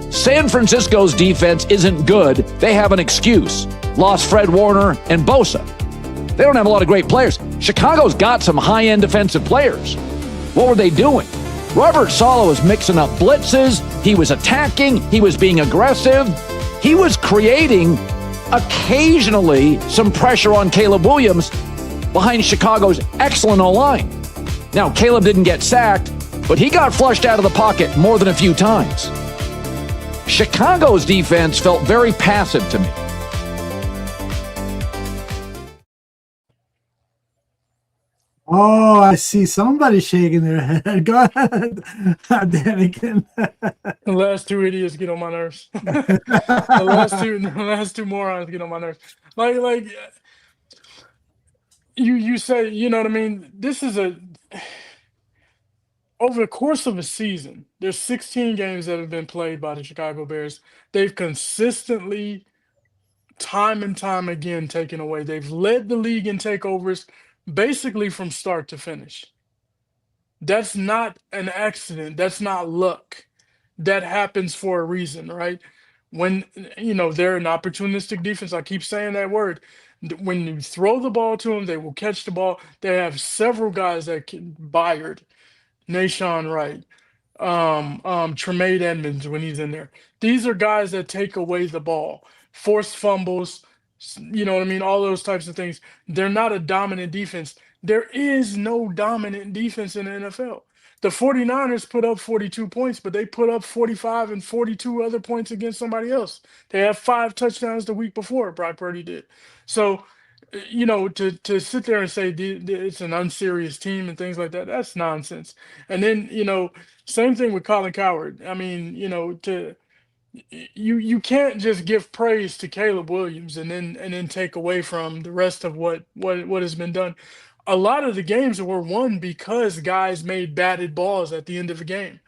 San Francisco's defense isn't good. They have an excuse. Lost Fred Warner and Bosa. They don't have a lot of great players. Chicago's got some high-end defensive players. What were they doing? Robert Saleh was mixing up blitzes. He was attacking. He was being aggressive. He was creating occasionally some pressure on Caleb Williams behind Chicago's excellent O-line. Now, Caleb didn't get sacked, but he got flushed out of the pocket more than a few times. Chicago's defense felt very passive to me. Oh, I see somebody shaking their head. Go ahead, Daniken. The last two idiots get on my nerves. the last two morons get on my nerves. Like you say, you know what I mean? This is over the course of a season, there's 16 games that have been played by the Chicago Bears. They've consistently, time and time again, taken away. They've led the league in takeovers basically from start to finish. That's not an accident. That's not luck. That happens for a reason, right? When they're an opportunistic defense, I keep saying that word. When you throw the ball to them, they will catch the ball. They have several guys that can Byard, Nashawn Wright, Tremaine Edmonds when he's in there. These are guys that take away the ball, force fumbles, you know what I mean? All those types of things. They're not a dominant defense. There is no dominant defense in the NFL. The 49ers put up 42 points, but they put up 45 and 42 other points against somebody else. They had 5 touchdowns the week before, Brock Purdy did. So, to sit there and say it's an unserious team and things like that, that's nonsense. And then, same thing with Colin Cowherd. I mean, you can't just give praise to Caleb Williams and then take away from the rest of what has been done. A lot of the games were won because guys made batted balls at the end of the game.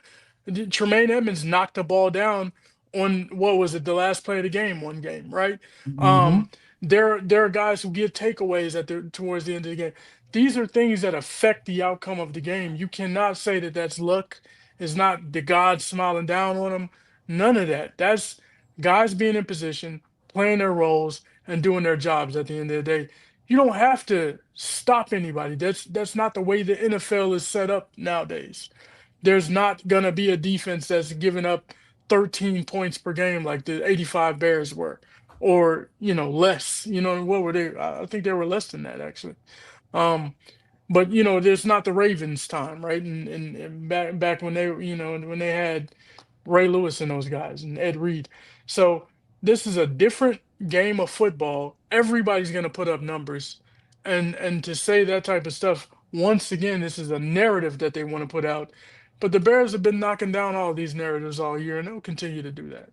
Tremaine Edmonds knocked the ball down on the last play of the game, one game, right? There are guys who give takeaways towards the end of the game. These are things that affect the outcome of the game. You cannot say that that's luck. It's not the God smiling down on them. None of that. That's guys being in position, playing their roles, and doing their jobs at the end of the day. You don't have to stop anybody. That's not the way the NFL is set up nowadays. There's not gonna be a defense that's giving up 13 points per game like the 85 Bears were, or less. What were they? I think they were less than that actually. But there's not the Ravens time, right? And back when when they had Ray Lewis and those guys and Ed Reed. So this is a different game of football. Everybody's going to put up numbers, and to say that type of stuff once again, this is a narrative that they want to put out. But the Bears have been knocking down all these narratives all year, and they'll continue to do that.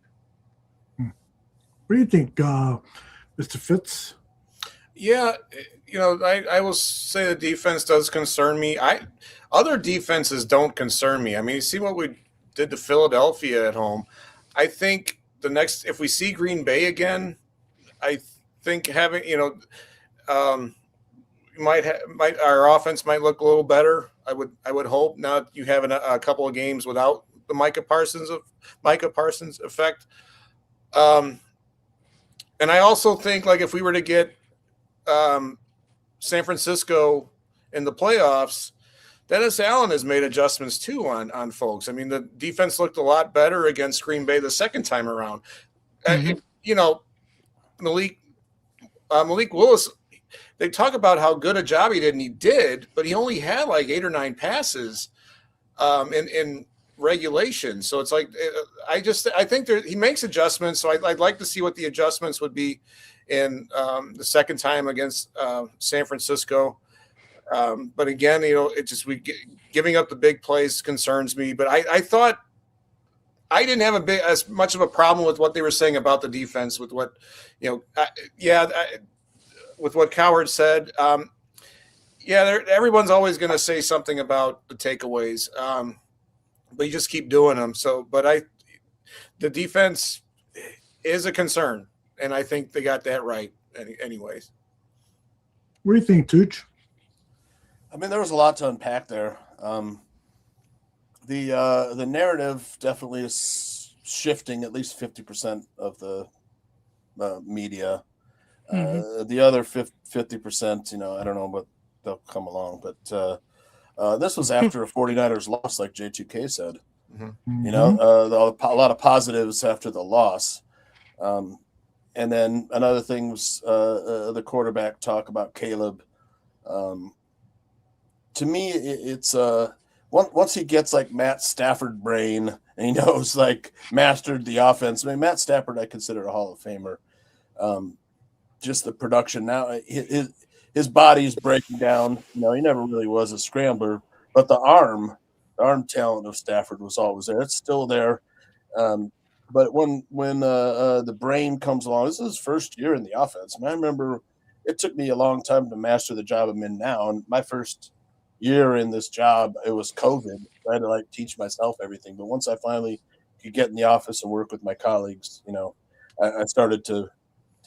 What do you think, Mr. Fitz? Yeah, I will say the defense does concern me. Other defenses don't concern me. I mean, you see what we did to Philadelphia at home. I think if we see Green Bay again, I think having our offense might look a little better. I would hope. Now you have a couple of games without the Micah Parsons effect. And I also think if we were to get San Francisco in the playoffs, Dennis Allen has made adjustments too on folks. I mean, the defense looked a lot better against Green Bay the second time around. Malik Willis, they talk about how good a job he did, and he did, but he only had 8 or 9 passes in regulation. So it's I think he makes adjustments. So I'd like to see what the adjustments would be in the second time against San Francisco. But again, giving up the big plays concerns me. But I thought I didn't have as much of a problem with what they were saying about the defense with what, with what Cowherd said. Everyone's always going to say something about the takeaways, but you just keep doing them. So, but the defense is a concern, and I think they got that right anyways. What do you think, Tooch? I mean, there was a lot to unpack there. The narrative definitely is shifting at least 50% of the media. The other 50%, I don't know what they'll come along, but this was after a 49ers loss, like J2K said. A lot of positives after the loss. And then another thing was the quarterback talk about Caleb. To me, it's once he gets Matt Stafford brain and he knows mastered the offense. I mean, Matt Stafford I consider a Hall of Famer. Just the production now, his body's breaking down. You know, he never really was a scrambler, but the arm talent of Stafford was always there. It's still there. But when the brain comes along, this is his first year in the offense. And I remember it took me a long time to master the job I'm in now. And my first year in this job, it was COVID. I had to like teach myself everything. But once I finally could get in the office and work with my colleagues, you know, I started to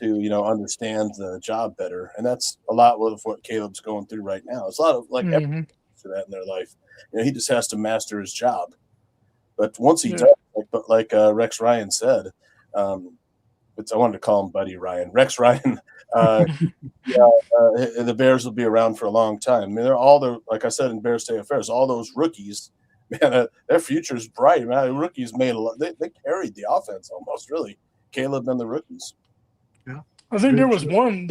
understand the job better. And that's a lot of what Caleb's going through right now. It's a lot of like everyone for that in their life. You know, he just has to master his job. But once he does, like Rex Ryan said, I wanted to call him Buddy Ryan. Rex Ryan, the Bears will be around for a long time. I mean, they're all like I said in Bears State Affairs, all those rookies, man, their future's bright. Man, the rookies made a lot. They carried the offense almost, really. Caleb and the rookies. Yeah, I think there was one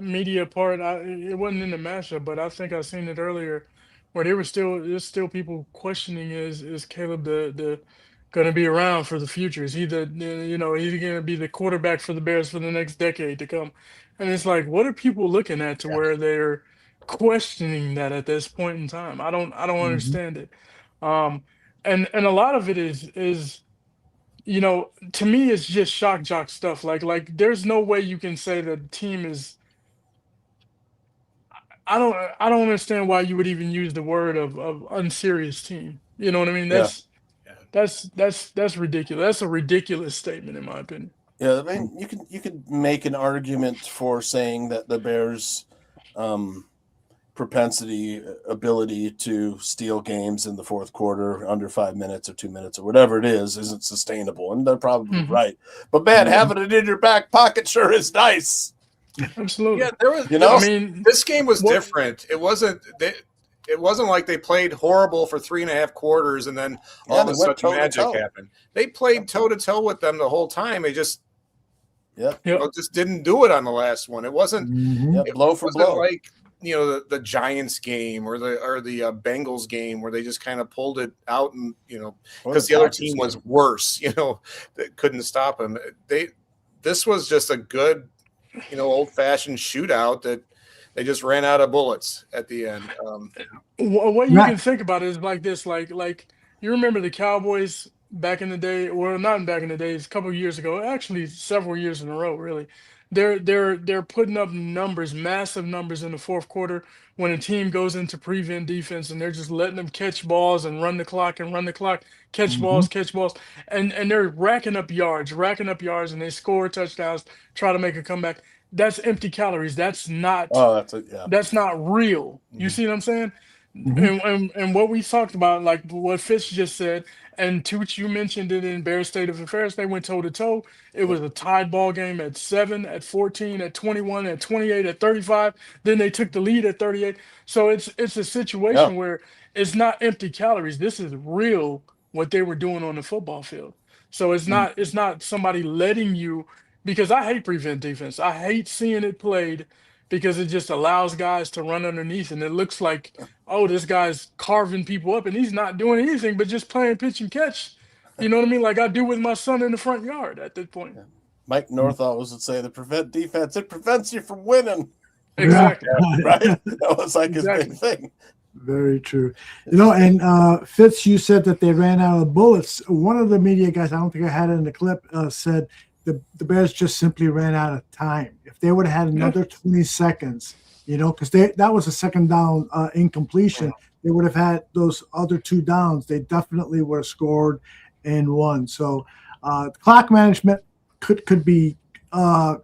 media part. It wasn't in the matchup, but I think I seen it earlier, where there's still people questioning is Caleb the going to be around for the future? Is he he's going to be the quarterback for the Bears for the next decade to come? And it's like, what are people looking at to where they're questioning that at this point in time? I don't understand it. And a lot of it is to me, it's just shock jock stuff. Like there's no way you can say the team is. I don't understand why you would even use the word of unserious team. You know what I mean? That's ridiculous. That's a ridiculous statement in my opinion. Yeah, I mean, you could make an argument for saying that the Bears' ability to steal games in the fourth quarter under 5 minutes or 2 minutes or whatever it is isn't sustainable, and they're probably right. But man, having it in your back pocket sure is nice. Absolutely. Yeah, there was. I mean, this game was different. It wasn't like they played horrible for 3.5 quarters and then all of a sudden magic happened. They played toe to toe with them the whole time. They just, just didn't do it on the last one. It wasn't blow for blow like the Giants game or the Bengals game where they just kind of pulled it out and because the other team was worse. That couldn't stop them. This was just a good. Old-fashioned shootout that they just ran out of bullets at the end. What you can think about it is like this, like you remember the Cowboys back in the day, well, not back in the days, a couple of years ago, actually several years in a row, really. They're putting up numbers, massive numbers in the fourth quarter when a team goes into prevent defense and they're just letting them catch balls and run the clock, catch balls, and they're racking up yards, and they score touchdowns, try to make a comeback. That's empty calories. That's not. That's not real. You see what I'm saying? And what we talked about, like what Fitz just said, and Tooch, you mentioned it in Bears State of Affairs. They went toe to toe. It was a tied ball game at 7, at 14, at 21, at 28, at 35. Then they took the lead at 38. So it's a situation where it's not empty calories. This is real what they were doing on the football field. So it's not somebody letting you, because I hate prevent defense. I hate seeing it played because it just allows guys to run underneath and it looks like, oh, this guy's carving people up and he's not doing anything but just playing pitch and catch. You know what I mean? Like I do with my son in the front yard at this point. Mike Northaw was to say the prevent defense, it prevents you from winning. Exactly. Right? That was like his big thing. Very true. And Fitz, you said that they ran out of bullets. One of the media guys, I don't think I had it in the clip, said the Bears just simply ran out of time. If they would have had another 20 seconds, because that was a second down incompletion, they would have had those other 2 downs. They definitely would have scored and won. So the clock management could be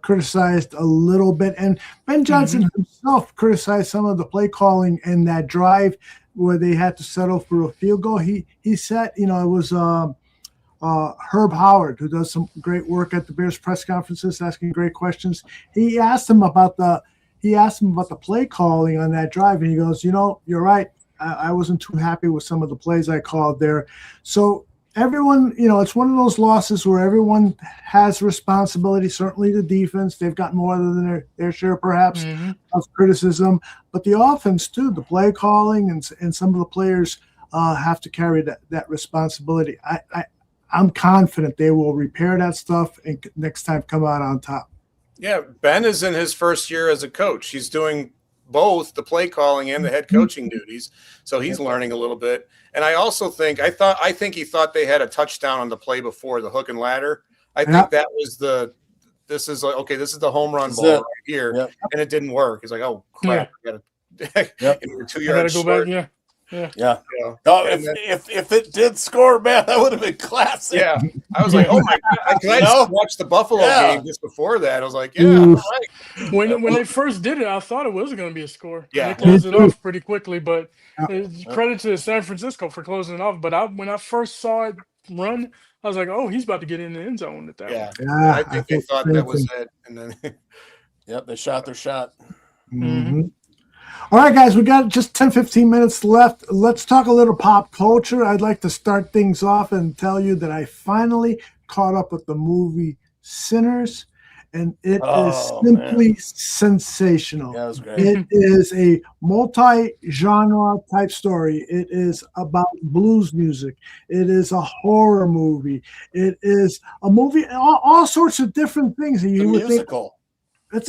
criticized a little bit. And Ben Johnson himself criticized some of the play calling in that drive where they had to settle for a field goal. He said, it was Herb Howard, who does some great work at the Bears press conferences, asking great questions. He asked him about the play calling on that drive, and he goes, you're right. I wasn't too happy with some of the plays I called there. So everyone, it's one of those losses where everyone has responsibility. Certainly the defense, they've got more than their share perhaps of criticism, but the offense too, the play calling and some of the players have to carry that responsibility. I'm confident they will repair that stuff and next time come out on top. Yeah, Ben is in his first year as a coach. He's doing both the play calling and the head coaching duties, so he's learning a little bit. And I also think I think he thought they had a touchdown on the play before the hook and ladder. I think that was this is the home run ball right here, and it didn't work. He's like, oh crap, I got to 2 yards short. Yeah. Oh, if it did score, man, that would have been classic. Yeah, I was like, oh my god, because I watched the Buffalo game just before that. I was like, all right. When they first did it, I thought it was going to be a score. Yeah, they closed it off pretty quickly. But credit to San Francisco for closing it off. But when I first saw it run, I was like, oh, he's about to get in the end zone with that. Yeah, I think they thought that was it, and then they shot their shot. Mm-hmm. All right, guys, we got just 10, 15 minutes left. Let's talk a little pop culture. I'd like to start things off and tell you that I finally caught up with the movie Sinners, and it is simply sensational. Yeah, it was great. It is a multi-genre type story. It is about blues music. It is a horror movie. It is a movie, all sorts of different things. That you would musical. It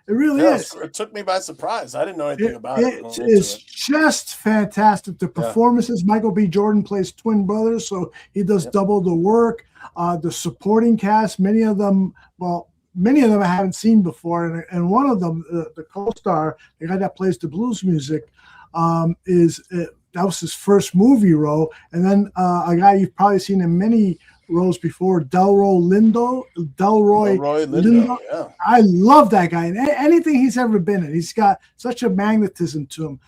really is. It took me by surprise. I didn't know anything about it. It is just fantastic. The performances. Michael B. Jordan plays twin brothers, so he does double the work. The supporting cast, many of them I haven't seen before, and one of them, the co-star, the guy that plays the blues music, that was his first movie role, and then a guy you've probably seen in many roles before, Delroy Lindo. Yeah. I love that guy, and anything he's ever been in, he's got such a magnetism to him.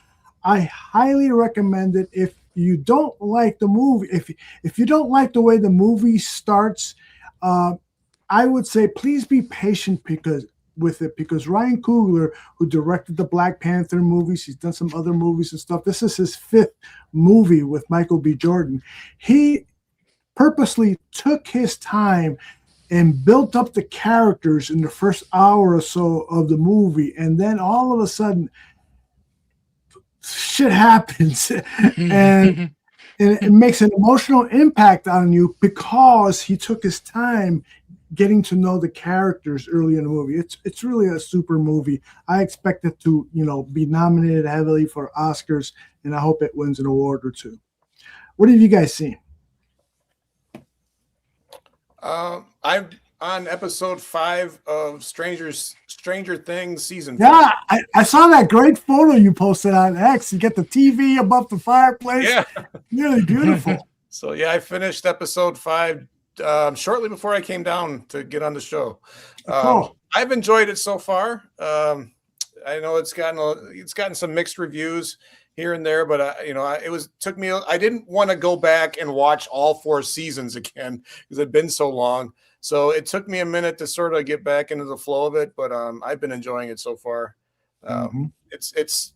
I highly recommend it. If you don't like the movie, if you don't like the way the movie starts, I would say please be patient because Ryan Coogler, who directed the Black Panther movies, he's done some other movies and stuff. This is his 5th movie with Michael B. Jordan. He purposely took his time and built up the characters in the first hour or so of the movie, and then all of a sudden shit happens and it makes an emotional impact on you because he took his time getting to know the characters early in the movie. It's really a super movie. I expect it to be nominated heavily for Oscars, and I hope it wins an award or two. What have you guys seen? I'm on episode 5 of Stranger Things season 5. Yeah, I saw that great photo you posted on X. You get the TV above the fireplace. Yeah, really beautiful. So I finished episode 5 shortly before I came down to get on the show. Cool. I've enjoyed it so far. I know it's gotten some mixed reviews here and there, but I didn't want to go back and watch all 4 seasons again because it'd been so long. So it took me a minute to sort of get back into the flow of it, but I've been enjoying it so far. It's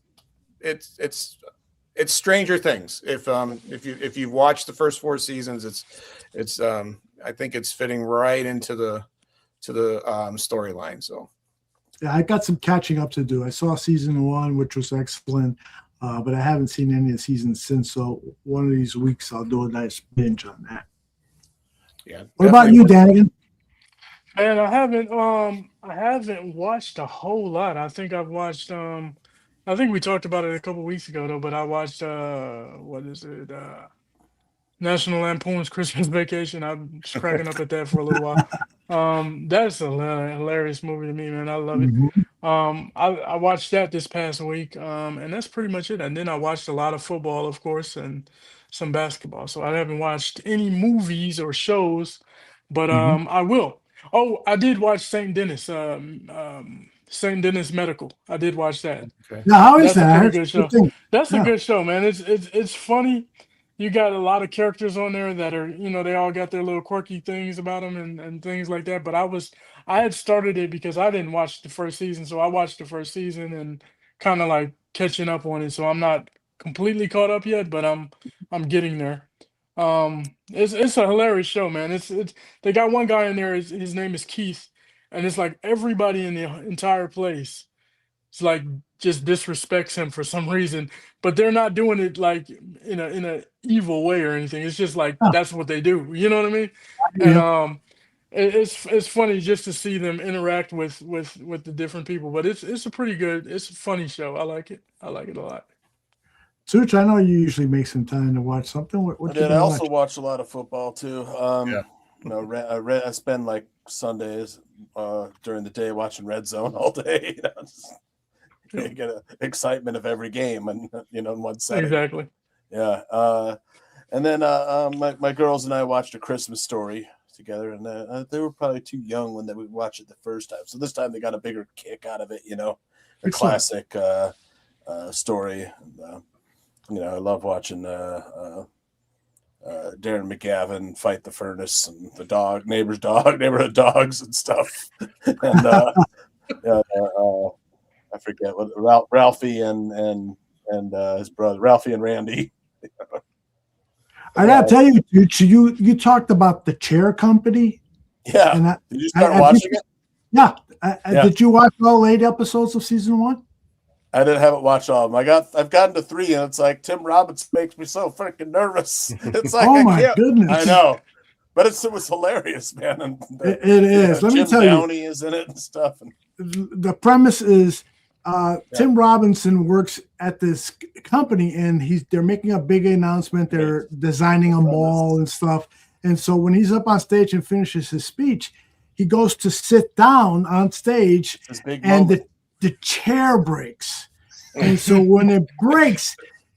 Stranger Things. If you've watched the first 4 seasons, it's I think it's fitting right into the storyline. So yeah, I got some catching up to do. I saw season 1, which was excellent. But I haven't seen any of the seasons since, so one of these weeks I'll do a nice binge on that. Yeah. What about you, Danigan? And I haven't watched a whole lot. I think I've watched I think we talked about it a couple weeks ago though, but I watched what is it? National Lampoon's Christmas Vacation. I'm just cracking up at that for a little while. That's a hilarious movie to me, man. I love it. I watched that this past week, and that's pretty much it. And then I watched a lot of football, of course, and some basketball. So I haven't watched any movies or shows, but I will. Oh, I did watch St. Denis, St. Denis Medical. I did watch that. Okay. Now, how is That's that? a pretty good show. That's a good show, man. It's funny. You got a lot of characters on there that are, they all got their little quirky things about them and things like that. But I had started it because I didn't watch the first season. So I watched the first season and kind of like catching up on it. So I'm not completely caught up yet, but I'm getting there. It's a hilarious show, man. It's they got one guy in there, his name is Keith, and it's like everybody in the entire place it's like just disrespects him for some reason, but they're not doing it like in a evil way or anything. It's just like that's what they do. You know what I mean? And it's funny just to see them interact with the different people. But it's a pretty good, it's a funny show. I like it. I like it a lot. Such, I know you usually make some time to watch something. What I you did. I been also watching? watch a lot of football too. You know, I spend like Sundays during the day watching Red Zone all day. You know, you get an excitement of every game, and in one setting. Exactly. Yeah. And then my girls and I watched A Christmas Story together, and they were probably too young when they would watch it the first time. So this time they got a bigger kick out of it. A classic story. And, I love watching Darren McGavin fight the furnace and the neighborhood dogs and stuff. And I forget what Ralphie and his brother, Ralphie and Randy. I gotta tell you, dude, you talked about the Chair Company. Yeah. And did you start watching it? Yeah. Yeah. Did you watch all 8 episodes of season 1? I haven't watched all of them. I've gotten to 3, and it's like Tim Robbins makes me so freaking nervous. It's like Oh my goodness! I know, but it was hilarious, man. And It is. Let me tell you, Jim Downey is in it and stuff. And the premise is Tim Robinson works at this company, and they're making a big announcement. They're designing a mall and stuff. And so when he's up on stage and finishes his speech, he goes to sit down on stage, and the chair breaks. And so when it breaks,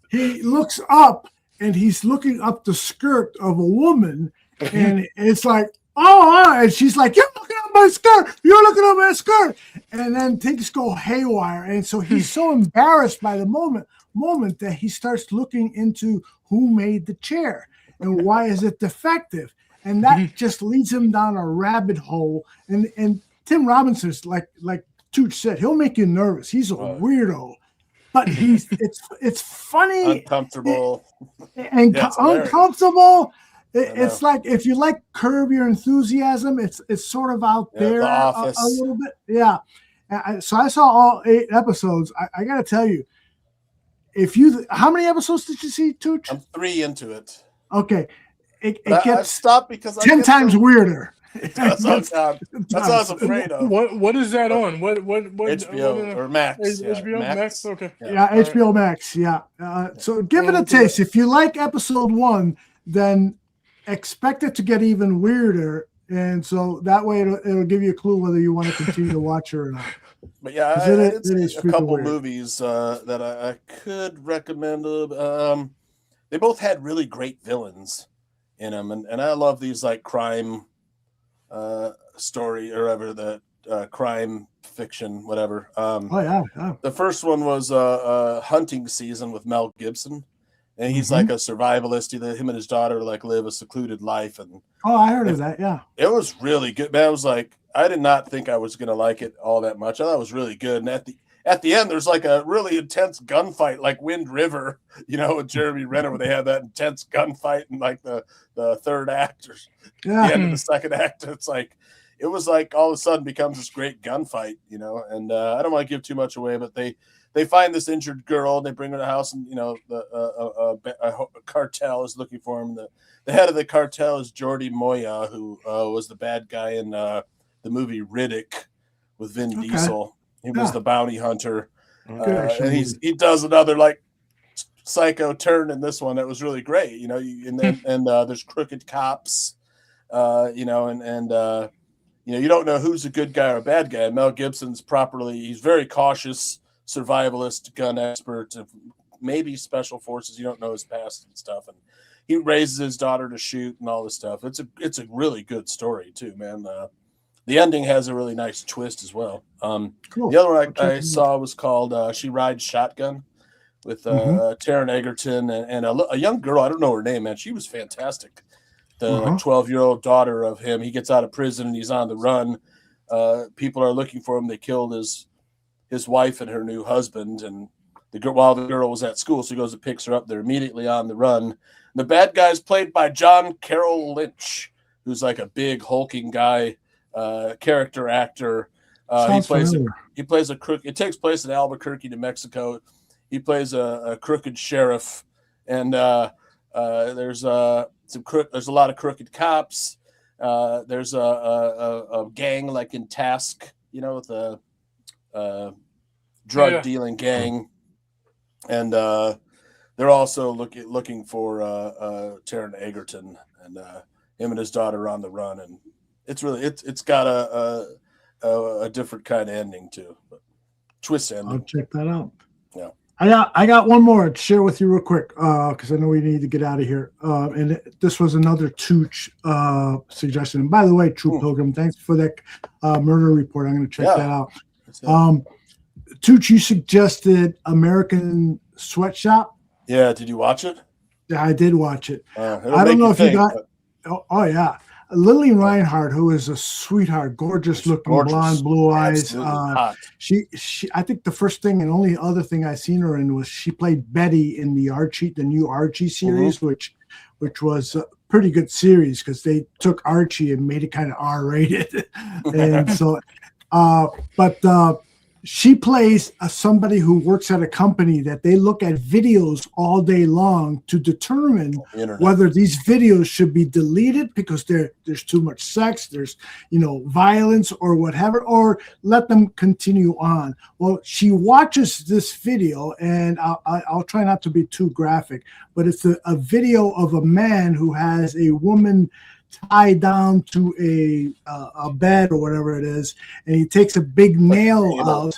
he looks up, and he's looking up the skirt of a woman, and it's like, oh, and she's like, you're looking at my skirt, you're looking at my skirt. And then things go haywire. And so he's so embarrassed by the moment that he starts looking into who made the chair and why is it defective. And that just leads him down a rabbit hole. And Tim Robinson's like Tooch said, he'll make you nervous. He's a weirdo, but it's funny, uncomfortable, and uncomfortable. It's like if you like Curb Your Enthusiasm, it's sort of out there a little bit. Yeah. So I saw all 8 episodes. I got to tell you, how many episodes did you see, Tooch? I'm 3 into it. Okay. It I've gets stopped because 10 times weirder. That's what I was afraid of. What is that on? What HBO or Max? HBO Max. Okay. Yeah, HBO Max. Yeah. So give it a taste. If you like episode 1, then expect it to get even weirder, and so that way it'll give you a clue whether you want to continue to watch it or not. But yeah, I did see a couple movies that I could recommend. They both had really great villains in them, and I love these like crime story or whatever, the crime fiction, whatever. The first one was Hunting Season with Mel Gibson. And he's like a survivalist. Him and his daughter live a secluded life. And I heard of that. Yeah, it was really good, man. I was like, I did not think I was gonna like it all that much. I thought it was really good. And at the end, there's like a really intense gunfight, like Wind River, with Jeremy Renner, where they have that intense gunfight in like the third act or the end of the second act. It's like it was like all of a sudden becomes this great gunfight, And I don't want to give too much away, but they find this injured girl, and they bring her to the house, and a cartel is looking for him. The head of the cartel is Jordi Moya, who was the bad guy in the movie Riddick with Vin Diesel. He was the bounty hunter, and he does another like psycho turn in this one that was really great. And there's crooked cops, you don't know who's a good guy or a bad guy. Mel Gibson's he's very cautious. Survivalist, gun expert, maybe special forces. You don't know his past and stuff, and he raises his daughter to shoot and all this stuff. It's a really good story too, man. The ending has a really nice twist as well. Cool. The other one I saw was called She Rides Shotgun with Taron Egerton and a young girl. I don't know her name, man. She was fantastic. The 12-year-old daughter of him. He gets out of prison and he's on the run. People are looking for him. They killed his wife and her new husband, and while the girl was at school, so he goes and picks her up. They're immediately on the run. The bad guy is played by John Carroll Lynch, who's like a big hulking guy, character actor. He plays a crook. It takes place in Albuquerque, New Mexico. He plays a crooked sheriff, and there's a lot of crooked cops. There's a gang like in Task, with a drug dealing gang, and they're also looking for Taron Egerton, and him and his daughter are on the run, and it's really it's got a different kind of ending too, but twist ending. I'll check that out. Yeah. I got one more to share with you real quick because I know we need to get out of here. And this was another Tooch suggestion. And by the way, True Pilgrim, thanks for that murder report. I'm going to check that out. Tooch, you suggested American Sweatshop. Yeah, did you watch it? Yeah, I did watch it. I don't know if you got. Oh yeah, Lily Reinhardt, who is a sweetheart, gorgeous looking, blonde, blue eyes. She. I think the first thing and only other thing I seen her in was she played Betty in the new Archie series, which was a pretty good series because they took Archie and made it kind of R-rated, and so. She plays somebody who works at a company that they look at videos all day long to determine whether these videos should be deleted because there's too much sex, there's violence or whatever, or let them continue on. Well, she watches this video, and I'll try not to be too graphic, but it's a video of a man who has a woman tied down to a bed or whatever it is, and he takes a big nail out.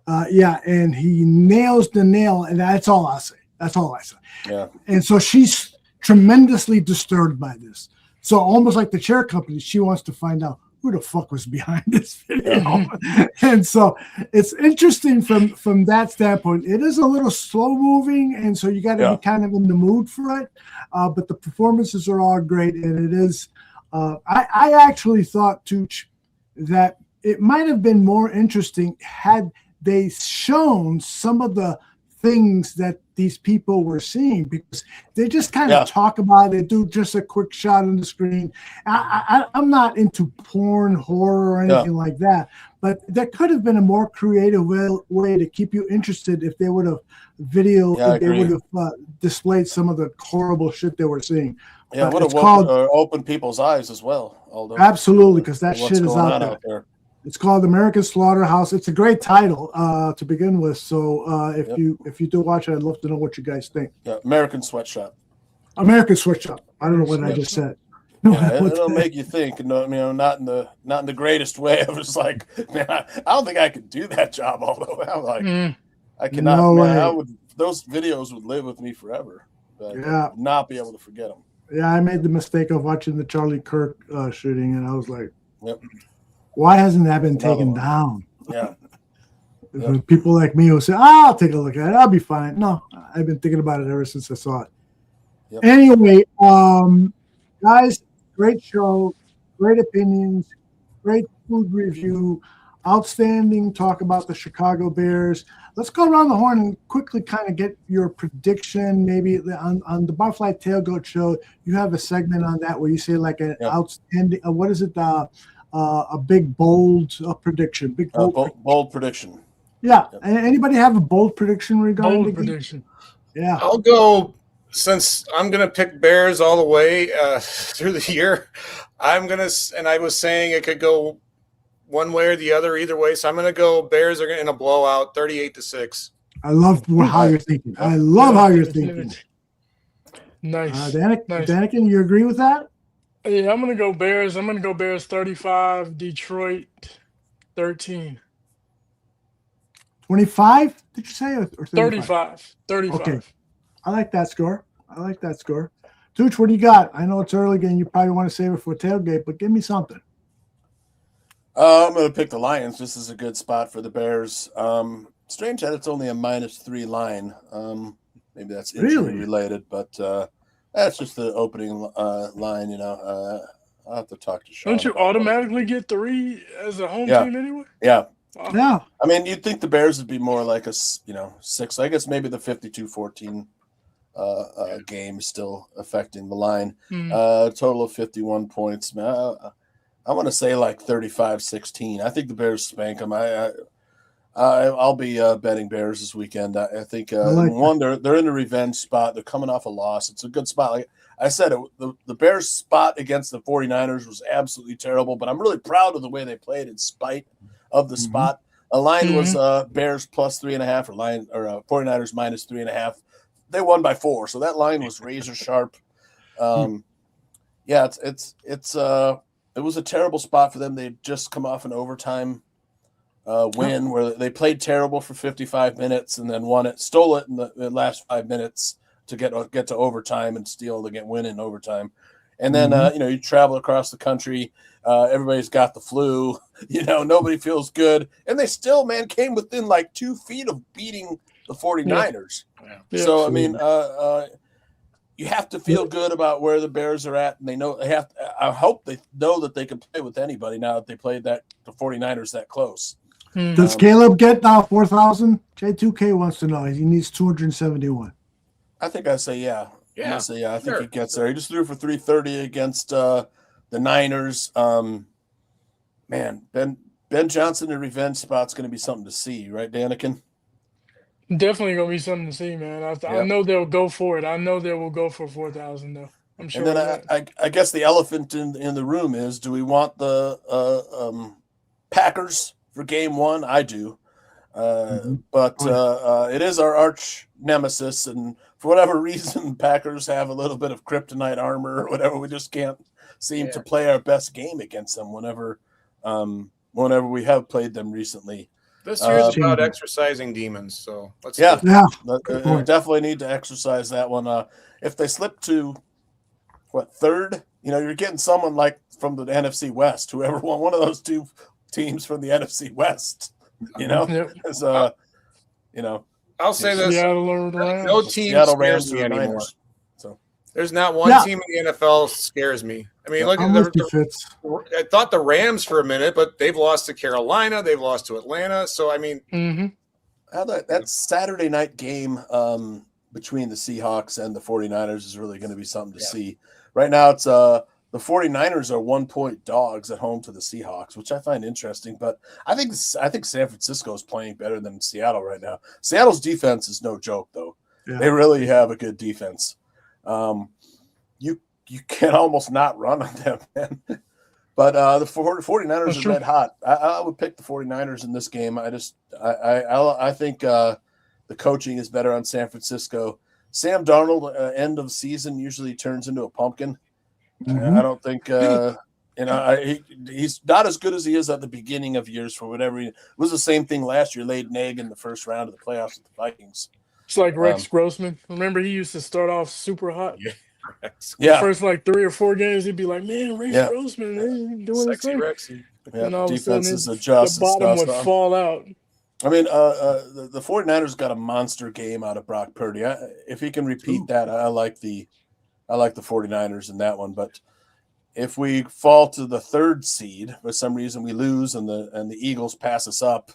And he nails the nail, and that's all I say. That's all I say. Yeah. And so she's tremendously disturbed by this. So almost like the chair company, she wants to find out who the fuck was behind this video. And so it's interesting from that standpoint. It is a little slow moving, and so you got to be kind of in the mood for it. But the performances are all great, and it is. I actually thought, Tooch, that it might have been more interesting had they shown some of the things that these people were seeing, because they just kind of talk about it, do just a quick shot on the screen. I'm not into porn, horror, or anything like that, but there could have been a more creative way to keep you interested if they would have displayed some of the horrible shit they were seeing. Yeah, it would have opened people's eyes as well. Although, absolutely, because that shit is out there. It's called American Slaughterhouse. It's a great title to begin with. So if you do watch it, I'd love to know what you guys think. Yeah, American Sweatshop. American Sweatshop. I don't know what I just said. Yeah, it'll make you think. Not in the greatest way. I was like, man, I don't think I could do that job. Although I'm like, I cannot. No way. Those videos would live with me forever. But I would not be able to forget them. Yeah, I made the mistake of watching the Charlie Kirk shooting, and I was like, why hasn't that been taken down? Yeah. People like me who say, I'll take a look at it. I'll be fine. No, I've been thinking about it ever since I saw it. Yep. Anyway, guys, great show, great opinions, great food review, outstanding talk about the Chicago Bears. Let's go around the horn and quickly kind of get your prediction. Maybe on the Barfly Tailgate Show, you have a segment on that where you say like an outstanding, what is it, a big bold prediction, bold prediction. Yeah. Anybody have a bold prediction regarding the prediction? Yeah. I'll go, since I'm gonna pick Bears all the way through the year. I'm gonna, and I was saying it could go one way or the other, either way. So I'm gonna go Bears are in a blowout, 38-6. I love how you're thinking. I love how you're thinking. Nice. Danikin, you agree with that? Yeah, I'm gonna go Bears. I'm gonna go Bears 35, Detroit 13. 25? Did you say or 35? 35. Okay, I like that score. Tooch, what do you got? I know it's early again. You probably want to save it for tailgate, but give me something. I'm gonna pick the Lions. This is a good spot for the Bears. Strange that it's only a -3 line. Maybe that's injury related, but. That's just the opening line, I'll have to talk to Sean. Don't you automatically get 3 as a home team anyway? Yeah. Wow. Yeah. I mean, you'd think the Bears would be more like a 6. I guess maybe the 52-14 game is still affecting the line. Total of 51 points. Man, I want to say like 35-16. I think the Bears spank them. I'll be betting Bears this weekend. I think they're in a revenge spot. They're coming off a loss. It's a good spot. Like I said, the Bears' spot against the 49ers was absolutely terrible, but I'm really proud of the way they played in spite of the spot. A line was Bears plus 3.5 or 49ers minus 3.5. They won by 4, so that line was razor sharp. Yeah, it was a terrible spot for them. They'd just come off an overtime win where they played terrible for 55 minutes and then stole it in the last 5 minutes to get to overtime and steal to win in overtime. And then you travel across the country, everybody's got the flu, nobody feels good, and they still came within like 2 feet of beating the 49ers. Yeah. So I mean, you have to feel good about where the Bears are at, and I hope they know that they can play with anybody now that they played the 49ers that close. Does Caleb get now 4,000? J2K wants to know. He needs 271. I think I say yeah. Yeah. I think he gets there. He just threw for 330 against the Niners. Man, Ben Johnson in revenge spot's going to be something to see, right, Danikin? Definitely going to be something to see, man. I know they'll go for it. I know they will go for 4,000 though. I'm sure. And then I guess the elephant in the room is: do we want the Packers for Game 1? I do, but it is our arch nemesis, and for whatever reason, Packers have a little bit of kryptonite armor or whatever. We just can't seem to play our best game against them whenever we have played them recently. This year's about exercising demons, so let's definitely need to exercise that one. If they slip to third, you're getting someone like from the NFC West, whoever won one of those 2 teams from the NFC West. I'll say this: no team scares me anymore. So there's not one team in the NFL scares me. I mean, look at I thought the Rams for a minute, but they've lost to Carolina, they've lost to Atlanta. So I mean, that Saturday night game between the Seahawks and the 49ers is really going to be something to see. Right now, it's the 49ers are 1-point dogs at home to the Seahawks, which I find interesting. But I think San Francisco is playing better than Seattle right now. Seattle's defense is no joke, though. Yeah. They really have a good defense. You can almost not run on them, man. But the 49ers are red hot. I would pick the 49ers in this game. I think the coaching is better on San Francisco. Sam Darnold, end of season, usually turns into a pumpkin. I don't think he's not as good as he is at the beginning of years for whatever. It was the same thing last year. Laid an egg in the first round of the playoffs with the Vikings. It's like Rex Grossman. Remember, he used to start off super hot. Yeah. The first 3 or 4 games, he'd be like, "Man, Rex Grossman, doing his thing." Rexy. And all defenses of a adjust. The bottom would fall out. I mean, the 49ers got a monster game out of Brock Purdy. If he can repeat that, I like the 49ers in that one. But if we fall to the 3rd seed, for some reason we lose and the Eagles pass us up,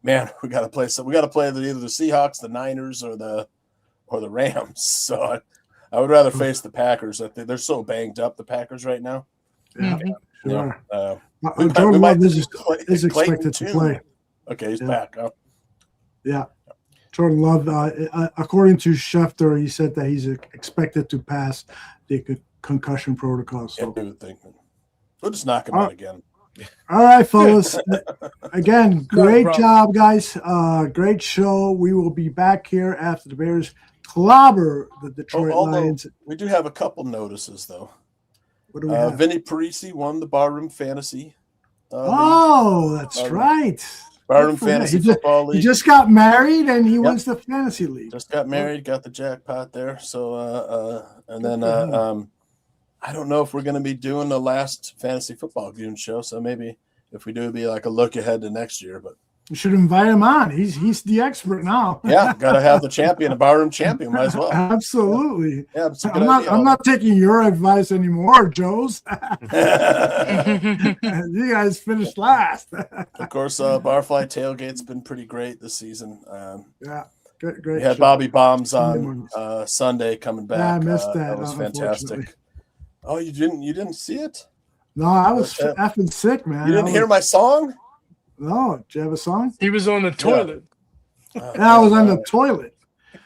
man, we got to play. So we got to play either the Seahawks, the Niners, or the Rams. So I would rather face the Packers. They're so banged up, the Packers right now. Yeah, sure. We might is expected to play. Okay, he's back. Huh? Yeah. Jordan Love, according to Schefter, he said that he's expected to pass the concussion protocol. So we'll just knock him out again. All right, fellas. Again, great job, guys. Great show. We will be back here after the Bears clobber the Detroit Lions. We do have a couple notices, though. What do we have? Vinny Parisi won the Barroom Fantasy. That's right. Barroom Fantasy Football League. He just got married and he wins the fantasy league. Just got married, got the jackpot there. So, and then I don't know if we're going to be doing the last fantasy football Goon show. So maybe if we do, it'd be like a look ahead to next year. But you should invite him on. He's the expert now. Yeah, got to have the champion, a barroom champion. Might as well. Absolutely. Yeah, I'm not taking your advice anymore, Joe's. You guys finished last. Of course, Barfly Tailgate's been pretty great this season. Yeah, great. We had Bobby Bombs on Sunday coming back. Yeah, I missed that. That was fantastic. Oh, you didn't see it? No, I was effing sick, man. You didn't hear my song? No, do you have a song? He was on the toilet. I was on the toilet.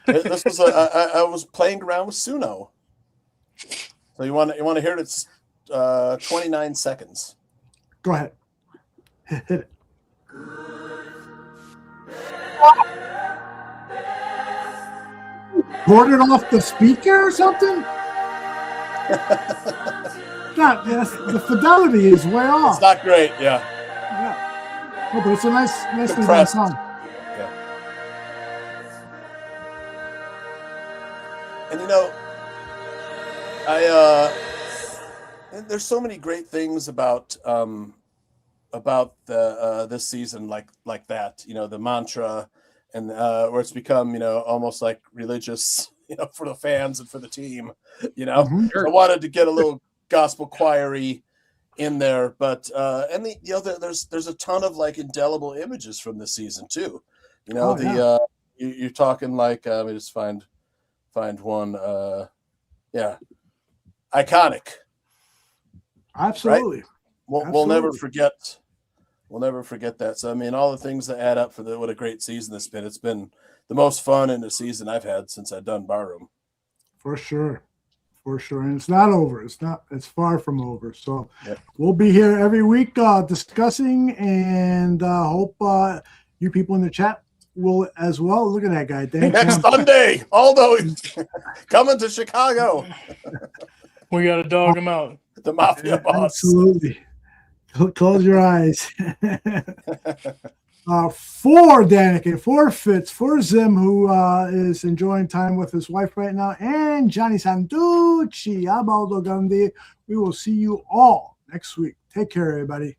This was I was playing around with Suno. So you want to hear it? It's 29 seconds. Go ahead. Hit it. Board it off the speaker or something? God, yes, the fidelity is way off. It's not great, yeah. Oh, but it's a nicely done Compressed. song. Yeah. And you know, there's so many great things about the this season like that. You know, the mantra, and where it's become, you know, almost like religious, you know, for the fans and for the team. You know, Sure. I wanted to get a little gospel choir-y in there, but and the you know there's a ton of like indelible images from this season too. You know, you're talking like let me just find one. Iconic. Absolutely. Right? We'll never forget. We'll never forget that. So I mean, all the things that add up for what a great season it's been. It's been the most fun in a season I've had since I've done Barroom. For sure. And it's not over. It's far from over. So we'll be here every week discussing, and hope you people in the chat will as well. Look at that guy. Next Sunday, Aldo coming to Chicago. We got to dog him out. The Mafia boss. Absolutely. Close your eyes. For Danica, for Fitz, for Zim, who is enjoying time with his wife right now, and Johnny Santucci, I'm Aldo Gandhi. We will see you all next week. Take care, everybody.